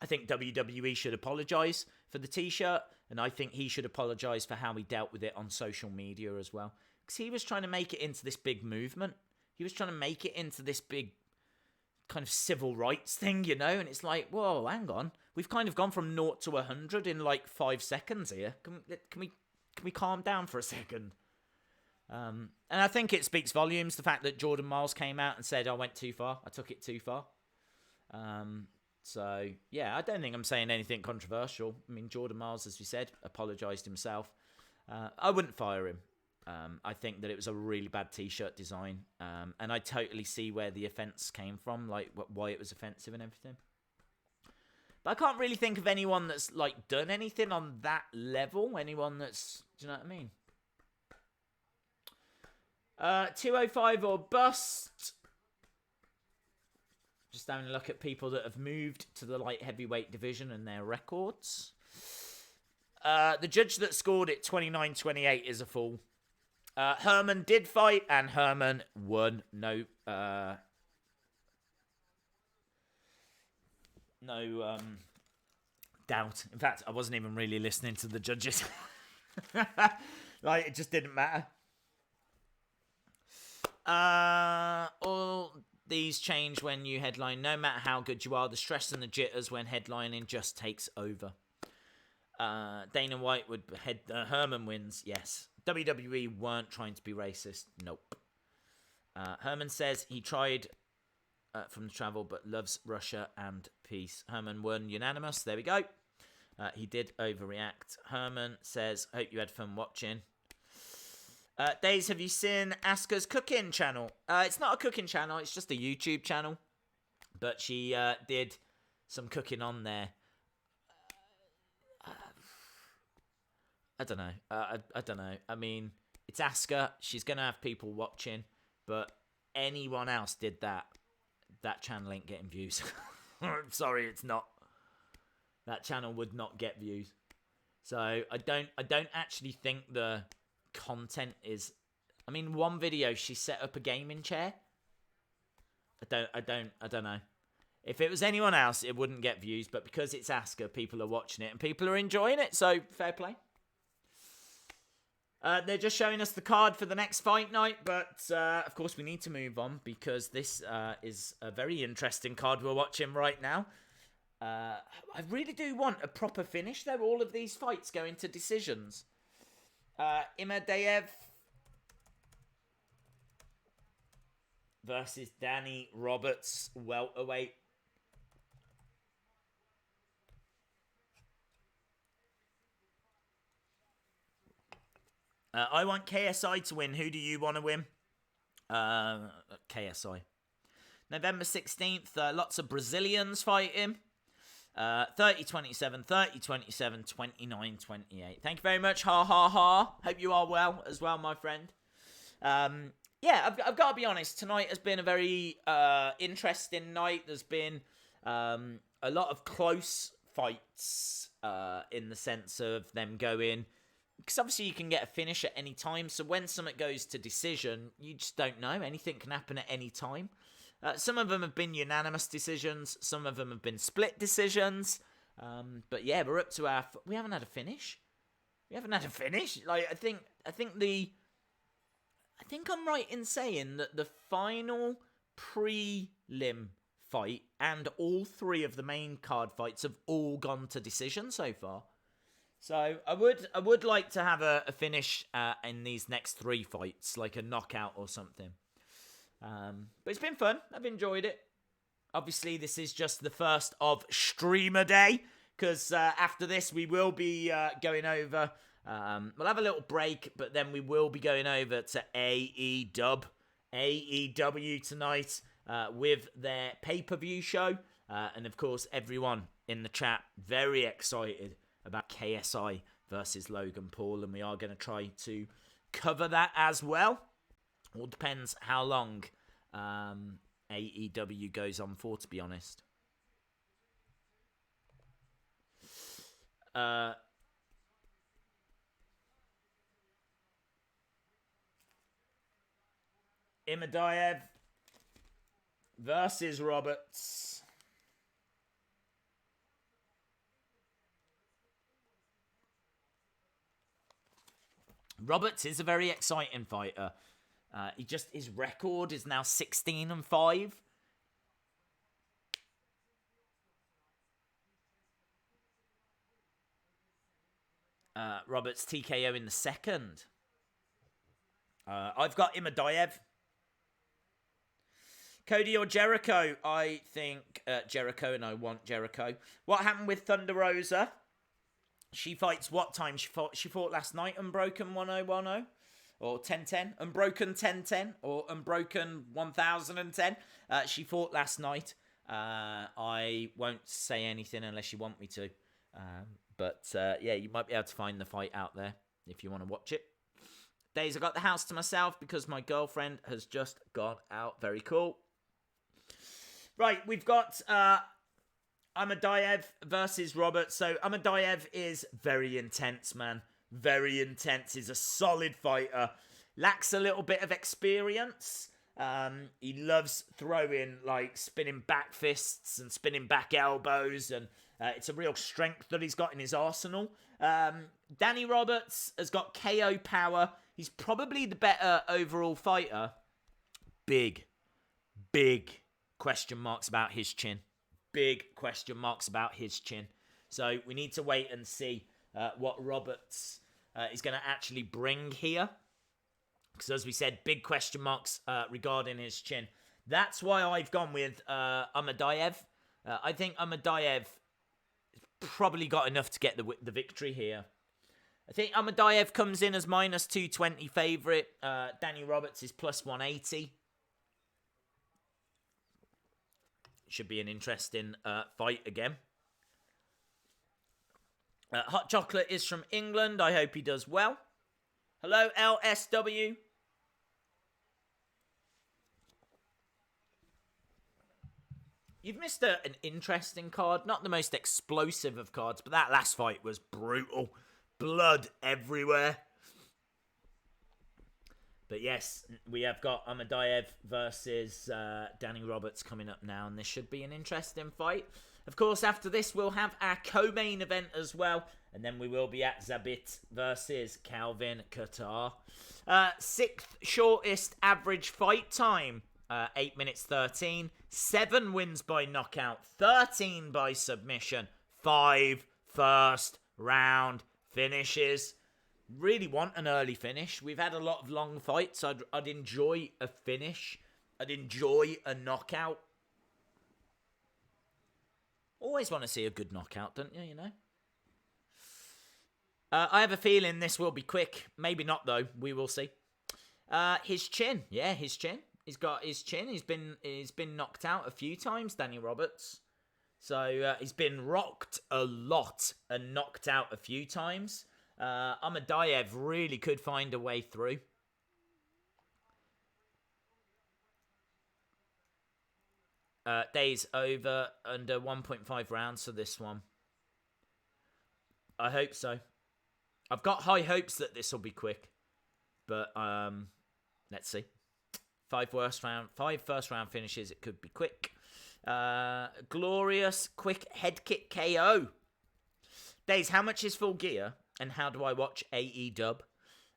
I think WWE should apologise for the T-shirt, and I think he should apologise for how he dealt with it on social media as well. Because he was trying to make it into this big movement. He was trying to make it into this big kind of civil rights thing, and it's like, whoa, hang on. We've kind of gone from 0 to 100 in like 5 seconds here. Can we calm down for a second? And I think it speaks volumes, the fact that Jordan Miles came out and said, I went too far. I took it too far. So, yeah, I don't think I'm saying anything controversial. I mean, Jordan Miles, as we said, apologised himself. I wouldn't fire him. I think that it was a really bad T-shirt design. And I totally see where the offence came from, like why it was offensive and everything. But I can't really think of anyone that's like done anything on that level. Anyone that's, do you know what I mean? 205 or bust. Just having a look at people that have moved to the light heavyweight division and their records. The judge that scored it 29-28 is a fool. Herman did fight, and Herman won. No doubt. In fact, I wasn't even really listening to the judges. Like, it just didn't matter. All these change when you headline. No matter how good you are, the stress and the jitters when headlining just takes over. Dana White would Herman wins. Yes. WWE weren't trying to be racist. Nope. Herman says he tried from the travel but loves Russia and peace. Herman won unanimous. There we go. He did overreact. Herman says, hope you had fun watching. Days, have you seen Asuka's cooking channel? It's not a cooking channel. It's just a YouTube channel. But she did some cooking on there. I don't know. I don't know. I mean, it's Asuka. She's going to have people watching. But anyone else did that. That channel ain't getting views. I'm sorry, it's not. That channel would not get views. So I don't actually think the content is. I mean, one video she set up a gaming chair. I don't know. If it was anyone else, it wouldn't get views. But because it's Asuka, people are watching it and people are enjoying it. So fair play. They're just showing us the card for the next fight night, but of course we need to move on because this is a very interesting card we're watching right now. I really do want a proper finish, though. All of these fights go into decisions. Imadaev versus Danny Roberts, welterweight. I want KSI to win. Who do you want to win? KSI. November 16th, lots of Brazilians fighting. 30-27, 30-27, 29-28. Thank you very much. Ha, ha, ha. Hope you are well as well, my friend. Yeah, I've got to be honest. Tonight has been a very interesting night. There's been a lot of close fights in the sense of them going... Because obviously you can get a finish at any time. So when something goes to decision, you just don't know. Anything can happen at any time. Some of them have been unanimous decisions. Some of them have been split decisions. But yeah, we're up to our... We haven't had a finish. Like, I think I'm right in saying that the final prelim fight and all three of the main card fights have all gone to decision so far. So I would like to have a finish in these next three fights, like a knockout or something. But it's been fun. I've enjoyed it. Obviously, this is just the first of Streamer Day, because after this we will be going over. We'll have a little break, but then we will be going over to AEW tonight with their pay-per-view show. And of course, everyone in the chat very excited about KSI versus Logan Paul, and we are going to try to cover that as well. All depends how long AEW goes on for, to be honest. Imadaev versus Roberts. Roberts is a very exciting fighter. His record is now 16-5. Roberts TKO in the second. I've got Imadaev. Cody or Jericho? I think Jericho, and I want Jericho. What happened with Thunder Rosa? She fights what time? She fought last night, Unbroken 1010 or 1010, Unbroken 1010 or Unbroken 1010. She fought last night. I won't say anything unless you want me to. But yeah, you might be able to find the fight out there if you want to watch it. Days, I got the house to myself because my girlfriend has just gone out. Very cool. Right, we've got Imadaev versus Roberts. So Imadaev is very intense, man. Very intense. He's a solid fighter. Lacks a little bit of experience. He loves throwing, like, spinning back fists and spinning back elbows, and it's a real strength that he's got in his arsenal. Danny Roberts has got KO power. He's probably the better overall fighter. Big question marks about his chin. Big question marks about his chin. So we need to wait and see what Roberts is going to actually bring here. Because as we said, big question marks regarding his chin. That's why I've gone with Imadaev. I think Imadaev probably got enough to get the victory here. I think Imadaev comes in as minus 220 favourite. Danny Roberts is plus 180. Should be an interesting fight again. Hot Chocolate is from England. I hope he does well. Hello, LSW. You've missed an interesting card. Not the most explosive of cards, but that last fight was brutal. Blood everywhere. But yes, we have got Imadaev versus Danny Roberts coming up now, and this should be an interesting fight. Of course, after this, we'll have our co-main event as well, and then we will be at Zabit versus Calvin Kattar. Sixth shortest average fight time, 8 minutes 13. 7 wins by knockout, 13 by submission, 5 first round finishes. Really want an early finish. We've had a lot of long fights. I'd enjoy a finish. I'd enjoy a knockout. Always want to see a good knockout, don't you, I have a feeling this will be quick. Maybe not, though. We will see. His chin. Yeah, his chin. He's got his chin. He's been knocked out a few times, Danny Roberts. So he's been rocked a lot and knocked out a few times. Imadaev really could find a way through. Days over under 1.5 rounds for this one. I hope so. I've got high hopes that this will be quick. But let's see. 5 first round finishes. It could be quick. Glorious quick head kick KO. Days, how much is Full Gear? And how do I watch AEW?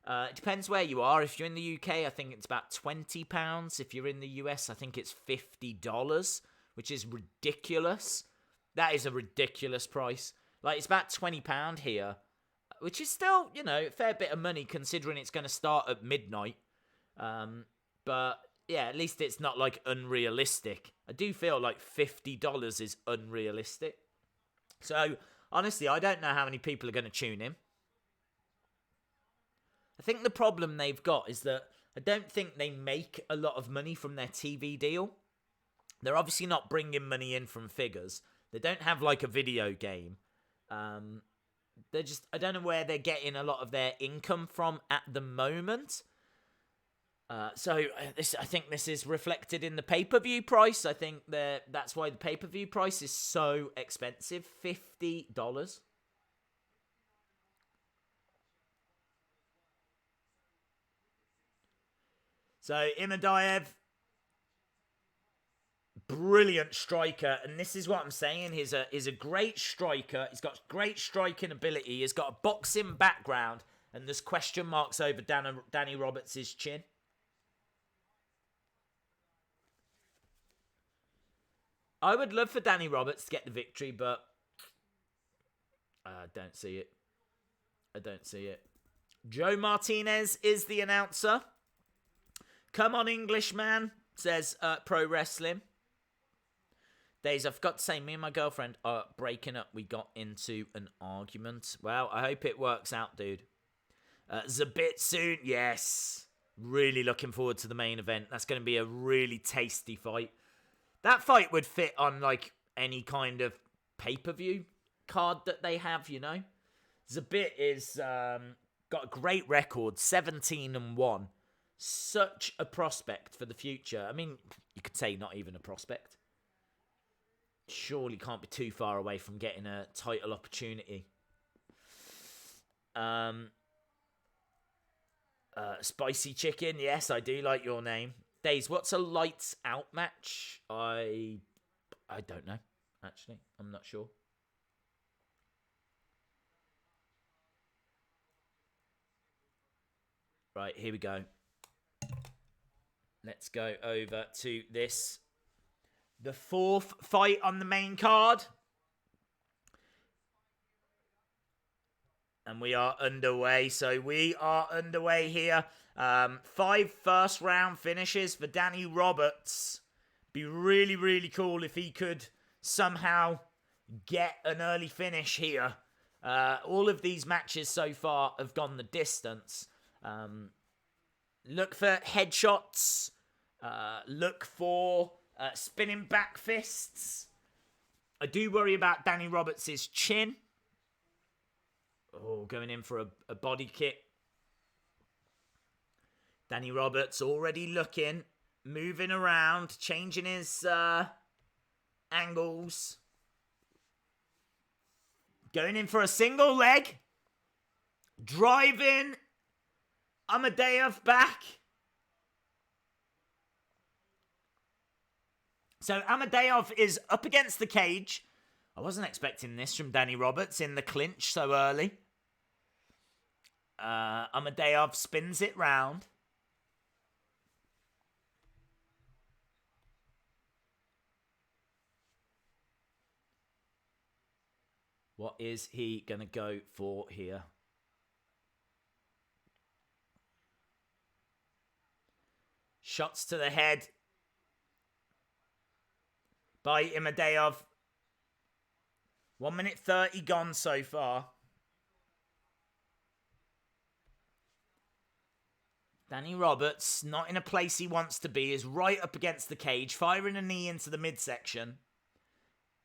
It depends where you are. If you're in the UK, I think it's about £20. If you're in the US, I think it's $50, which is ridiculous. That is a ridiculous price. Like, it's about £20 here, which is still, a fair bit of money considering it's going to start at midnight. But, yeah, at least it's not, like, unrealistic. I do feel like $50 is unrealistic. So, honestly, I don't know how many people are going to tune in. I think the problem they've got is that I don't think they make a lot of money from their TV deal. They're obviously not bringing money in from figures. They don't have, like, a video game. They're just, I don't know where they're getting a lot of their income from at the moment. So I think this is reflected in the pay-per-view price. I think that's why the pay-per-view price is so expensive. $50. So Imadaev, brilliant striker, and this is what I'm saying. He's a great striker. He's got great striking ability. He's got a boxing background, and there's question marks over Danny Roberts' chin. I would love for Danny Roberts to get the victory, but I don't see it. I don't see it. Joe Martinez is the announcer. Come on, Englishman, says Pro Wrestling. Days, I've got to say, me and my girlfriend are breaking up. We got into an argument. Well, I hope it works out, dude. Zabit soon. Yes. Really looking forward to the main event. That's going to be a really tasty fight. That fight would fit on, like, any kind of pay-per-view card that they have, Zabit is got got a great record, 17-1. Such a prospect for the future. I mean, you could say not even a prospect. Surely can't be too far away from getting a title opportunity. Spicy Chicken, yes, I do like your name. Days, what's a lights out match? I don't know, actually. I'm not sure. Right, here we go. Let's go over to this. The fourth fight on the main card. And we are underway. So we are underway here. 5 first round finishes for Danny Roberts. Be really, really cool if he could somehow get an early finish here. All of these matches so far have gone the distance. Look for headshots. Look for spinning back fists. I do worry about Danny Roberts' chin. Oh, going in for a body kick. Danny Roberts already looking, moving around, changing his angles. Going in for a single leg. Driving Imadaev back. So Imadaev is up against the cage. I wasn't expecting this from Danny Roberts in the clinch so early. Imadaev spins it round. What is he going to go for here? Shots to the head by Imadaev. 1 minute 30 gone so far. Danny Roberts, not in a place he wants to be, is right up against the cage, firing a knee into the midsection.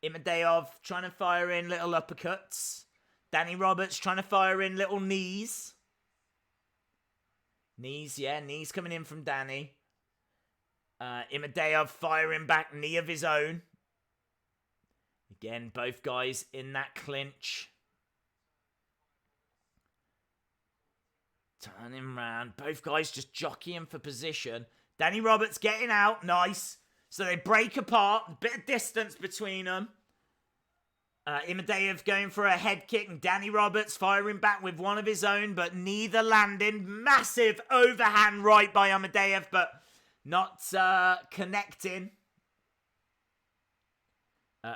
Imadaev trying to fire in little uppercuts. Danny Roberts trying to fire in little knees. Knees, yeah, knees coming in from Danny. Imadaev firing back, knee of his own. Again, both guys in that clinch. Turning round. Both guys just jockeying for position. Danny Roberts getting out. Nice. So they break apart. A bit of distance between them. Imadaev going for a head kick. And Danny Roberts firing back with one of his own. But neither landing. Massive overhand right by Imadaev. But not connecting.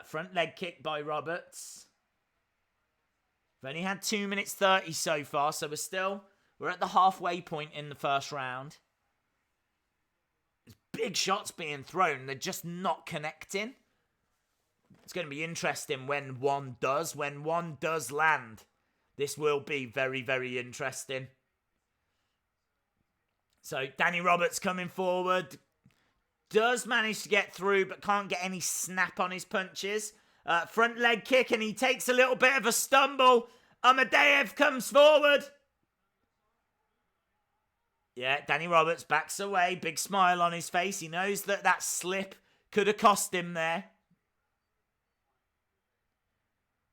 Front leg kick by Roberts. We've only had 2 minutes 30 so far. So we're at the halfway point in the first round. There's big shots being thrown. They're just not connecting. It's going to be interesting when one does. When one does land. This will be very, very interesting. So Danny Roberts coming forward. Does manage to get through, but can't get any snap on his punches. Front leg kick, and he takes a little bit of a stumble. Imadaev comes forward. Yeah, Danny Roberts backs away. Big smile on his face. He knows that slip could have cost him there.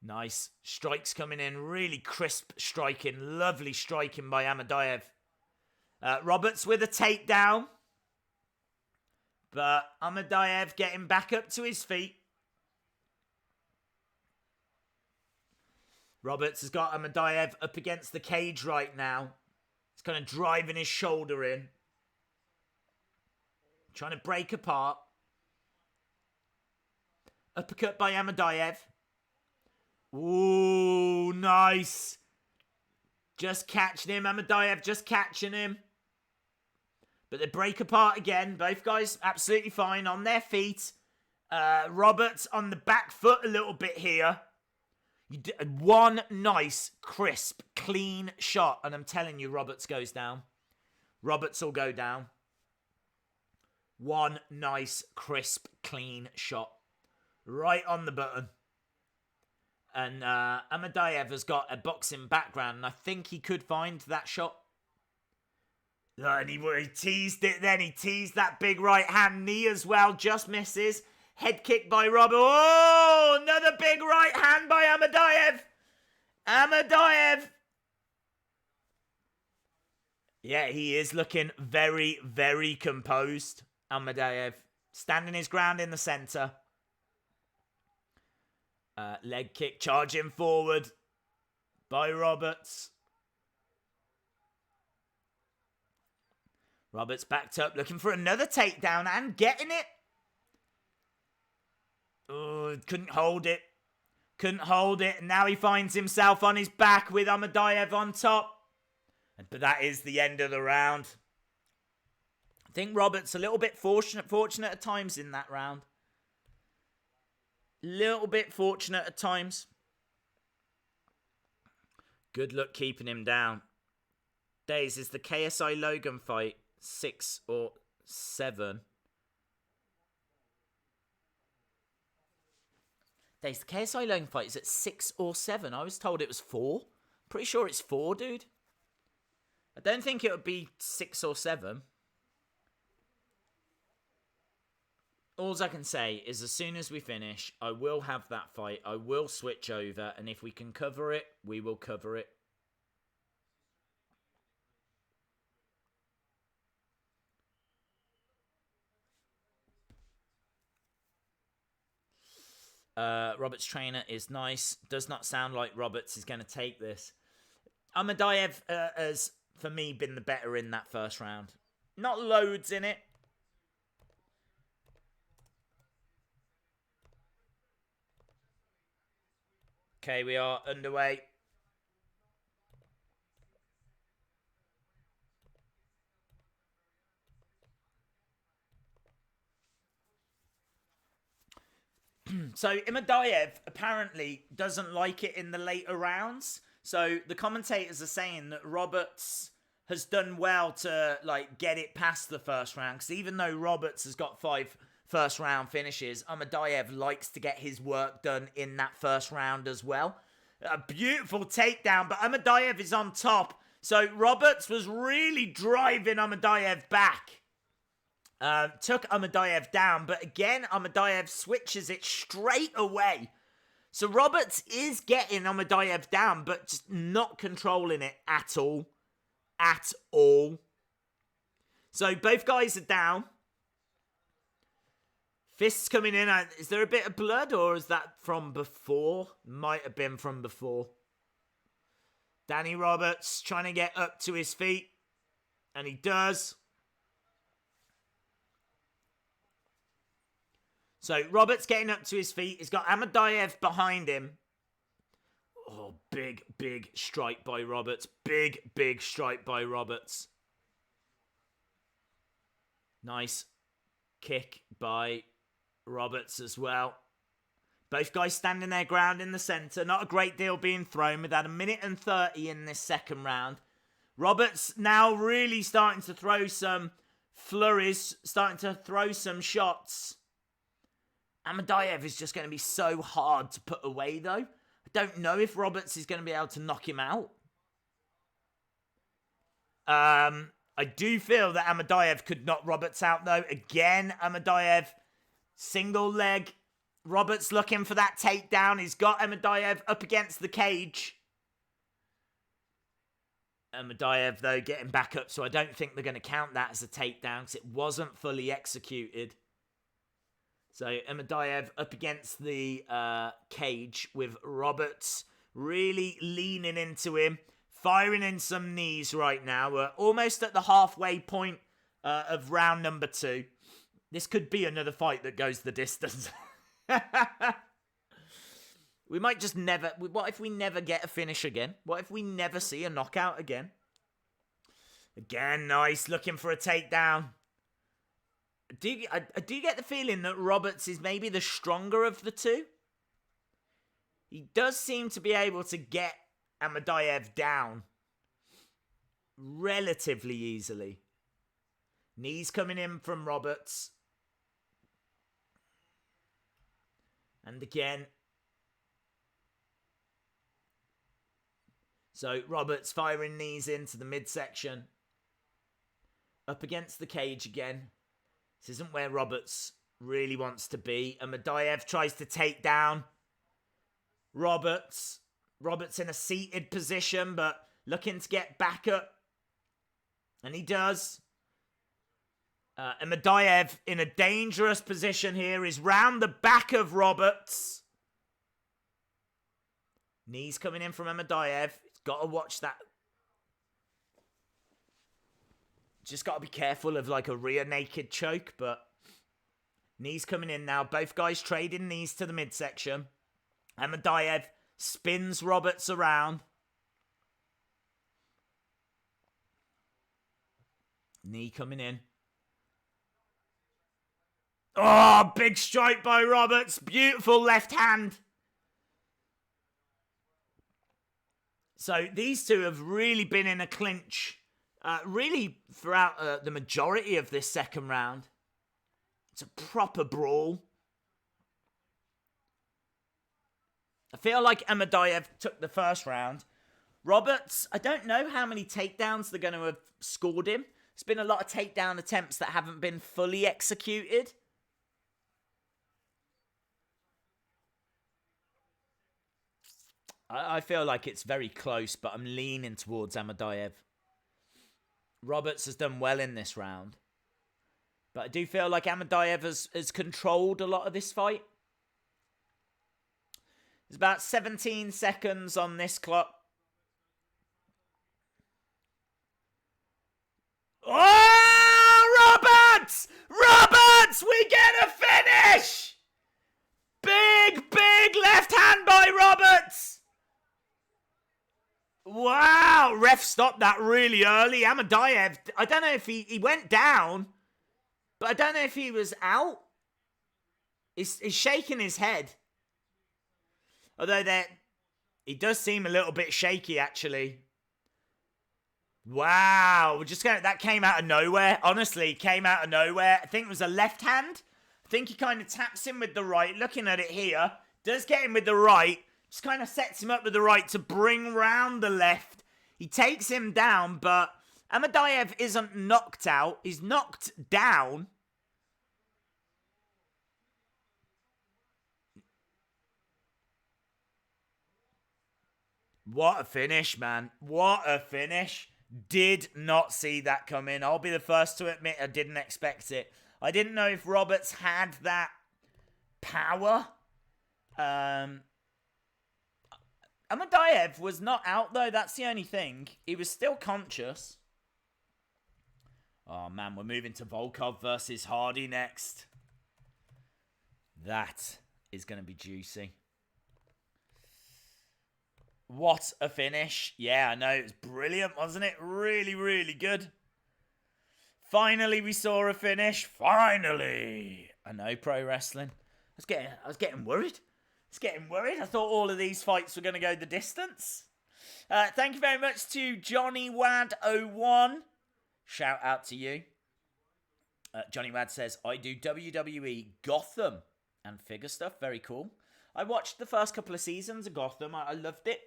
Nice. Strikes coming in. Really crisp striking. Lovely striking by Imadaev. Roberts with a takedown. But Imadaev getting back up to his feet. Roberts has got Imadaev up against the cage right now. He's kind of driving his shoulder in. Trying to break apart. Uppercut by Imadaev. Ooh, nice. Just catching him. Imadaev just catching him. But they break apart again. Both guys absolutely fine on their feet. Roberts on the back foot a little bit here. One nice, crisp, clean shot. And I'm telling you, Roberts goes down. Roberts will go down. One nice, crisp, clean shot. Right on the button. And Imadaev has got a boxing background, and I think he could find that shot. And he teased it then. He teased that big right hand knee as well. Just misses. Head kick by Robert. Oh, another big right hand by Imadaev. Imadaev. Yeah, he is looking very, very composed. Imadaev standing his ground in the center. Leg kick charging forward by Roberts. Roberts backed up, looking for another takedown and getting it. Oh, couldn't hold it. Couldn't hold it. And now he finds himself on his back with Imadaev on top. But that is the end of the round. I think Roberts a little bit fortunate at times in that round. Little bit fortunate at times. Good luck keeping him down. Days, is the KSI Logan fight 6 or 7? Days, the KSI Logan fight is at 6 or 7. I was told it was 4. Pretty sure it's 4, dude. I don't think it would be 6 or 7. All I can say is as soon as we finish, I will have that fight. I will switch over, and if we can cover it, we will cover it. Roberts' trainer is nice. Does not sound like Roberts is going to take this. Imadaev has, for me, been the better in that first round. Not loads in it. Okay, we are underway. So Imadaev apparently doesn't like it in the later rounds. So the commentators are saying that Roberts has done well to get it past the first round. Because even though Roberts has got 5 first round finishes, Imadaev likes to get his work done in that first round as well. A beautiful takedown, but Imadaev is on top. So Roberts was really driving Imadaev back. Took Imadaev down, but again, Imadaev switches it straight away. So Roberts is getting Imadaev down, but just not controlling it at all. At all. So both guys are down. Fists coming in. Is there a bit of blood, or is that from before? Might have been from before. Danny Roberts trying to get up to his feet. And he does. So Roberts getting up to his feet. He's got Imadaev behind him. Oh, big, big strike by Roberts. Big, big strike by Roberts. Nice kick by Roberts as well. Both guys standing their ground in the centre. Not a great deal being thrown. We've had 1:30 in this second round. Roberts now really starting to throw some flurries. Starting to throw some shots. Imadaev is just going to be so hard to put away, though. I don't know if Roberts is going to be able to knock him out. I do feel that Imadaev could knock Roberts out, though. Again, Imadaev, single leg. Roberts looking for that takedown. He's got Imadaev up against the cage. Imadaev, though, getting back up, so I don't think they're going to count that as a takedown because it wasn't fully executed. So Imadaev up against the cage with Roberts really leaning into him, firing in some knees right now. We're almost at the halfway point of round number 2. This could be another fight that goes the distance. We might just never... What if we never get a finish again? What if we never see a knockout again? Again, nice. Looking for a takedown. I do get the feeling that Roberts is maybe the stronger of the two. He does seem to be able to get Imadaev down relatively easily. Knees coming in from Roberts. And again, So Roberts firing knees into the midsection. Up against the cage again. This isn't where Roberts really wants to be. Imadaev tries to take down Roberts. Roberts in a seated position, but looking to get back up. And he does. Imadaev in a dangerous position here. Is round the back of Roberts. Knees coming in from Imadaev. He's got to watch that. Just got to be careful of like a rear naked choke, but knees coming in now. Both guys trading knees to the midsection. Imadaev spins Roberts around. Knee coming in. Oh, big strike by Roberts. Beautiful left hand. So these two have really been in a clinch. Really throughout the majority of this second round. It's a proper brawl. I feel like Imadaev took the first round. Roberts, I don't know how many takedowns they're going to have scored him. There's been a lot of takedown attempts that haven't been fully executed. I feel like it's very close, but I'm leaning towards Imadaev. Roberts has done well in this round. But I do feel like Imadaev has controlled a lot of this fight. There's about 17 seconds on this clock. Oh, Roberts! Roberts! We get a finish! Big left hand by Roberts! Wow, ref stopped that really early. Imadaev, I don't know if he went down, but I don't know if he was out. He's shaking his head. Although he does seem a little bit shaky, actually. Wow, that came out of nowhere. Honestly, came out of nowhere. I think it was a left hand. I think he kind of taps him with the right. Looking at it here, does get him with the right. Just kind of sets him up with the right to bring round the left. He takes him down, but Imadaev isn't knocked out. He's knocked down. What a finish, man. What a finish. Did not see that come in. I'll be the first to admit I didn't expect it. I didn't know if Roberts had that power. Imadaev was not out, though. That's the only thing. He was still conscious. Oh, man. We're moving to Volkov versus Hardy next. That is going to be juicy. What a finish. Yeah, I know. It was brilliant, wasn't it? Really, really good. Finally, we saw a finish. Finally. I know, pro wrestling. I was getting worried. I thought all of these fights were going to go the distance. Thank you very much to Johnny Wad01. Shout out to you. Johnny Wad says, I do WWE Gotham and figure stuff. Very cool. I watched the first couple of seasons of Gotham. I loved it.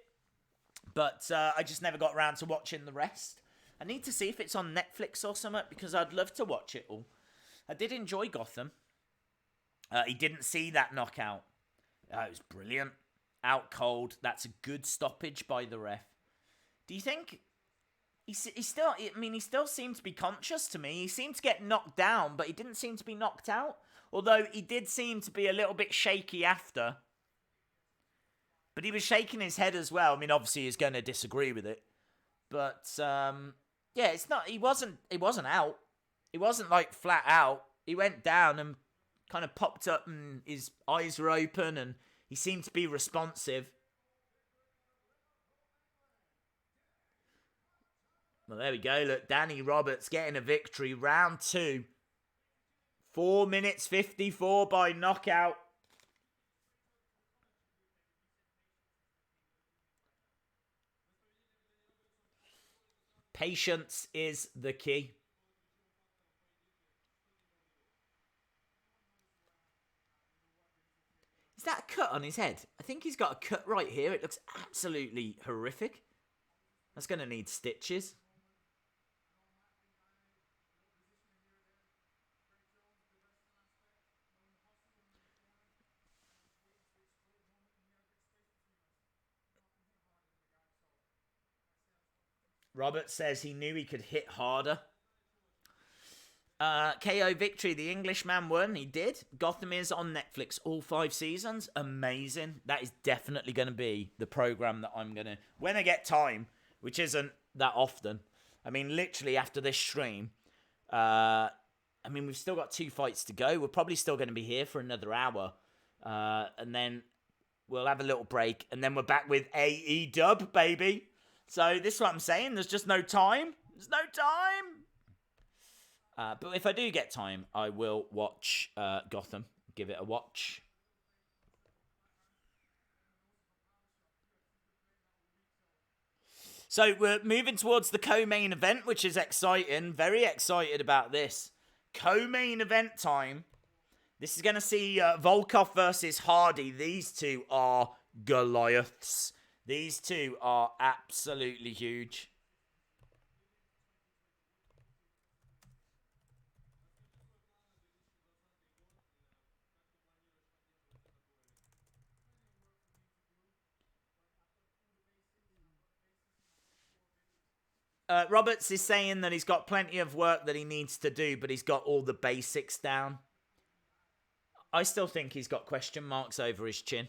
But I just never got around to watching the rest. I need to see if it's on Netflix or something, because I'd love to watch it all. I did enjoy Gotham. He didn't see that knockout. It was brilliant. Out cold. That's a good stoppage by the ref. Do you think he still seemed to be conscious to me. He seemed to get knocked down, but he didn't seem to be knocked out. Although he did seem to be a little bit shaky after. But he was shaking his head as well. I mean, obviously he's going to disagree with it. But yeah, it's not. He wasn't out. He wasn't like flat out. He went down and kind of popped up, and his eyes were open, and he seemed to be responsive. Well, there we go. Look, Danny Roberts getting a victory. Round 2. 4 minutes 54 by knockout. Patience is the key. Is that a cut on his head? I think he's got a cut right here. It looks absolutely horrific. That's going to need stitches. Robert says he knew he could hit harder. KO victory. The Englishman won. He did. Gotham is on Netflix. All 5 seasons. Amazing. That is definitely going to be the program that I'm going to... When I get time, which isn't that often. I mean, literally after this stream. I mean, we've still got 2 fights to go. We're probably still going to be here for another hour. And then we'll have a little break. And then we're back with AEW, baby. So this is what I'm saying. There's just no time. There's no time. But if I do get time, I will watch Gotham. Give it a watch. So we're moving towards the co-main event, which is exciting. Very excited about this. Co-main event time. This is going to see Volkov versus Hardy. These 2 are Goliaths. These 2 are absolutely huge. Roberts is saying that he's got plenty of work that he needs to do, but he's got all the basics down. I still think he's got question marks over his chin.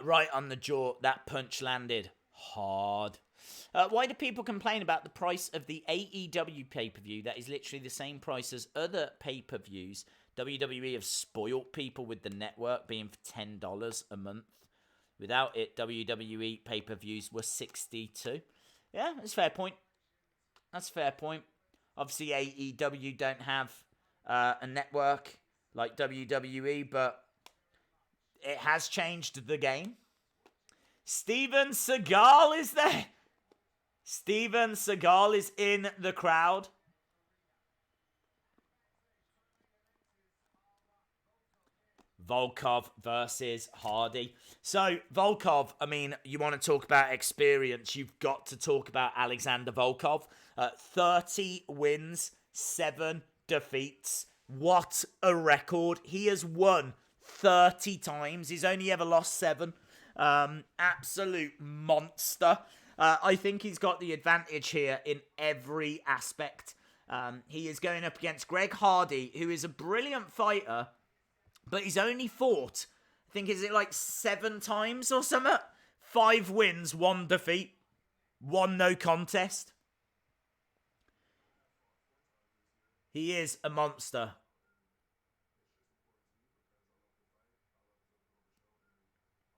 Right on the jaw, that punch landed hard. Why do people complain about the price of the AEW pay-per-view that is literally the same price as other pay-per-views? WWE have spoiled people with the network being for $10 a month. Without it, WWE pay-per-views were $62. Yeah, that's a fair point. That's a fair point. Obviously, AEW don't have a network like WWE, but it has changed the game. Steven Seagal is there. Steven Seagal is in the crowd. Volkov versus Hardy. So, Volkov, I mean, you want to talk about experience, you've got to talk about Alexander Volkov. 30 wins, 7 defeats. What a record. He has won 30 times. He's only ever lost 7. Absolute monster. I think he's got the advantage here in every aspect. He is going up against Greg Hardy, who is a brilliant fighter, but he's only fought, I think, is it like 7 times or something? 5 wins, 1 defeat, 1 no contest. He is a monster.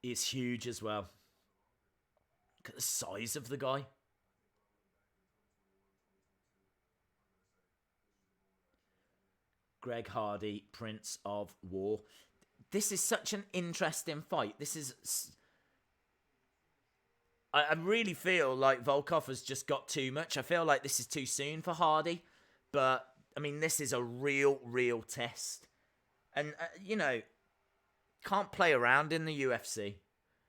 He is huge as well. Look at the size of the guy. Greg Hardy, Prince of War. This is such an interesting fight. This is... I really feel like Volkov has just got too much. I feel like this is too soon for Hardy. But, I mean, this is a real test. And, you know, can't play around in the UFC.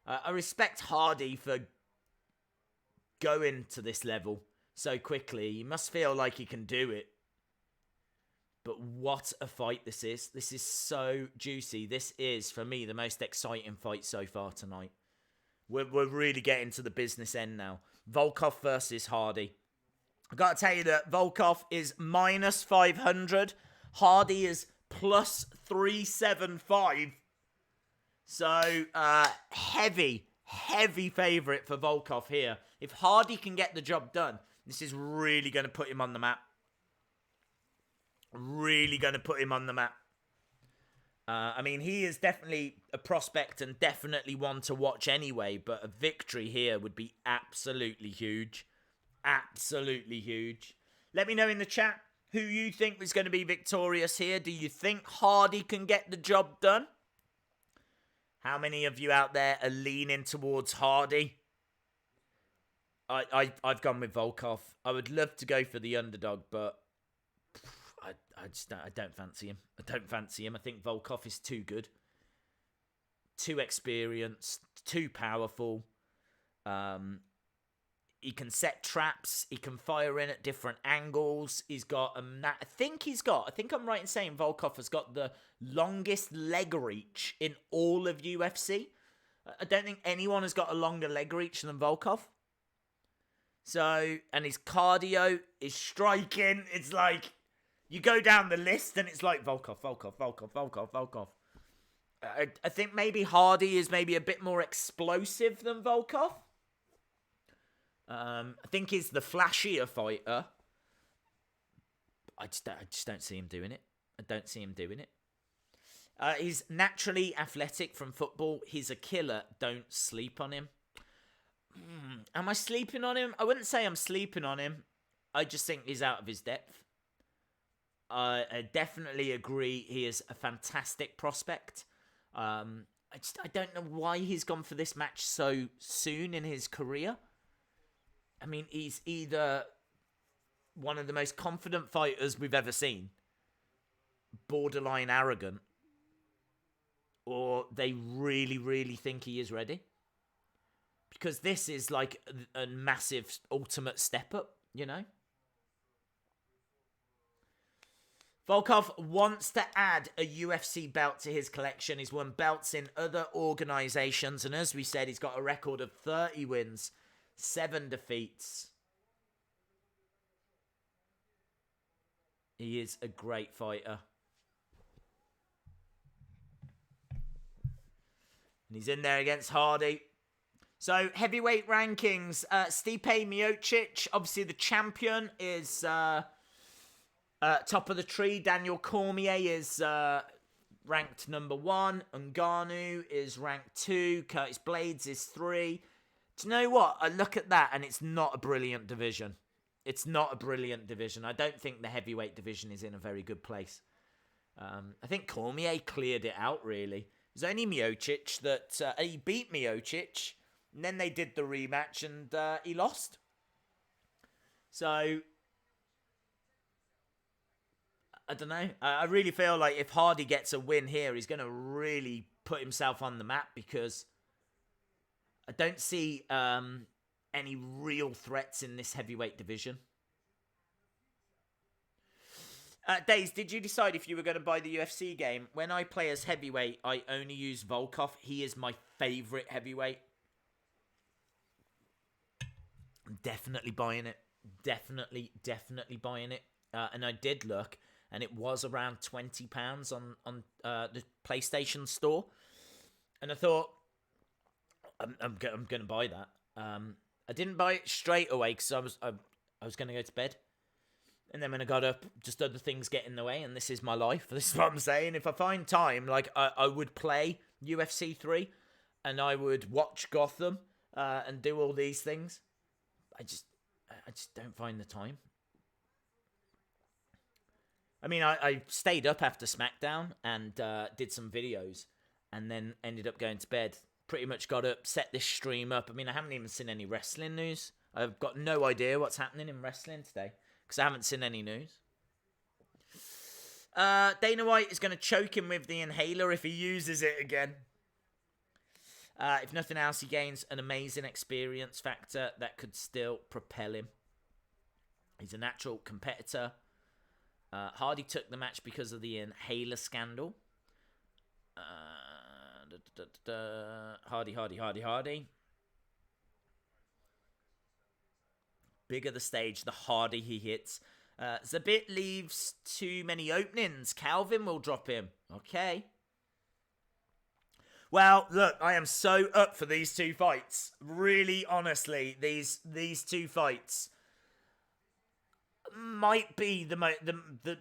I respect Hardy for going to this level so quickly. He must feel like he can do it. But what a fight this is. This is so juicy. This is, for me, the most exciting fight so far tonight. We're really getting to the business end now. Volkov versus Hardy. I've got to tell you that Volkov is minus 500. Hardy is plus 375. So, heavy favourite for Volkov here. If Hardy can get the job done, this is really going to put him on the map. Really going to put him on the map. I mean, he is definitely a prospect and definitely one to watch anyway, but a victory here would be absolutely huge. Absolutely huge. Let me know in the chat who you think is going to be victorious here. Do you think Hardy can get the job done? How many of you out there are leaning towards Hardy? I've gone with Volkov. I would love to go for the underdog, but I just don't fancy him. I don't fancy him. I think Volkov is too good, too experienced, too powerful. He can set traps. He can fire in at different angles. He's got I think I'm right in saying Volkov has got the longest leg reach in all of UFC. I don't think anyone has got a longer leg reach than Volkov. So, and his cardio, his striking, it's like, you go down the list and it's like Volkov. I think maybe Hardy is maybe a bit more explosive than Volkov. I think he's the flashier fighter. I just don't see him doing it. I don't see him doing it. He's naturally athletic from football. He's a killer. Don't sleep on him. Am I sleeping on him? I wouldn't say I'm sleeping on him. I just think he's out of his depth. I definitely agree. He is a fantastic prospect. I don't know why he's gone for this match so soon in his career. I mean, he's either one of the most confident fighters we've ever seen, borderline arrogant, or they really, really think he is ready. Because this is like a massive ultimate step up, you know? Volkov wants to add a UFC belt to his collection. He's won belts in other organizations. And as we said, he's got a record of 30 wins, 7 defeats. He is a great fighter. And he's in there against Hardy. So, heavyweight rankings. Stipe Miocic, obviously the champion, is top of the tree. Daniel Cormier is ranked number 1. Ngannou is ranked 2. Curtis Blades is 3. Do you know what? I look at that and it's not a brilliant division. It's not a brilliant division. I don't think the heavyweight division is in a very good place. I think Cormier cleared it out, really. It was only Miocic that... he beat Miocic, and then they did the rematch, and he lost. So... I don't know. I really feel like if Hardy gets a win here, he's going to really put himself on the map, because I don't see any real threats in this heavyweight division. Days, did you decide if you were going to buy the UFC game? When I play as heavyweight, I only use Volkov. He is my favourite heavyweight. I'm definitely buying it. Definitely buying it. And I did look, and it was around £20 on the PlayStation Store. And I thought, I'm going to buy that. I didn't buy it straight away because I was going to go to bed. And then when I got up, just other things get in the way, and this is my life. This is what I'm saying. If I find time, like, I would play UFC 3, and I would watch Gotham, and do all these things. I just don't find the time. I mean, I stayed up after SmackDown and did some videos, and then ended up going to bed. Pretty much got up, set this stream up. I mean, I haven't even seen any wrestling news. I've got no idea what's happening in wrestling today, because I haven't seen any news. Dana White is going to choke him with the inhaler if he uses it again. If nothing else, he gains an amazing experience factor that could still propel him. He's a natural competitor. Hardy took the match because of the inhaler scandal. Hardy. Bigger the stage, the harder he hits. Zabit leaves too many openings. Calvin will drop him. Okay. Well, look, I am so up for these two fights. Really, honestly, these two fights might be the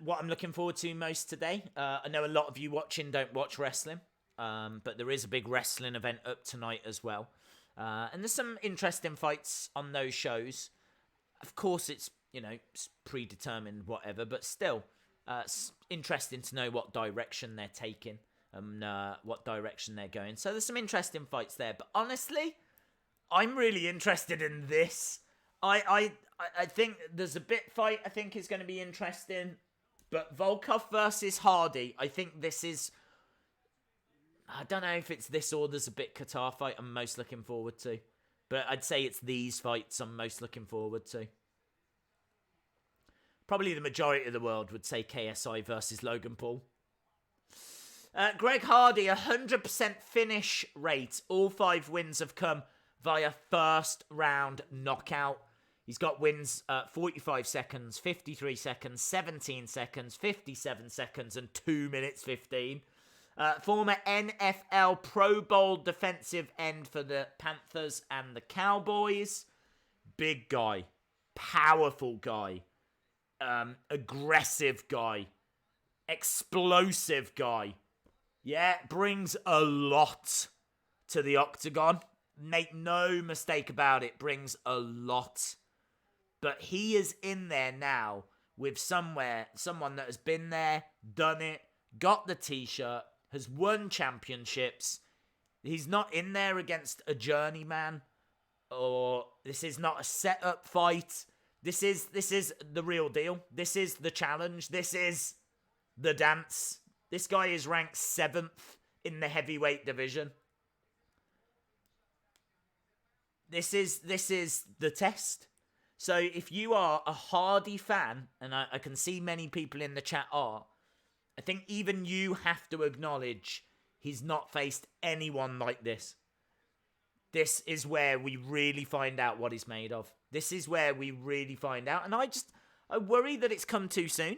what I'm looking forward to most today. I know a lot of you watching don't watch wrestling, but there is a big wrestling event up tonight as well. And there's some interesting fights on those shows. Of course, it's predetermined, whatever, but still, it's interesting to know what direction they're taking and what direction they're going. So there's some interesting fights there. But honestly, I'm really interested in this. I think there's a bit fight I think is going to be interesting. But Volkov versus Hardy, I think this is... I don't know if it's this or there's a bit Kattar fight I'm most looking forward to. But I'd say it's these fights I'm most looking forward to. Probably the majority of the world would say KSI versus Logan Paul. Greg Hardy, 100% finish rate. All 5 wins have come via first round knockout. He's got wins 45 seconds, 53 seconds, 17 seconds, 57 seconds, and 2 minutes 15. Former NFL Pro Bowl defensive end for the Panthers and the Cowboys. Big guy. Powerful guy. Aggressive guy. Explosive guy. Yeah, brings a lot to the octagon. Make no mistake about it, brings a lot. But he is in there now with someone that has been there, done it, got the t-shirt, has won championships. He's not in there against a journeyman, or this is not a setup fight. This is the real deal. This is the challenge. This is the dance. This guy is ranked 7th in the heavyweight division. This is the test. So if you are a Hardy fan, and I can see many people in the chat are, I think even you have to acknowledge he's not faced anyone like this. This is where we really find out what he's made of. This is where we really find out. And I worry that it's come too soon.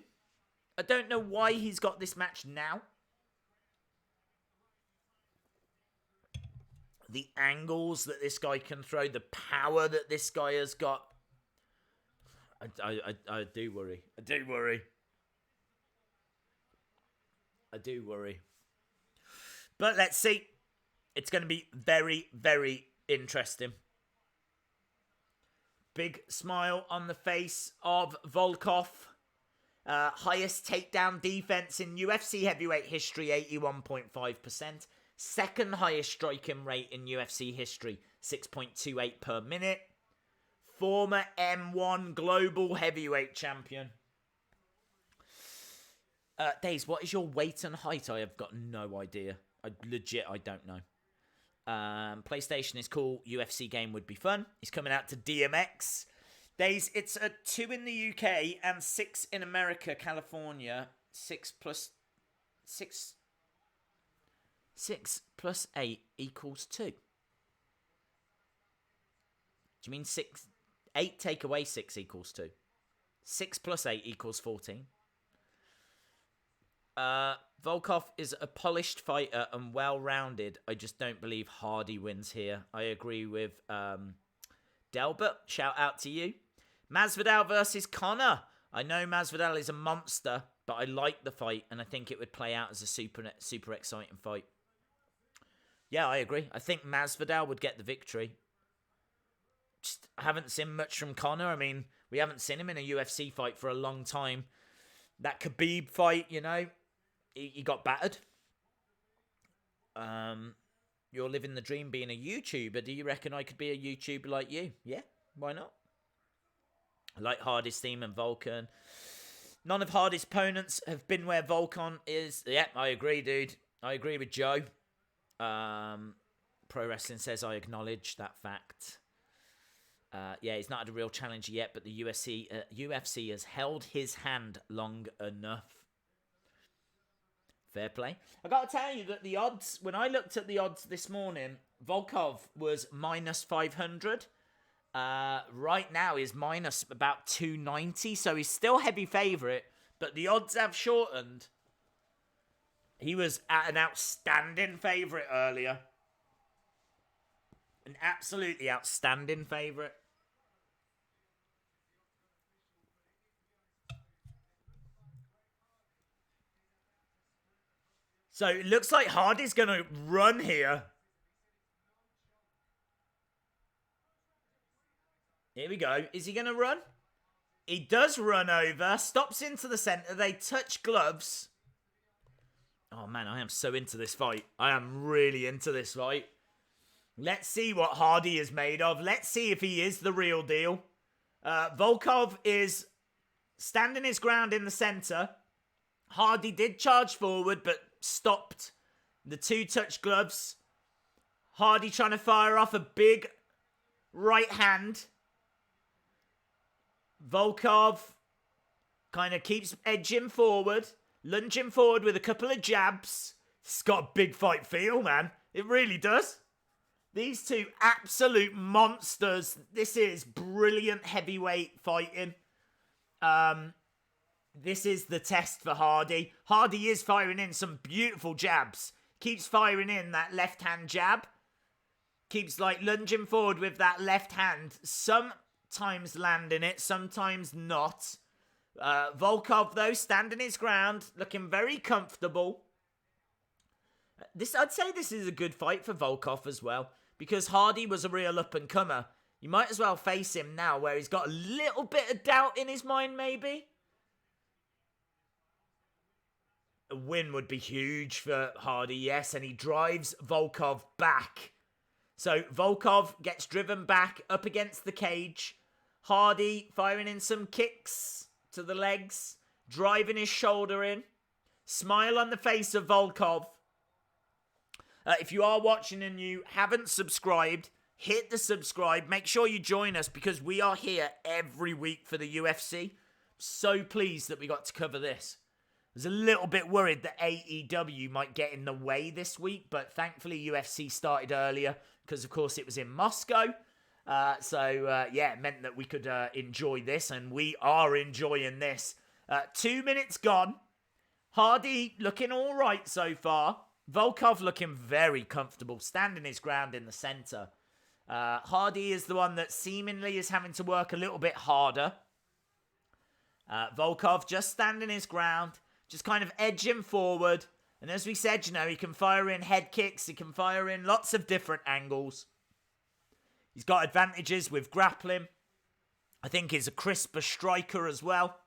I don't know why he's got this match now. The angles that this guy can throw, the power that this guy has got. I do worry. I do worry. I do worry. But let's see. It's going to be very, very interesting. Big smile on the face of Volkov. Highest takedown defense in UFC heavyweight history, 81.5%. Second highest striking rate in UFC history, 6.28 per minute. Former M1 global heavyweight champion. Daze, what is your weight and height? I have got no idea. I don't know. PlayStation is cool. UFC game would be fun. He's coming out to DMX. Days, it's a 2 in the UK and 6 in America, California. 6 plus 8 equals 2. Do you mean 6? 8 take away 6 equals 2. 6 plus 8 equals 14. Volkov is a polished fighter and well-rounded. I just don't believe Hardy wins here. I agree with Delbert. Shout out to you. Masvidal versus Conor. I know Masvidal is a monster, but I like the fight, and I think it would play out as a super exciting fight. Yeah, I agree. I think Masvidal would get the victory. Just haven't seen much from Conor. I mean, we haven't seen him in a UFC fight for a long time. That Khabib fight, you know, he got battered. You're living the dream being a YouTuber. Do you reckon I could be a YouTuber like you? Yeah, why not? I like Hardy's theme and Vulcan. None of Hardy's opponents have been where Volkan is. Yeah, I agree, dude. I agree with Joe. Pro Wrestling says I acknowledge that fact. Yeah, he's not had a real challenger yet, but the UFC has held his hand long enough. Fair play. I got to tell you that the odds, when I looked at the odds this morning, Volkov was minus 500. Right now he's minus about 290, so he's still heavy favourite, but the odds have shortened. He was at an outstanding favourite earlier. An absolutely outstanding favourite. So it looks like Hardy's going to run here. Here we go. Is he going to run? He does run over. Stops into the centre. They touch gloves. Oh, man, I am so into this fight. I am really into this fight. Let's see what Hardy is made of. Let's see if he is the real deal. Volkov is standing his ground in the center. Hardy did charge forward, but stopped the two-touch gloves. Hardy trying to fire off a big right hand. Volkov kind of keeps edging forward, lunging forward with a couple of jabs. It's got a big fight feel, man. It really does. These two absolute monsters. This is brilliant heavyweight fighting. This is the test for Hardy. Hardy is firing in some beautiful jabs. Keeps firing in that left-hand jab. Keeps like lunging forward with that left hand. Sometimes landing it, sometimes not. Volkov, though, standing his ground. Looking very comfortable. I'd say this is a good fight for Volkov as well. Because Hardy was a real up-and-comer. You might as well face him now where he's got a little bit of doubt in his mind, maybe. A win would be huge for Hardy, yes. And he drives Volkov back. So Volkov gets driven back up against the cage. Hardy firing in some kicks to the legs. Driving his shoulder in. Smile on the face of Volkov. If you are watching and you haven't subscribed, hit the subscribe. Make sure you join us because we are here every week for the UFC. So pleased that we got to cover this. I was a little bit worried that AEW might get in the way this week, but thankfully UFC started earlier because, of course, it was in Moscow. It meant that we could enjoy this, and we are enjoying this. 2 minutes gone. Hardy looking all right so far. Volkov looking very comfortable, standing his ground in the center. Hardy is the one that seemingly is having to work a little bit harder. Volkov just standing his ground, just kind of edging forward. And as we said, he can fire in head kicks. He can fire in lots of different angles. He's got advantages with grappling. I think he's a crisper striker as well.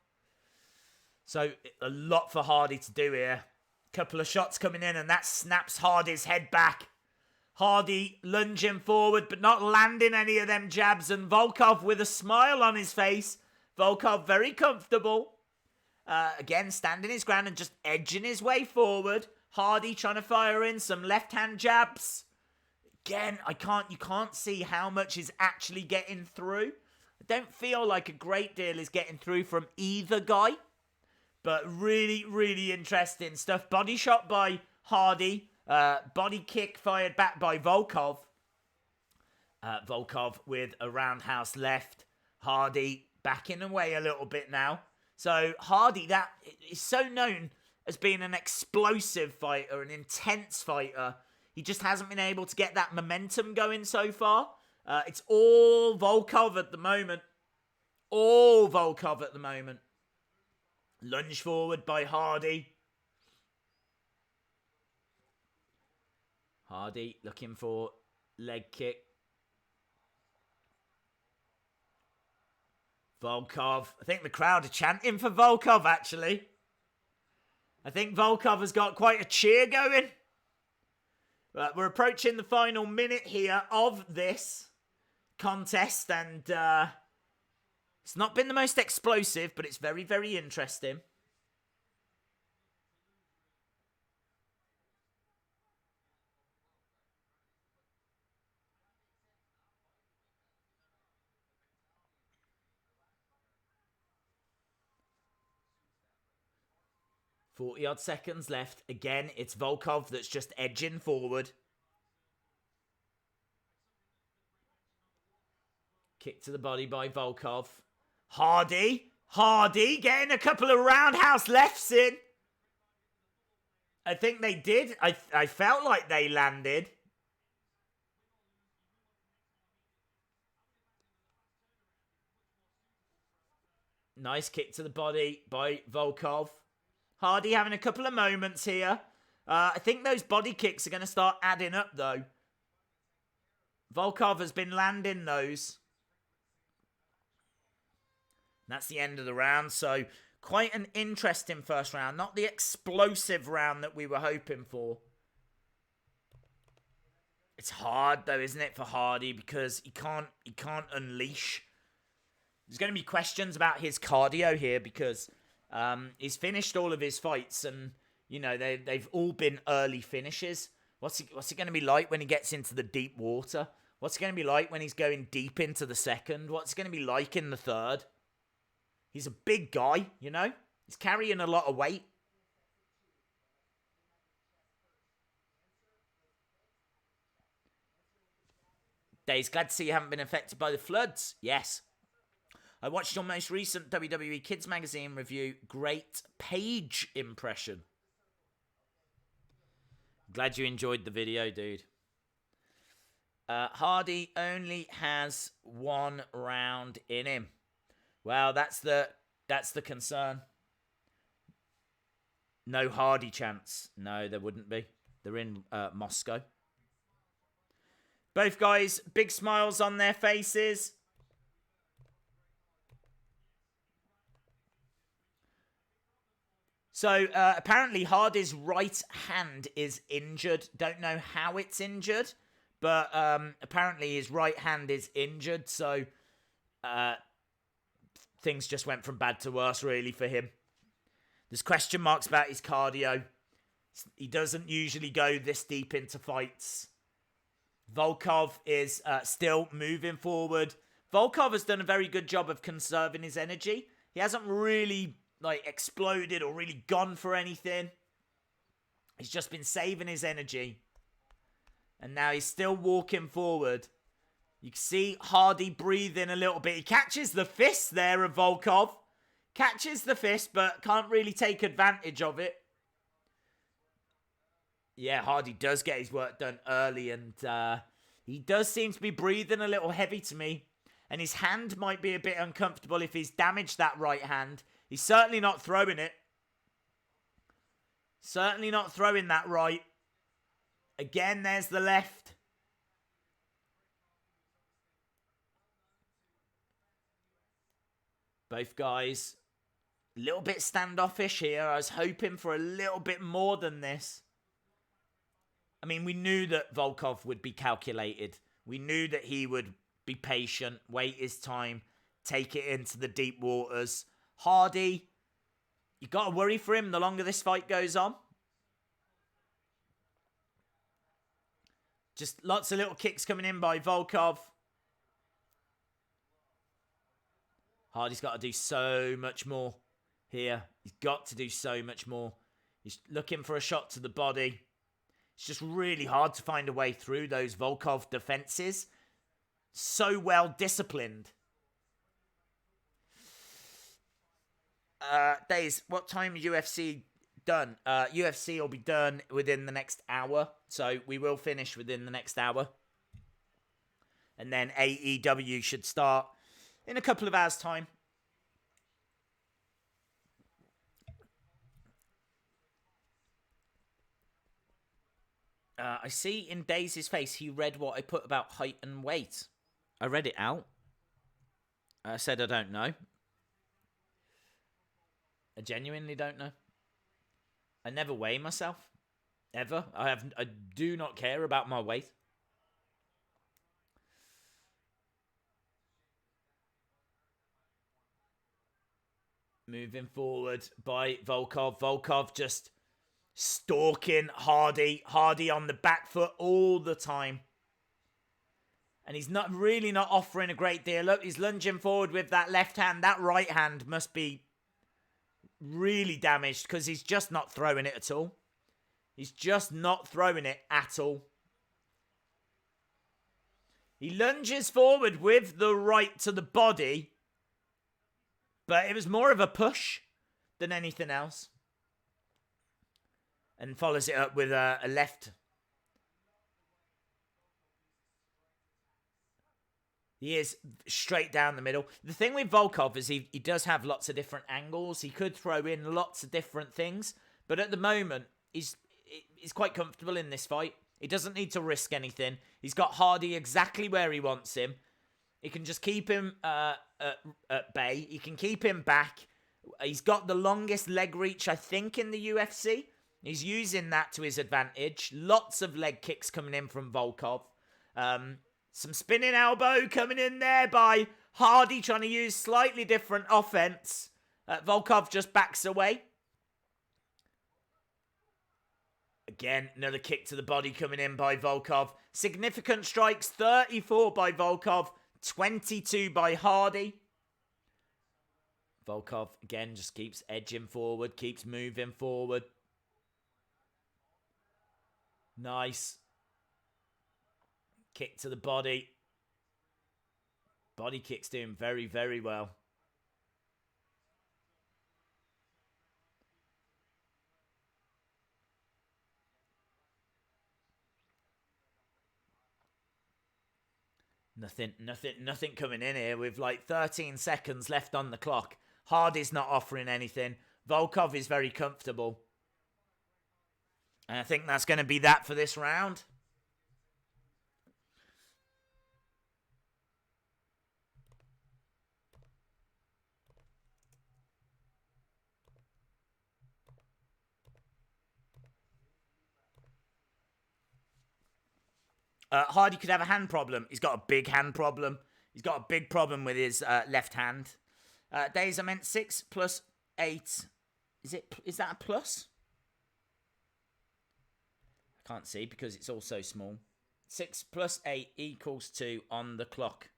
So a lot for Hardy to do here. Couple of shots coming in and that snaps Hardy's head back. Hardy lunging forward but not landing any of them jabs. And Volkov with a smile on his face. Volkov very comfortable. Again, standing his ground and just edging his way forward. Hardy trying to fire in some left-hand jabs. Again, you can't see how much is actually getting through. I don't feel like a great deal is getting through from either guy. But really, really interesting stuff. Body shot by Hardy. Body kick fired back by Volkov. Volkov with a roundhouse left. Hardy backing away a little bit now. So Hardy, that is so known as being an explosive fighter, an intense fighter. He just hasn't been able to get that momentum going so far. It's all Volkov at the moment. All Volkov at the moment. Lunge forward by Hardy. Hardy looking for leg kick. Volkov. I think the crowd are chanting for Volkov, actually. I think Volkov has got quite a cheer going. But we're approaching the final minute here of this contest. And it's not been the most explosive, but it's very, very interesting. Forty-odd seconds left. Again, it's Volkov that's just edging forward. Kick to the body by Volkov. Hardy getting a couple of roundhouse lefts in. I think they did. I felt like they landed. Nice kick to the body by Volkov. Hardy having a couple of moments here. I think those body kicks are going to start adding up, though. Volkov has been landing those. That's the end of the round, so quite an interesting first round. Not the explosive round that we were hoping for. It's hard, though, isn't it, for Hardy, because he can't unleash. There's going to be questions about his cardio here because he's finished all of his fights and, you know, they've all been early finishes. What's it going to be like when he gets into the deep water? What's it going to be like when he's going deep into the second? What's it going to be like in the third? He's a big guy, you know? He's carrying a lot of weight. Days, glad to see you haven't been affected by the floods. Yes. I watched your most recent WWE Kids Magazine review. Great page impression. Glad you enjoyed the video, dude. Hardy only has 1 round in him. Well, that's the concern. No Hardy chance. No, there wouldn't be. They're in Moscow. Both guys, big smiles on their faces. So, apparently Hardy's right hand is injured. Don't know how it's injured, but apparently his right hand is injured. So, things just went from bad to worse, really, for him. There's question marks about his cardio. He doesn't usually go this deep into fights. Volkov is still moving forward. Volkov has done a very good job of conserving his energy. He hasn't really exploded or really gone for anything. He's just been saving his energy. And now he's still walking forward. You can see Hardy breathing a little bit. He catches the fist there of Volkov. Catches the fist, but can't really take advantage of it. Yeah, Hardy does get his work done early, and he does seem to be breathing a little heavy to me. And his hand might be a bit uncomfortable if he's damaged that right hand. He's certainly not throwing it. Certainly not throwing that right. Again, there's the left. Both guys a little bit standoffish here. I was hoping for a little bit more than this. I mean, we knew that Volkov would be calculated. We knew that he would be patient, wait his time, take it into the deep waters. Hardy, you got to worry for him the longer this fight goes on. Just lots of little kicks coming in by Volkov. Hardy's got to do so much more here. He's got to do so much more. He's looking for a shot to the body. It's just really hard to find a way through those Volkov defenses. So well disciplined. Days, what time is UFC done? UFC will be done within the next hour. So we will finish within the next hour. And then AEW should start in a couple of hours' time. I see in Daze's face, he read what I put about height and weight. I read it out. I said I don't know. I genuinely don't know. I never weigh myself. Ever. I do not care about my weight. Moving forward by Volkov. Volkov just stalking Hardy. Hardy on the back foot all the time. And he's not offering a great deal. Look, he's lunging forward with that left hand. That right hand must be really damaged because he's just not throwing it at all. He's just not throwing it at all. He lunges forward with the right to the body. But it was more of a push than anything else. And follows it up with a left. He is straight down the middle. The thing with Volkov is he does have lots of different angles. He could throw in lots of different things. But at the moment, he's quite comfortable in this fight. He doesn't need to risk anything. He's got Hardy exactly where he wants him. He can just keep him at bay. He can keep him back. He's got the longest leg reach, I think, in the UFC. He's using that to his advantage. Lots of leg kicks coming in from Volkov. Some spinning elbow coming in there by Hardy trying to use slightly different offense. Volkov just backs away. Again, another kick to the body coming in by Volkov. Significant strikes, 34 by Volkov, 22 by Hardy. Volkov, again, just keeps edging forward, keeps moving forward. Nice. Kick to the body. Body kick's doing very, very well. Nothing coming in here with like 13 seconds left on the clock. Hardy's not offering anything. Volkov is very comfortable. And I think that's going to be that for this round. Hardy could have a hand problem. He's got a big hand problem. He's got a big problem with his left hand. Days, I meant 6 plus 8. Is that a plus? I can't see because it's all so small. 6 plus 8 equals 2 on the clock.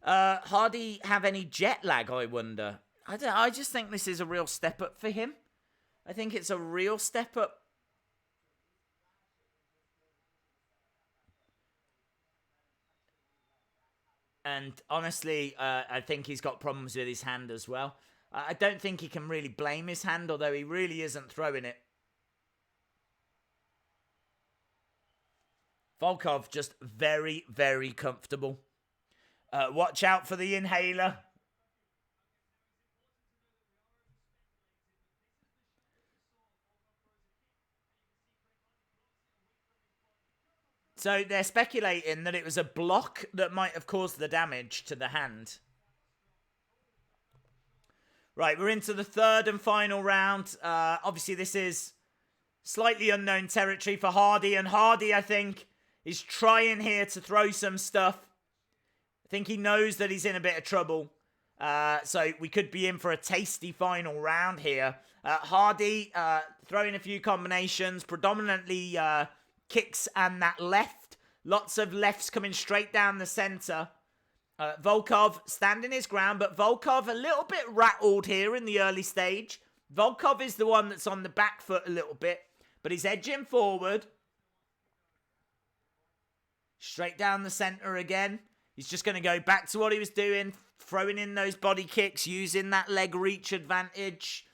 Hardy have any jet lag, I wonder? I just think this is a real step up for him. I think it's a real step up. And honestly, I think he's got problems with his hand as well. I don't think he can really blame his hand, although he really isn't throwing it. Volkov just very, very comfortable. Watch out for the inhaler. So they're speculating that it was a block that might have caused the damage to the hand. Right, we're into the third and final round. Obviously, this is slightly unknown territory for Hardy. And Hardy, I think, is trying here to throw some stuff. I think he knows that he's in a bit of trouble. So we could be in for a tasty final round here. Hardy throwing a few combinations, predominantly kicks and that left. Lots of lefts coming straight down the center. Volkov standing his ground, but Volkov a little bit rattled here in the early stage. Volkov is the one that's on the back foot a little bit, but he's edging forward. Straight down the center again. He's just going to go back to what he was doing, throwing in those body kicks, using that leg reach advantage.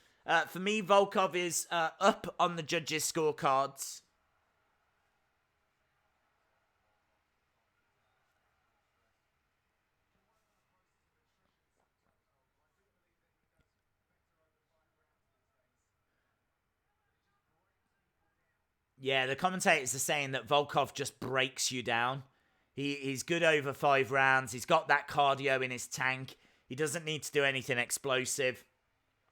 For me, Volkov is up on the judges' scorecards. Yeah, the commentators are saying that Volkov just breaks you down. He's good over 5 rounds. He's got that cardio in his tank. He doesn't need to do anything explosive.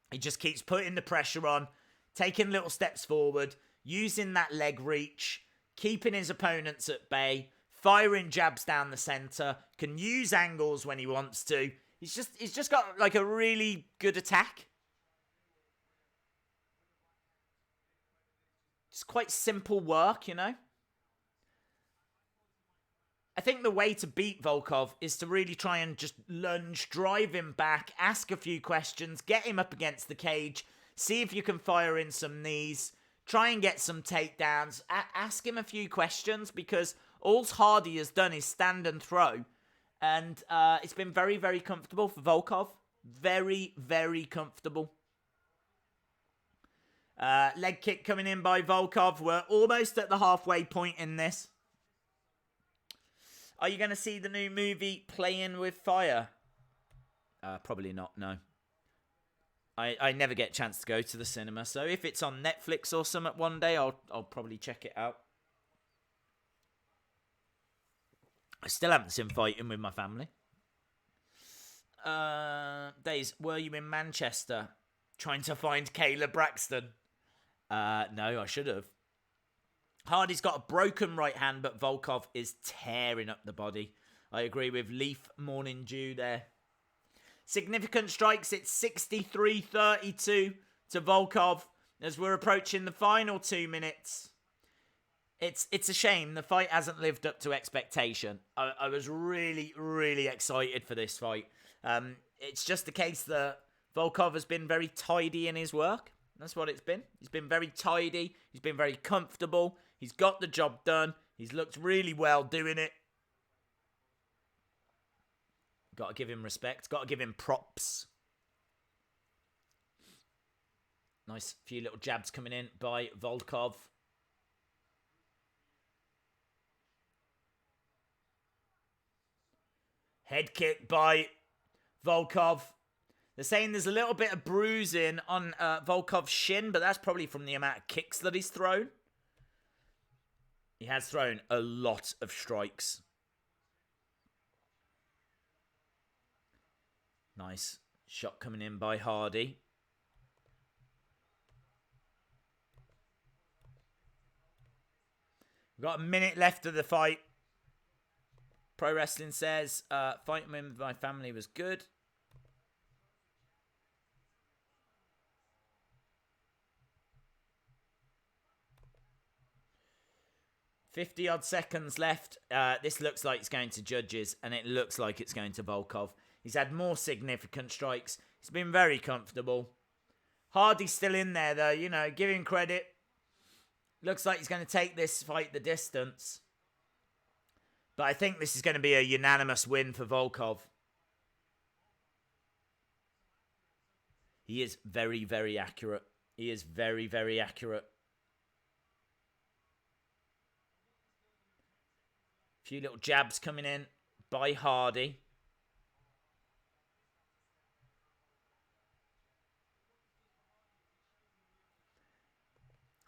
He just keeps putting the pressure on, taking little steps forward, using that leg reach, keeping his opponents at bay, firing jabs down the center, can use angles when he wants to. He's just got like a really good attack. It's quite simple work, you know. I think the way to beat Volkov is to really try and just lunge, drive him back, ask a few questions, get him up against the cage, see if you can fire in some knees, try and get some takedowns, ask him a few questions, because all Hardy has done is stand and throw. And it's been very, very comfortable for Volkov. Very, very comfortable. Leg kick coming in by Volkov. We're almost at the halfway point in this. Are you going to see the new movie Playing with Fire? Probably not, no. I never get a chance to go to the cinema, so if it's on Netflix or something one day, I'll probably check it out. I still haven't seen Fighting with my family. Days, were you in Manchester trying to find Kayla Braxton? No, I should have. Hardy's got a broken right hand, but Volkov is tearing up the body. I agree with Leaf Morning Dew there. Significant strikes, it's 63-32 to Volkov as we're approaching the final 2 minutes. It's a shame the fight hasn't lived up to expectation. I was really, really excited for this fight. It's just the case that Volkov has been very tidy in his work. That's what it's been. He's been very tidy. He's been very comfortable. He's got the job done. He's looked really well doing it. Got to give him respect. Got to give him props. Nice few little jabs coming in by Volkov. Head kick by Volkov. They're saying there's a little bit of bruising on Volkov's shin, but that's probably from the amount of kicks that he's thrown. He has thrown a lot of strikes. Nice shot coming in by Hardy. We've got a minute left of the fight. Pro Wrestling says, fighting with my family was good. $50-odd seconds left. This looks like it's going to judges, and it looks like it's going to Volkov. He's had more significant strikes. He's been very comfortable. Hardy's still in there, though. You know, give him credit. Looks like he's going to take this fight the distance. But I think this is going to be a unanimous win for Volkov. He is very, very accurate. He is very, very accurate. A few little jabs coming in by Hardy.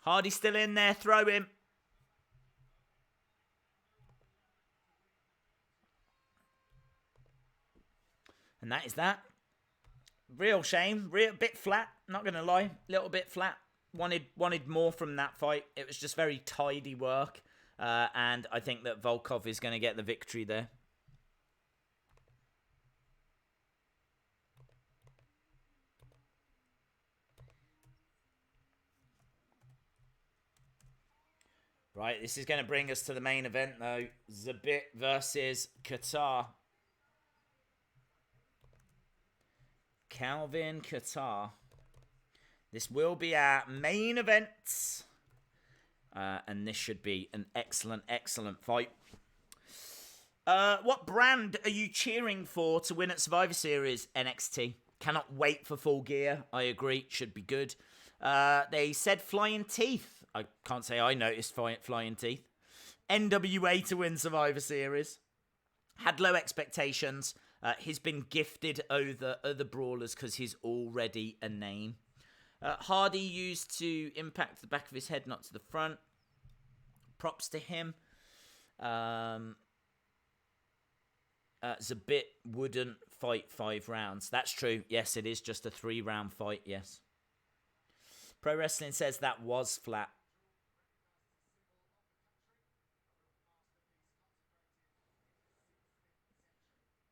Hardy's still in there. Throw him. And that is that. Real shame. Real bit flat. Not going to lie. Little bit flat. Wanted more from that fight. It was just very tidy work. And I think that Volkov is going to get the victory there. Right, this is going to bring us to the main event, though. Zabit versus Kattar. Calvin Kattar. This will be our main event. And this should be an excellent, excellent fight. What brand are you cheering for to win at Survivor Series? NXT. Cannot wait for Full Gear. I agree. Should be good. They said Flying Teeth. I can't say I noticed Flying Teeth. NWA to win Survivor Series. Had low expectations. He's been gifted over other brawlers because he's already a name. Hardy used to impact the back of his head, not to the front. Props to him. Zabit wouldn't fight 5 rounds. That's true. Yes, it is just a 3-round fight. Yes. Pro Wrestling says that was flat.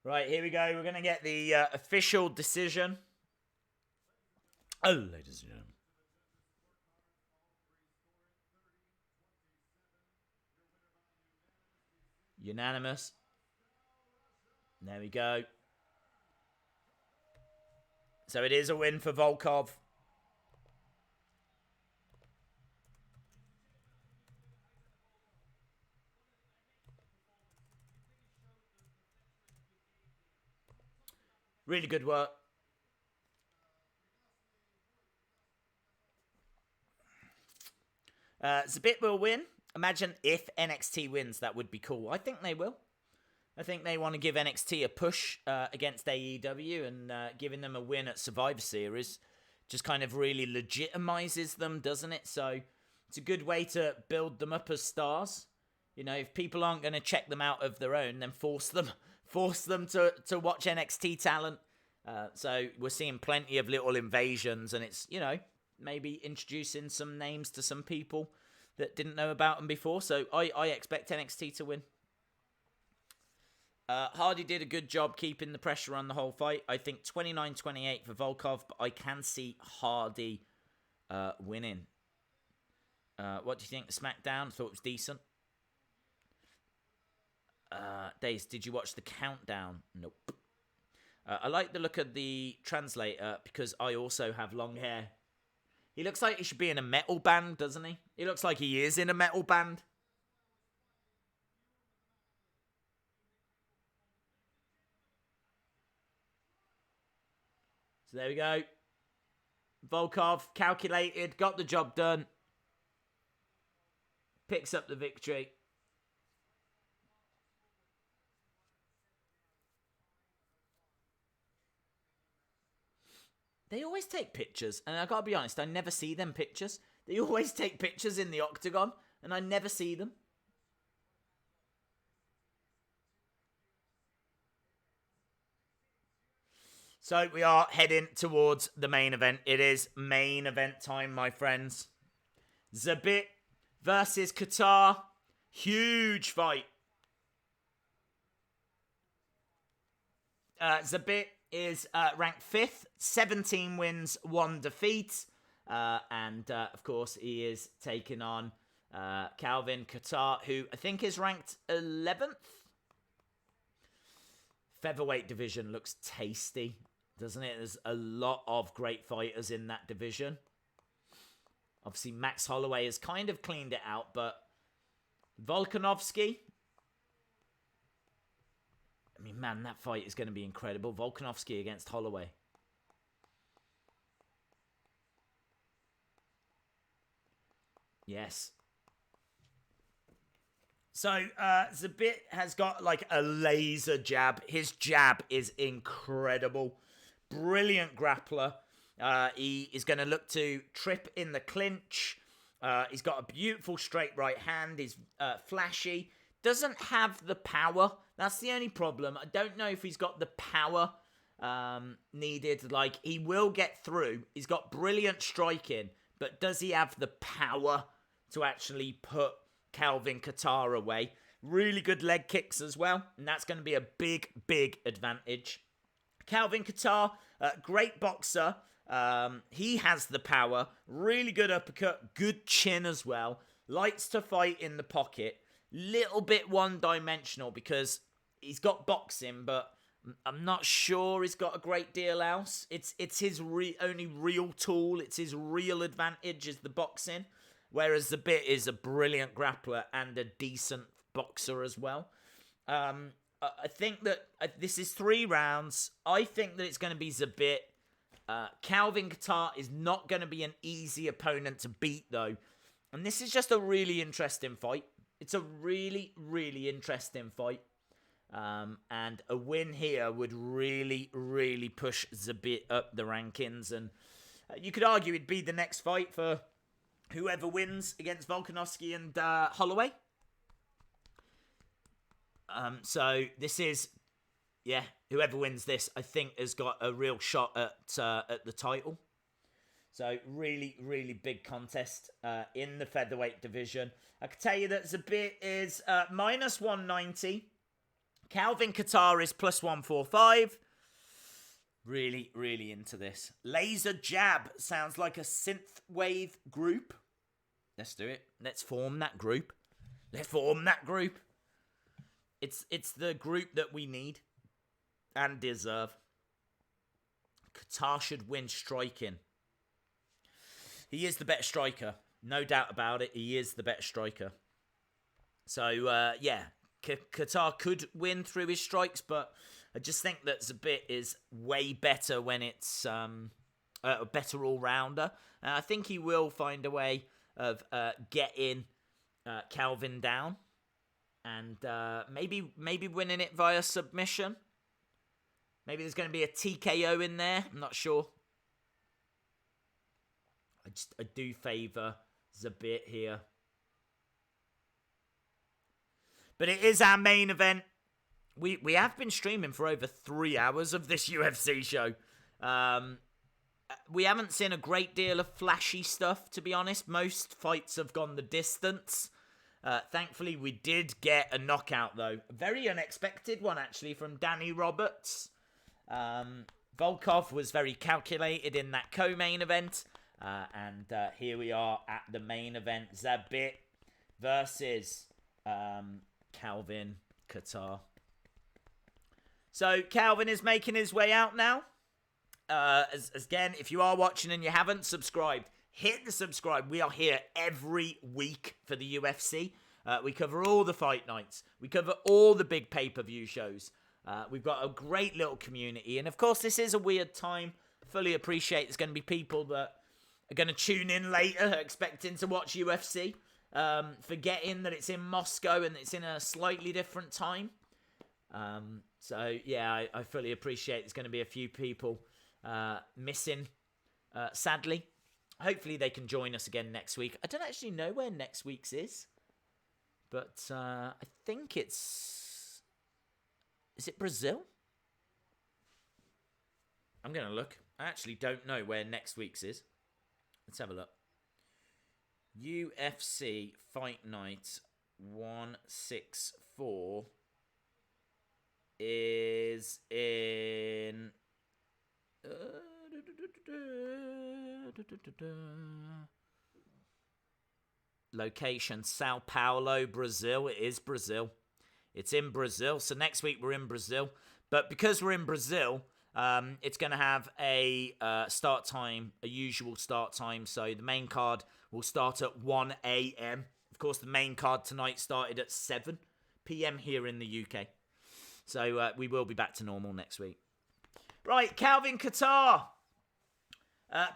Right, here we go. We're going to get the official decision. Oh, ladies and gentlemen. Unanimous. There we go. So it is a win for Volkov. Really good work. Zabit will win. Imagine if NXT wins, that would be cool. I think they will. I think they want to give NXT a push against AEW, and giving them a win at Survivor Series just kind of really legitimizes them, doesn't it? So it's a good way to build them up as stars. You know, if people aren't going to check them out of their own, then force them to watch NXT talent. So we're seeing plenty of little invasions, and it's, you know, maybe introducing some names to some people that didn't know about them before. So I expect NXT to win. Hardy did a good job keeping the pressure on the whole fight. I think 29-28 for Volkov, but I can see Hardy winning. What do you think? SmackDown? Thought it was decent. Days, did you watch the countdown? Nope. I like the look of the translator because I also have long hair. He looks like he should be in a metal band, doesn't he? He looks like he is in a metal band. So there we go. Volkov, calculated, got the job done. Picks up the victory. They always take pictures, and I gotta be honest, I never see them pictures. They always take pictures in the octagon, and I never see them. So we are heading towards the main event. It is main event time, my friends. Zabit versus Kattar. Huge fight. Zabit is ranked 5th, 17 wins, 1 defeat. And of course, he is taking on Calvin Kattar, who I think is ranked 11th. Featherweight division looks tasty, doesn't it? There's a lot of great fighters in that division. Obviously, Max Holloway has kind of cleaned it out, but Volkanovski, I mean, man, that fight is going to be incredible. Volkanovski against Holloway. Yes. So, Zabit has got like a laser jab. His jab is incredible. Brilliant grappler. He is going to look to trip in the clinch. He's got a beautiful straight right hand. He's flashy. Doesn't have the power. That's the only problem. I don't know if he's got the power needed. Like, he will get through. He's got brilliant striking. But does he have the power to actually put Calvin Kattar away? Really good leg kicks as well. And that's going to be a big, big advantage. Calvin Kattar, great boxer. He has the power. Really good uppercut. Good chin as well. Likes to fight in the pocket. Little bit one-dimensional because he's got boxing, but I'm not sure he's got a great deal else. It's his only real tool. It's his real advantage is the boxing. Whereas Zabit is a brilliant grappler and a decent boxer as well. I think that this is 3 rounds. I think that it's going to be Zabit. Calvin Kattar is not going to be an easy opponent to beat, though. And this is just a really interesting fight. It's a really, really interesting fight. And a win here would really, really push Zabit up the rankings. And you could argue it'd be the next fight for whoever wins against Volkanovski and Holloway. So this is, yeah, whoever wins this, I think, has got a real shot at the title. So really, really big contest in the featherweight division. I can tell you that Zabit is minus 190. Calvin Kattar is plus 145. Really, really into this. Laser jab sounds like a synthwave group. Let's do it. Let's form that group. Let's form that group. It's the group that we need and deserve. Kattar should win striking. He is the better striker. No doubt about it. He is the better striker. So, yeah. Kattar could win through his strikes, but I just think that Zabit is way better when it's a better all-rounder. And I think he will find a way of getting Calvin down and maybe winning it via submission. Maybe there's going to be a TKO in there. I'm not sure. I do favour Zabit here. But it is our main event. We have been streaming for over 3 hours of this UFC show. We haven't seen a great deal of flashy stuff, to be honest. Most fights have gone the distance. Thankfully, we did get a knockout, though. A very unexpected one, actually, from Danny Roberts. Volkov was very calculated in that co-main event. And here we are at the main event. Zabit versus Calvin Kattar. So, Calvin is making his way out now. Again, if you are watching and you haven't subscribed, hit the subscribe. We are here every week for the UFC. We cover all the fight nights. We cover all the big pay-per-view shows. We've got a great little community. And, of course, this is a weird time. Fully appreciate there's going to be people that are going to tune in later expecting to watch UFC. Forgetting that it's in Moscow and it's in a slightly different time. So, yeah, I fully appreciate there's going to be a few people missing, sadly. Hopefully they can join us again next week. I don't actually know where next week's is. But I think it's... Is it Brazil? I'm going to look. I actually don't know where next week's is. Let's have a look. UFC Fight Night 164 is in... Location, Sao Paulo, Brazil. It is Brazil. It's in Brazil. So next week we're in Brazil. But because we're in Brazil, it's going to have a start time, a usual start time. So the main card will start at 1 a.m. Of course, the main card tonight started at 7 p.m. here in the UK. So we will be back to normal next week. Right, Calvin Kattar.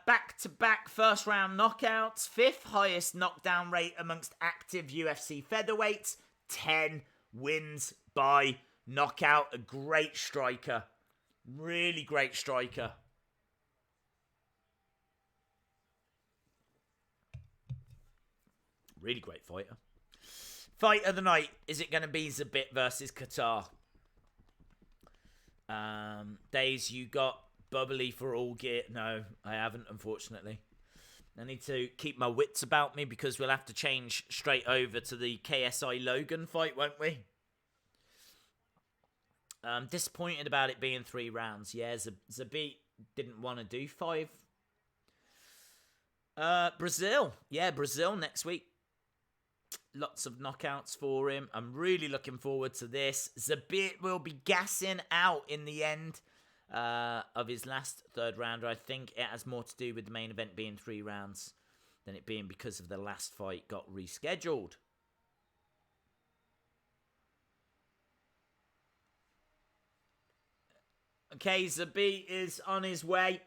Back-to-back first-round knockouts. 5th highest knockdown rate amongst active UFC featherweights. 10 wins by knockout. A great striker. Really great striker. Really great fighter. Fight of the night. Is it going to be Zabit versus Kattar? Days, you got bubbly for all gear? No, I haven't, unfortunately. I need to keep my wits about me because we'll have to change straight over to the KSI Logan fight, won't we? I'm disappointed about it being 3 rounds. Yeah, Zabit didn't want to do 5. Brazil. Yeah, Brazil next week. Lots of knockouts for him. I'm really looking forward to this. Zabit will be gassing out in the end of his last 3rd rounder. I think it has more to do with the main event being 3 rounds than it being because of the last fight got rescheduled. Okay, Zabit is on his way.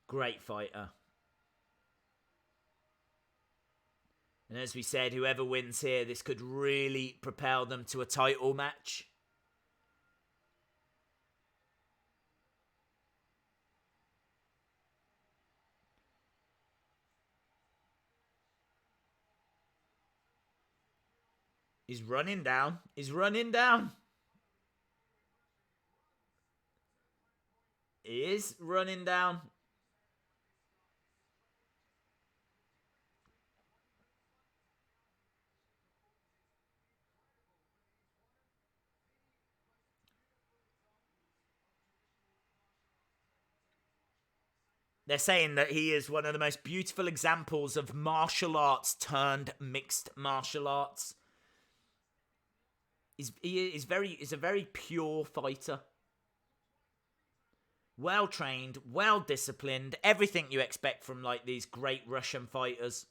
Great fighter. And as we said, whoever wins here, this could really propel them to a title match. He's running down. He's running down. He is running down. They're saying that he is one of the most beautiful examples of martial arts turned mixed martial arts. He's a very pure fighter. Well trained, well disciplined, everything you expect from like these great Russian fighters.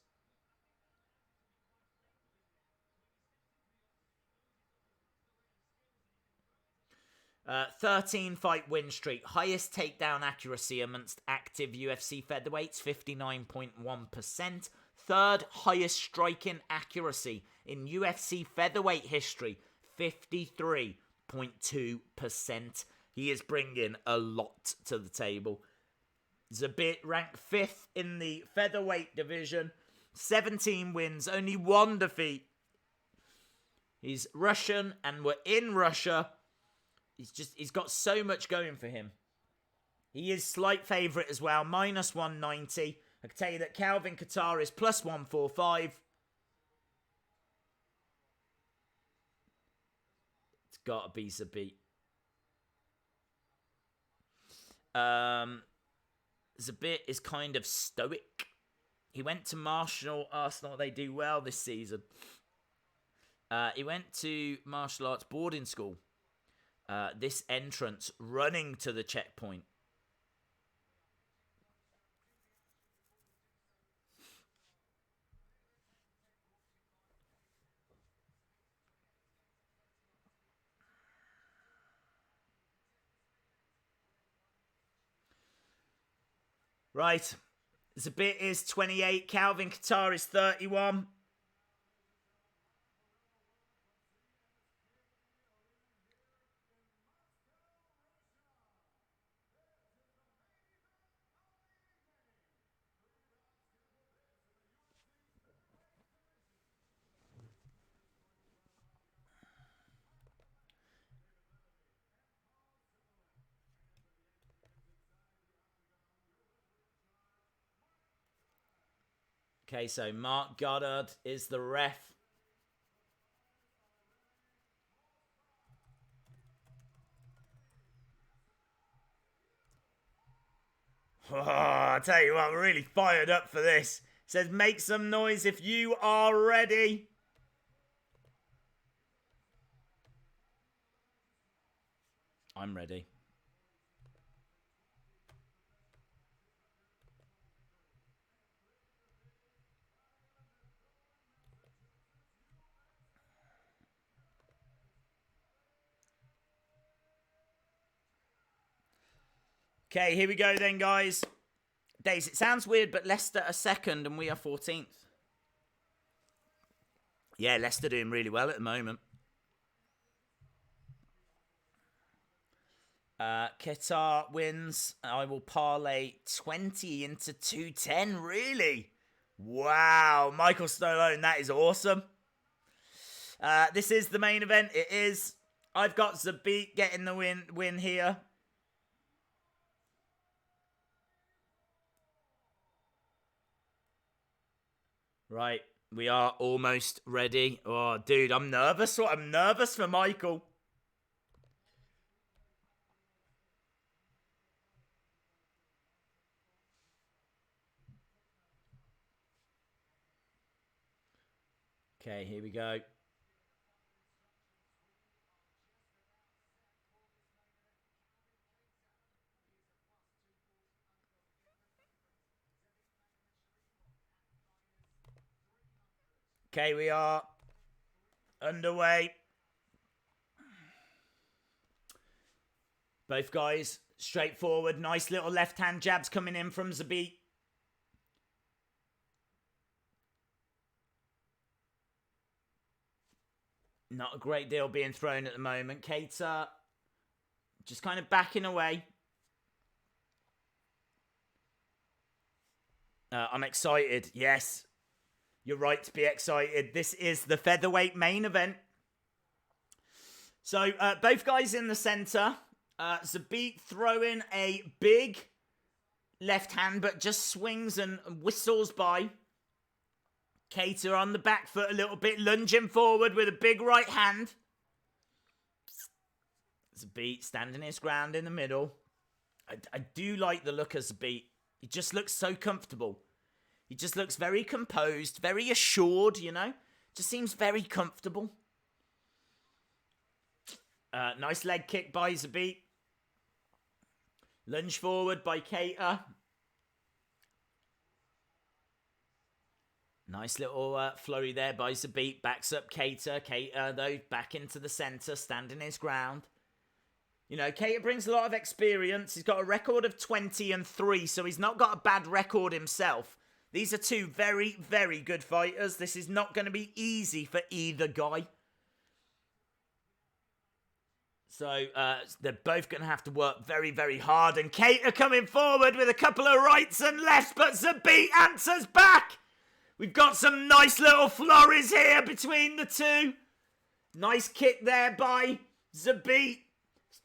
Uh, 13-fight win streak, highest takedown accuracy amongst active UFC featherweights, 59.1%. 3rd highest striking accuracy in UFC featherweight history, 53.2%. He is bringing a lot to the table. Zabit ranked 5th in the featherweight division, 17 wins, only 1 defeat. He's Russian and we're in Russia. He's got so much going for him. He is slight favourite as well, minus 190. I can tell you that Calvin Kattar is plus 145. It's got to be Zabit. Zabit is kind of stoic. He went to martial arts, not they do well this season. He went to martial arts boarding school. This entrance running to the checkpoint. Right. Zabit is 28. Calvin Kattar is 31. Okay, so Mark Goddard is the ref. Oh, I tell you what, I'm really fired up for this. It says, make some noise if you are ready. I'm ready. Okay, here we go then, guys. Days, it sounds weird, but Leicester are second and we are 14th. Yeah, Leicester doing really well at the moment. Kattar wins. I will parlay 20 into 210. Really? Wow. Michael Stallone, that is awesome. This is the main event. It is. I've got Zabit getting the win here. Right. We are almost ready. Oh, dude, I'm nervous. I'm nervous for Michael. Okay, here we go. Okay, we are underway. Both guys straightforward. Nice little left-hand jabs coming in from Zabit. Not a great deal being thrown at the moment. Kattar just kind of backing away. I'm excited. Yes. You're right to be excited. This is the featherweight main event. So, both guys in the center. Zabit throwing a big left hand, but just swings and whistles by. Kattar on the back foot a little bit, lunging forward with a big right hand. Zabit standing his ground in the middle. I do like the look of Zabit. He just looks so comfortable. He just looks very composed, very assured, you know. Just seems very comfortable. Nice leg kick by Zabit. Lunge forward by Kattar. Nice little flurry there by Zabit. Backs up Kattar. Kattar, though, back into the centre, standing his ground. You know, Kattar brings a lot of experience. He's got a record of 20-3, so he's not got a bad record himself. These are two very, very good fighters. This is not going to be easy for either guy. So, they're both going to have to work very, very hard. And Kattar coming forward with a couple of rights and lefts, but Zabit answers back. We've got some nice little flurries here between the two. Nice kick there by Zabit.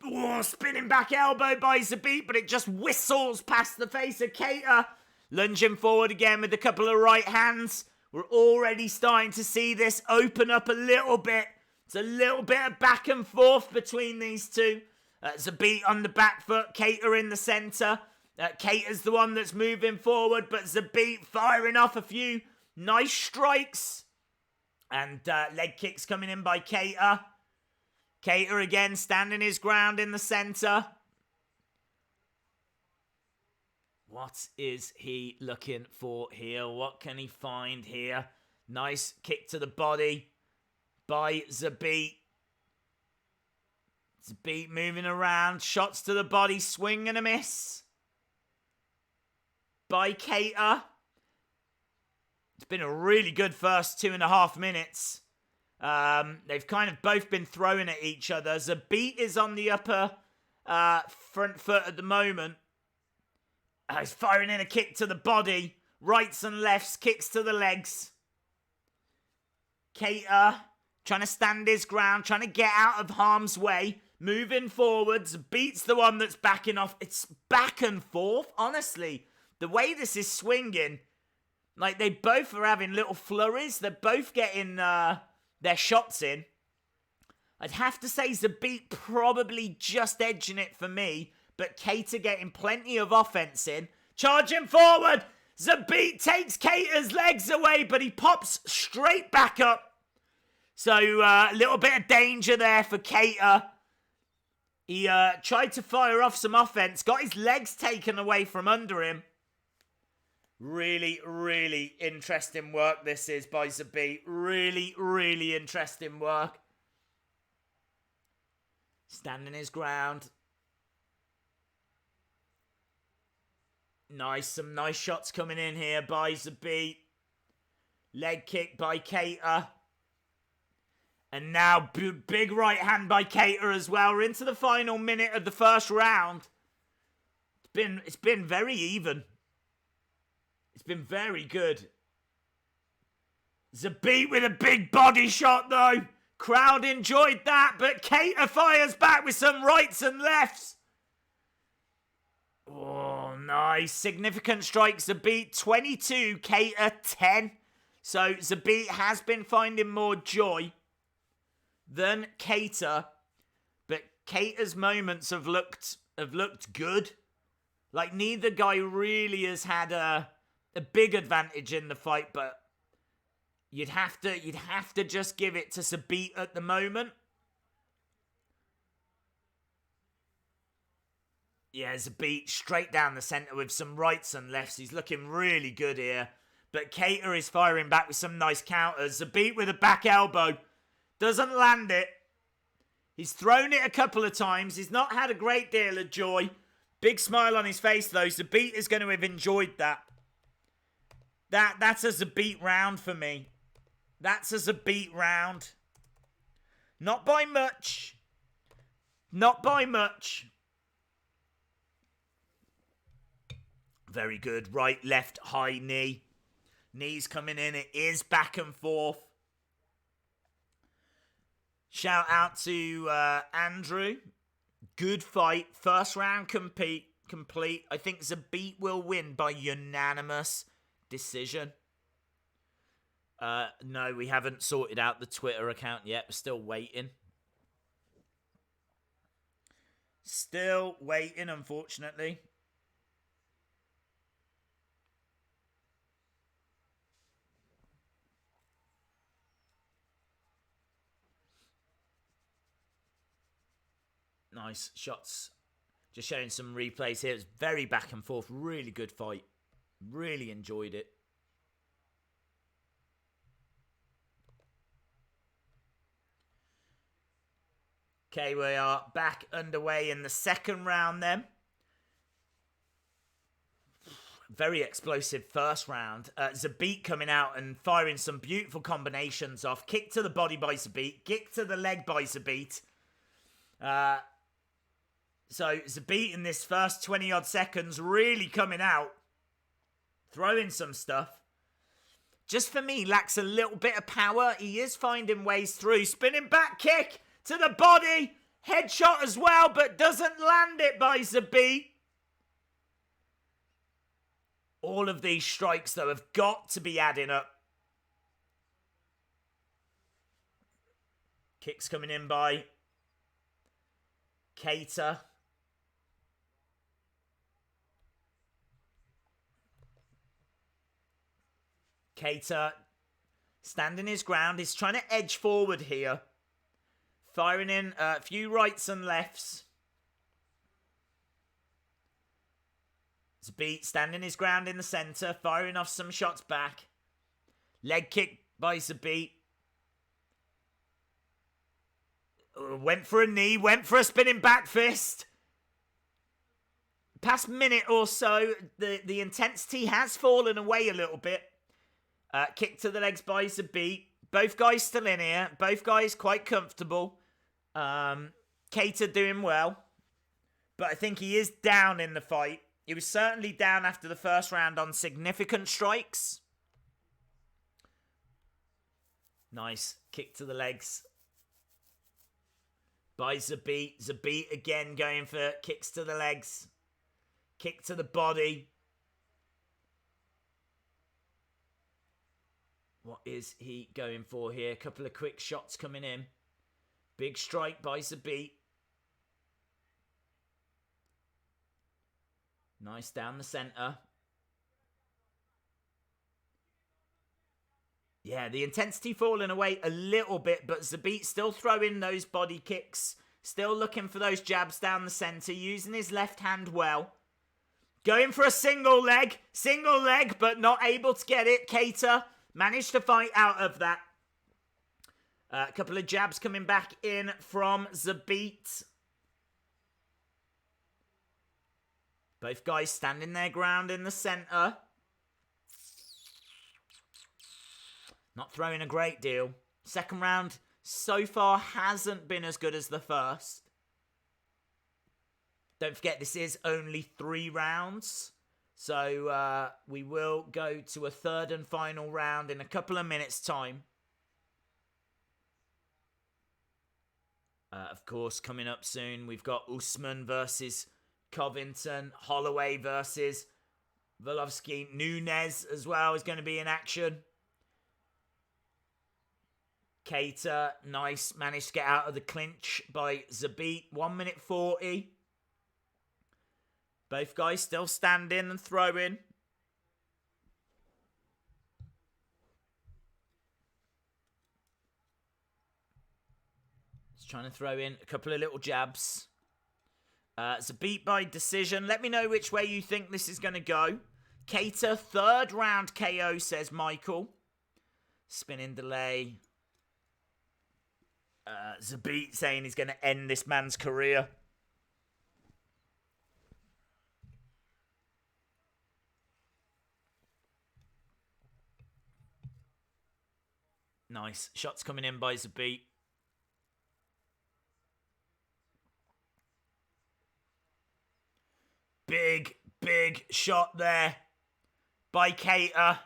Oh, spinning back elbow by Zabit, but it just whistles past the face of Kattar. Lunging forward again with a couple of right hands. We're already starting to see this open up a little bit. It's a little bit of back and forth between these two. Zabit on the back foot, Kattar in the centre. Kattar's the one that's moving forward, but Zabit firing off a few nice strikes. And leg kicks coming in by Kattar. Kattar again standing his ground in the centre. What is he looking for here? What can he find here? Nice kick to the body by Zabit. Zabit moving around. Shots to the body. Swing and a miss by Kattar. It's been a really good first 2.5 minutes. They've kind of both been throwing at each other. Zabit is on the upper front foot at the moment. He's firing in a kick to the body. Rights and lefts, kicks to the legs. Kattar trying to stand his ground, trying to get out of harm's way. Moving forwards, beats the one that's backing off. It's back and forth. Honestly, the way this is swinging, like they both are having little flurries. They're both getting their shots in. I'd have to say Zabit probably just edging it for me, but Kattar getting plenty of offense in. Charging forward. Zabit takes Kattar's legs away, but he pops straight back up. So a little bit of danger there for Kattar. He tried to fire off some offense, got his legs taken away from under him. Really, really interesting work this is by Zabit. Really, really interesting work. Standing his ground. Nice, some nice shots coming in here by Zabit. Leg kick by Kattar. And now big right hand by Kattar as well. We're into the final minute of the first round. It's been very even. It's been very good. Zabit with a big body shot though. Crowd enjoyed that, but Kattar fires back with some rights and lefts. Oh, nice. Significant strike. Zabit 22, Kattar 10. So Zabit has been finding more joy than Kattar, but Kattar's moments have looked good. Like neither guy really has had a big advantage in the fight, but you'd have to just give it to Zabit at the moment. Yeah, Zabit straight down the centre with some rights and lefts. He's looking really good here. But Kattar is firing back with some nice counters. Zabit with a back elbow. Doesn't land it. He's thrown it a couple of times. He's not had a great deal of joy. Big smile on his face though. Zabit is going to have enjoyed that. That's a Zabit round for me. That's a Zabit round. Not by much. Not by much. Very good. Right, left, high knee. Knees coming in. It is back and forth. Shout out to Andrew. Good fight. First round complete. I think Zabit will win by unanimous decision. No, we haven't sorted out the Twitter account yet. We're still waiting. Still waiting, unfortunately. Nice shots. Just showing some replays here. It's very back and forth. Really good fight. Really enjoyed it. Okay, we are back underway in the second round then. Very explosive first round. Zabit coming out and firing some beautiful combinations off. Kick to the body by Zabit. Kick to the leg by Zabit. So Zabit in this first 20 odd seconds really coming out. Throwing some stuff. Just for me, lacks a little bit of power. He is finding ways through. Spinning back kick to the body. Headshot as well, but doesn't land it by Zabit. All of these strikes, though, have got to be adding up. Kicks coming in by Kattar. Kattar standing his ground. He's trying to edge forward here. Firing in a few rights and lefts. Zabit standing his ground in the centre. Firing off some shots back. Leg kick by Zabit. Went for a knee. Went for a spinning back fist. Past minute or so, the intensity has fallen away a little bit. Kick to the legs by Zabit. Both guys still in here. Both guys quite comfortable. Kattar doing well. But I think he is down in the fight. He was certainly down after the first round on significant strikes. Nice. Kick to the legs by Zabit. Zabit again going for kicks to the legs. Kick to the body. What is he going for here? A couple of quick shots coming in. Big strike by Zabit. Nice down the centre. Yeah, the intensity falling away a little bit, but Zabit still throwing those body kicks. Still looking for those jabs down the centre, using his left hand well. Going for a single leg, but not able to get it. Kattar managed to fight out of that. A couple of jabs coming back in from Zabit. Both guys standing their ground in the centre. Not throwing a great deal. Second round so far hasn't been as good as the first. Don't forget, this is only 3 rounds. So we will go to a third and final round in a couple of minutes' time. Of course, coming up soon, we've got Usman versus Covington. Holloway versus Volkov. Nunes as well is going to be in action. Kattar, nice. Managed to get out of the clinch by Zabit. 1 minute 40. Both guys still standing and throwing. Just trying to throw in a couple of little jabs. Zabit by decision. Let me know which way you think this is going to go. Kattar, third round KO, says Michael. Spinning delay. Zabit saying he's going to end this man's career. Nice. Shots coming in by Zabit. Big shot there by Kattar.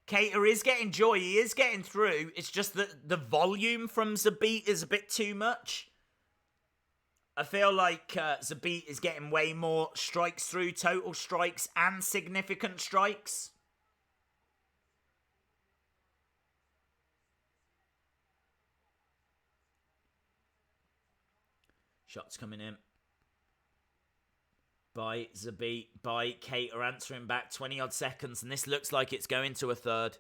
Kattar is getting joy. He is getting through. It's just that the volume from Zabit is a bit too much. I feel like Zabit is getting way more strikes through, total strikes and significant strikes. Shots coming in by Zabit, by Kattar, answering back 20 odd seconds, and this looks like it's going to a third.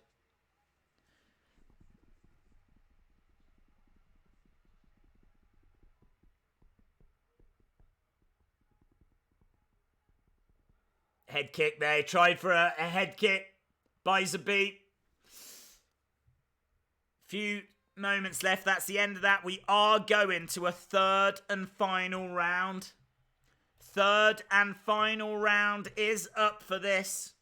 Head kick there. He tried for a head kick by Zabit. Few moments left. That's the end of that. We are going to a third and final round. Third and final round is up for this.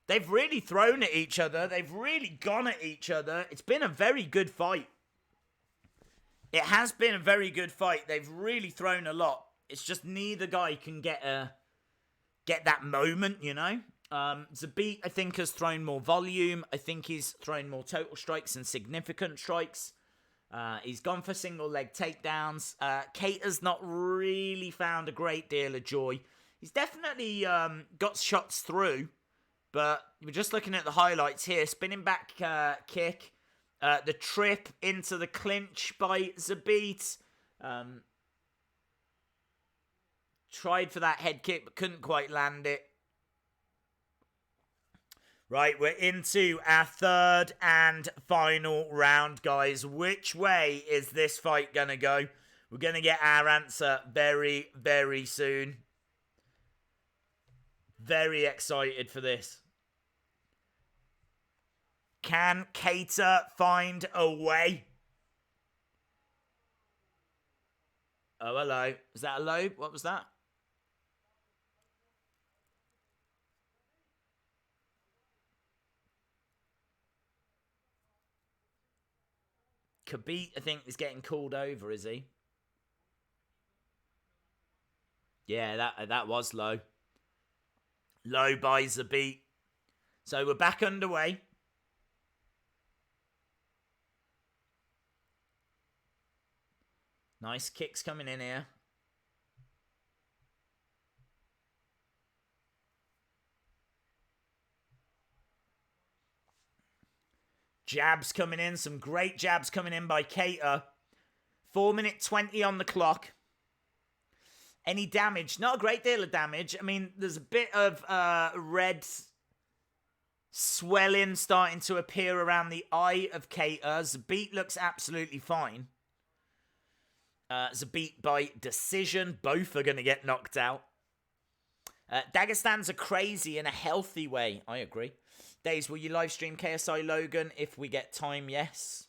They've really thrown at each other. They've really gone at each other. It's been a very good fight. It has been a very good fight. They've really thrown a lot. It's just neither guy can get that moment, you know. Zabit, I think, has thrown more volume. I think he's thrown more total strikes and significant strikes. He's gone for single leg takedowns. Kattar's not really found a great deal of joy. He's definitely got shots through, but we're just looking at the highlights here. Spinning back kick. The trip into the clinch by Zabit. Tried for that head kick, but couldn't quite land it. Right, we're into our third and final round, guys. Which way is this fight going to go? We're going to get our answer very, very soon. Very excited for this. Can Kattr find a way? Oh, hello. Is that a low? What was that? Khabib, I think, is getting called over, is he? Yeah, that was low. Low by Zabit. So we're back underway. Nice kicks coming in here. Jabs coming in. Some great jabs coming in by Kattr. 4:20 on the clock. Any damage? Not a great deal of damage. I mean, there's a bit of red swelling starting to appear around the eye of Kattr. Zabit looks absolutely fine. Zabit by decision. Both are going to get knocked out. Dagestans are crazy in a healthy way. I agree. Days, will you live stream KSI Logan if we get time? Yes.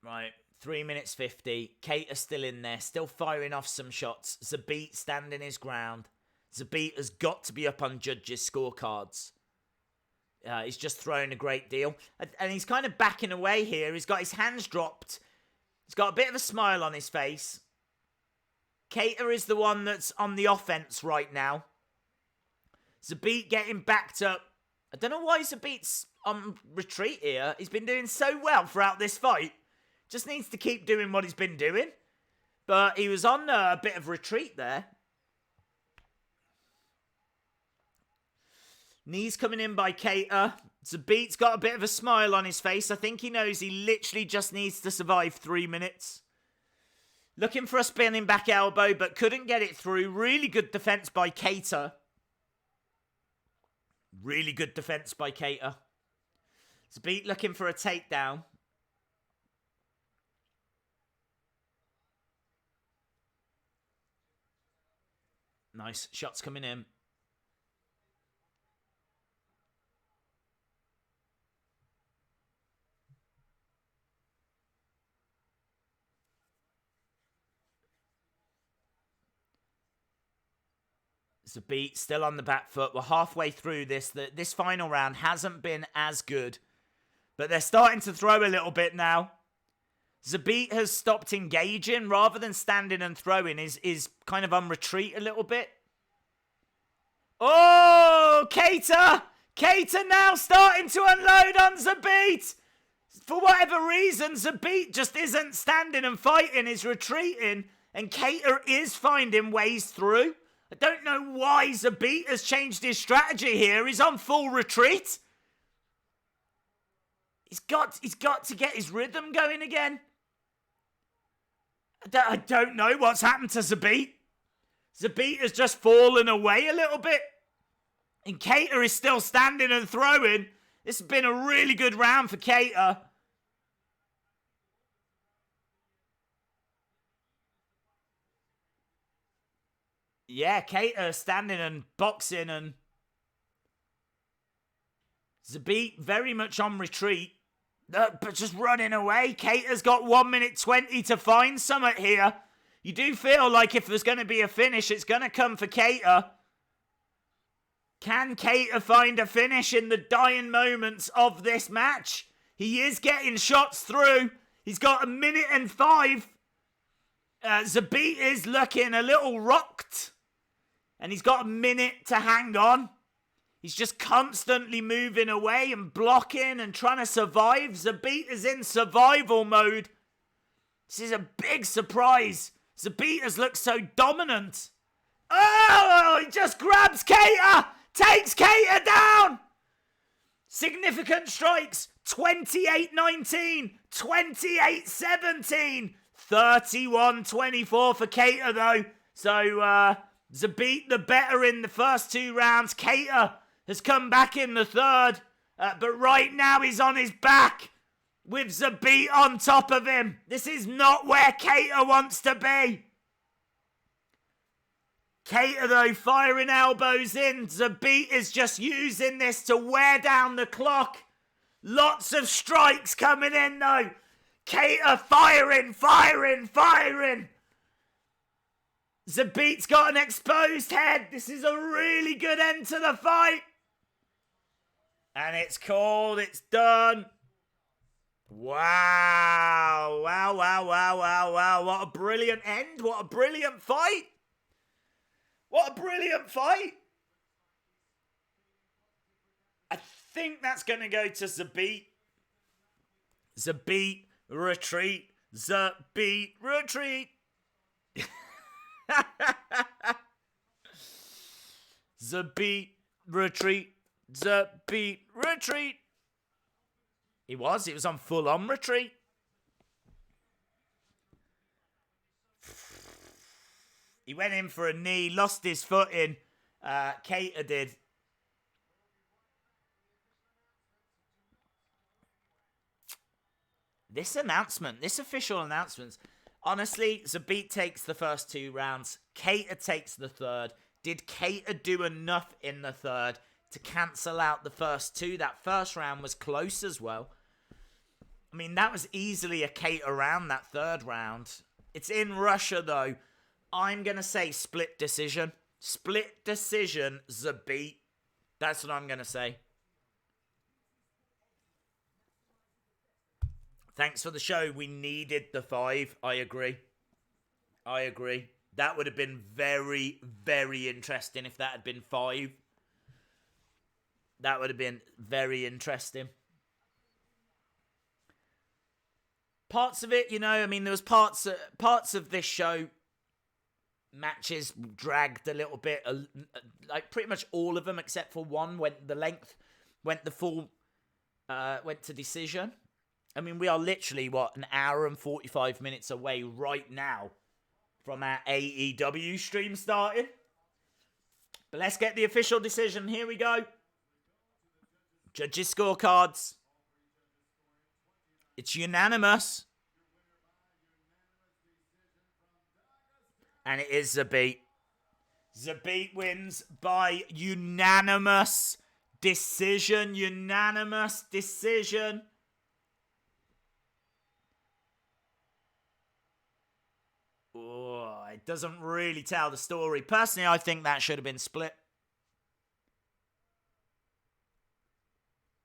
Right, 3:50. Kattr still in there, still firing off some shots. Zabit standing his ground. Zabit has got to be up on judges' scorecards. He's just throwing a great deal. And he's kind of backing away here. He's got his hands dropped. He's got a bit of a smile on his face. Kattr is the one that's on the offense right now. Zabit getting backed up. I don't know why Zabit's on retreat here. He's been doing so well throughout this fight. Just needs to keep doing what he's been doing. But he was on a bit of retreat there. Knees coming in by Kattr. Zabit's got a bit of a smile on his face. I think he knows he literally just needs to survive 3 minutes. Looking for a spinning back elbow, but couldn't get it through. Really good defense by Kattr. Really good defense by Kattr. Zabit looking for a takedown. Nice shots coming in. Zabit still on the back foot. We're halfway through this. This final round hasn't been as good. But they're starting to throw a little bit now. Zabit has stopped engaging rather than standing and throwing. Is kind of on retreat a little bit. Oh, Kattr! Kattr now starting to unload on Zabit. For whatever reason, Zabit just isn't standing and fighting. He's retreating. And Kattr is finding ways through. I don't know why Zabit has changed his strategy here. He's on full retreat. He's got to get his rhythm going again. I don't know what's happened to Zabit. Zabit has just fallen away a little bit. And Kattr is still standing and throwing. This has been a really good round for Kattr. Yeah, Kattr standing and boxing, and Zabit very much on retreat, but just running away. Kattar's got 1:20 to find something here. You do feel like if there's going to be a finish, it's going to come for Kattr. Can Kattr find a finish in the dying moments of this match? He is getting shots through. He's got 1:05. Zabit is looking a little rocked. And he's got a minute to hang on. He's just constantly moving away and blocking and trying to survive. Zabit is in survival mode. This is a big surprise. Zabit has looked so dominant. Oh, he just grabs Kattar. Takes Kattar down. Significant strikes. 28-19. 28-17. 31-24 for Kattar though. So Zabit the better in the first 2 rounds. Kattar has come back in the third. But right now he's on his back with Zabit on top of him. This is not where Kattar wants to be. Kattar, though, firing elbows in. Zabit is just using this to wear down the clock. Lots of strikes coming in, though. Kattar firing. Zabit's got an exposed head. This is a really good end to the fight. And it's called. It's done. Wow. What a brilliant end. What a brilliant fight. What a brilliant fight. I think that's going to go to Zabit. Zabit, retreat. Zabit, retreat. Zabit, retreat. Zabit, retreat. He was on full-on retreat. He went in for a knee, lost his footing. Kattar did. This official announcement, honestly, Zabit takes the first 2 rounds. Kattar takes the third. Did Kattar do enough in the third to cancel out the first 2? That first round was close as well. I mean, that was easily a Kattar round, that third round. It's in Russia, though. I'm going to say split decision. Split decision, Zabit. That's what I'm going to say. Thanks for the show. We needed the 5. I agree. That would have been very, very interesting if that had been 5. That would have been very interesting. Parts of it, I mean, there was parts of this show, matches dragged a little bit, like pretty much all of them except for one went to decision. I mean, we are literally, an hour and 45 minutes away right now from our AEW stream starting. But let's get the official decision. Here we go. Judges' scorecards. It's unanimous. And it is Zabit. Zabit wins by unanimous decision. Oh, it doesn't really tell the story. Personally, I think that should have been split.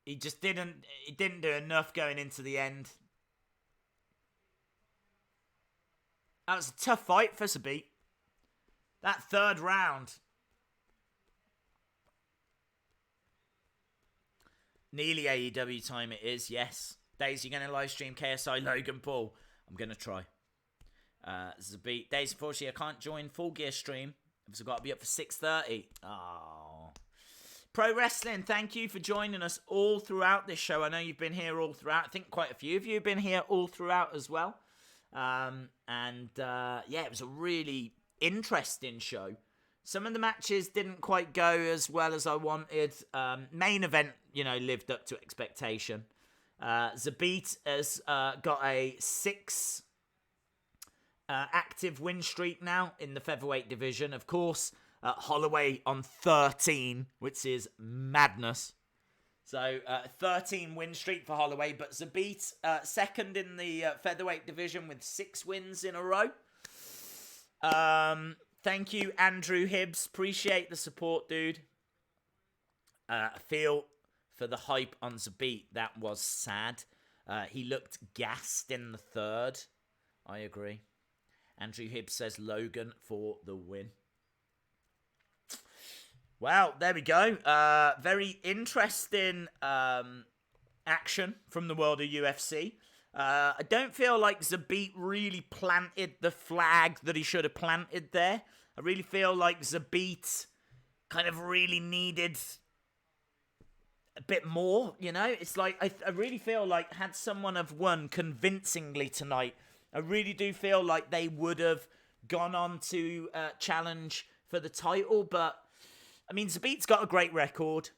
He didn't do enough going into the end. That was a tough fight for Zabit. That third round. Nearly AEW time it is, yes. Daisy, you're going to live stream KSI Logan Paul? I'm going to try. Zabit. Daisy, unfortunately, I can't join Full Gear stream because I've got to be up for 6:30. Oh. Pro Wrestling, thank you for joining us all throughout this show. I know you've been here all throughout. I think quite a few of you have been here all throughout as well. It was a really interesting show. Some of the matches didn't quite go as well as I wanted. Main event, lived up to expectation. Zabit has got a 6 active win streak now in the featherweight division. Of course, Holloway on 13, which is madness. So, 13 win streak for Holloway, but Zabit second in the featherweight division with 6 wins in a row. Thank you, Andrew Hibbs. Appreciate the support, dude. I feel for the hype on Zabit. That was sad. He looked gassed in the third. I agree. Andrew Hibbs says Logan for the win. Well, there we go. Very interesting action from the world of UFC. I don't feel like Zabit really planted the flag that he should have planted there. I really feel like Zabit kind of really needed a bit more, you know? It's like, I really feel like had someone have won convincingly tonight, I really do feel like they would have gone on to challenge for the title. But, I mean, Zabit's got a great record.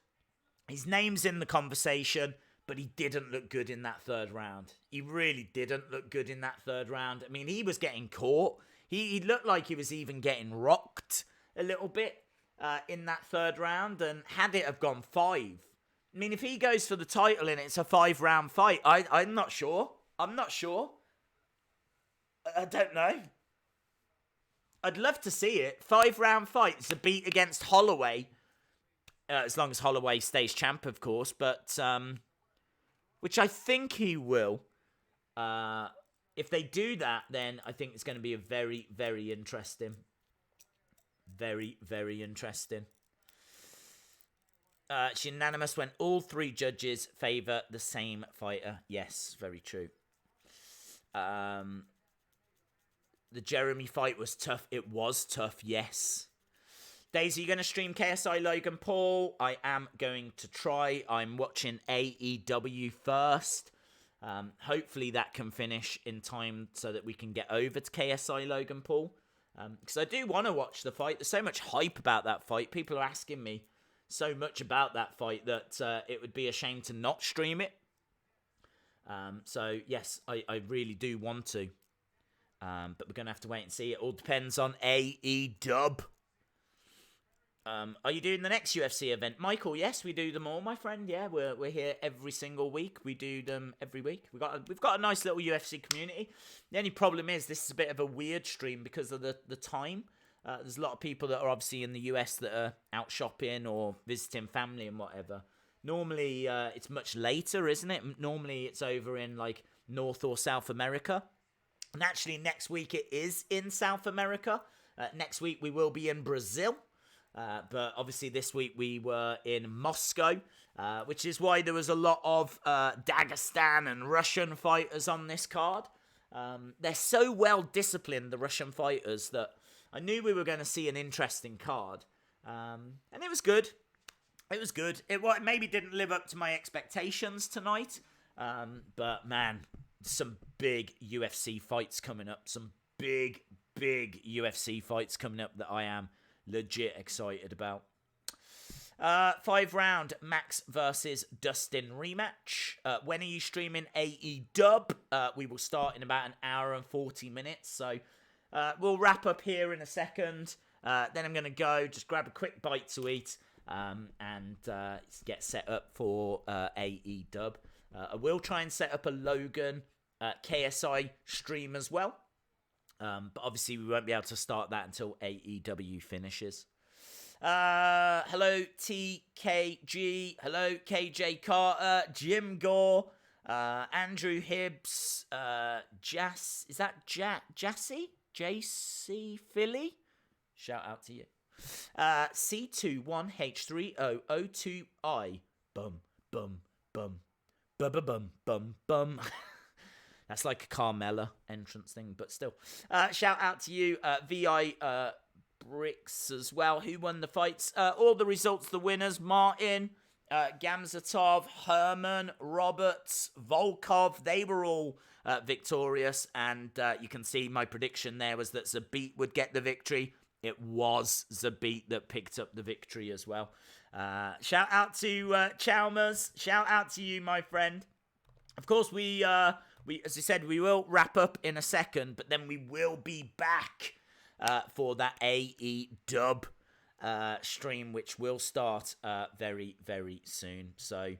His name's in the conversation, but he didn't look good in that third round. He really didn't look good in that third round. I mean, he was getting caught. He looked like he was even getting rocked a little bit in that third round. And had it have gone 5, I mean, if he goes for the title and it's a 5-round fight, I'm not sure. I'm not sure. I don't know. I'd love to see it. 5-round fight. Zabit against Holloway. As long as Holloway stays champ, of course. But, which I think he will. If they do that, then I think it's going to be a very, very interesting. Very, very interesting. It's unanimous when all 3 judges favour the same fighter. Yes, very true. The Jeremy fight was tough. It was tough, yes. Daisy, you going to stream KSI Logan Paul? I am going to try. I'm watching AEW first. Hopefully that can finish in time so that we can get over to KSI Logan Paul. Because I do want to watch the fight. There's so much hype about that fight. People are asking me so much about that fight that it would be a shame to not stream it. So, yes, I really do want to. But we're going to have to wait and see. It all depends on AEW. Are you doing the next UFC event? Michael, yes, we do them all, my friend. Yeah, we're here every single week. We do them every week. We've got a nice little UFC community. The only problem is this is a bit of a weird stream because of the time. There's a lot of people that are obviously in the US that are out shopping or visiting family and whatever. Normally, it's much later, isn't it? Normally, it's over in like North or South America. And actually, next week it is in South America. Next week we will be in Brazil. But obviously this week we were in Moscow, which is why there was a lot of Dagestan and Russian fighters on this card. They're so well disciplined, the Russian fighters, that I knew we were going to see an interesting card. And it was good. It was good. It maybe didn't live up to my expectations tonight. But man, some big UFC fights coming up. Some big UFC fights coming up that I am legit excited about. 5-round Max versus Dustin rematch. When are you streaming AEW? We will start in about an hour and 40 minutes. So we'll wrap up here in a second. Then I'm going to go just grab a quick bite to eat and get set up for AEW. I will try and set up a Logan KSI stream as well. But obviously we won't be able to start that until AEW finishes. Hello TKG. Hello KJ Carter. Jim Gore. Andrew Hibbs. Is that Jassy? JC Philly? Shout out to you. C21H3O02I. Bum, bum, bum. Bum, bum, bum. That's like a Carmella entrance thing, but still. Shout out to you, VI Bricks as well, who won the fights. All the results, the winners, Martin, Gamzatov, Herman, Roberts, Volkov, they were all victorious. And you can see my prediction there was that Zabit would get the victory. It was Zabit that picked up the victory as well. Shout out to Chalmers. Shout out to you, my friend. Of course, we, as I said, we will wrap up in a second, but then we will be back for that AEW stream, which will start very, very soon. So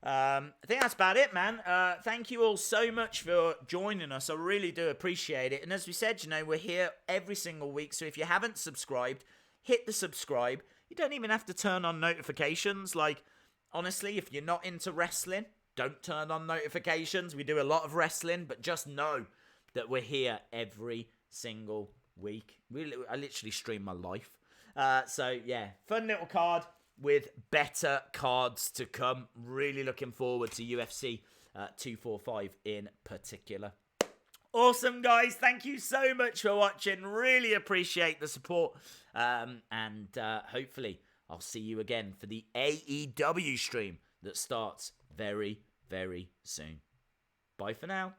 I think that's about it, man. Thank you all so much for joining us. I really do appreciate it. And as we said, you know, we're here every single week. So if you haven't subscribed, hit the subscribe. You don't even have to turn on notifications. Like, honestly, if you're not into wrestling, don't turn on notifications. We do a lot of wrestling, but just know that we're here every single week. I literally stream my life. So yeah, fun little card with better cards to come. Really looking forward to UFC 245 in particular. Awesome, guys. Thank you so much for watching. Really appreciate the support. And hopefully I'll see you again for the AEW stream that starts very, very soon. Bye for now.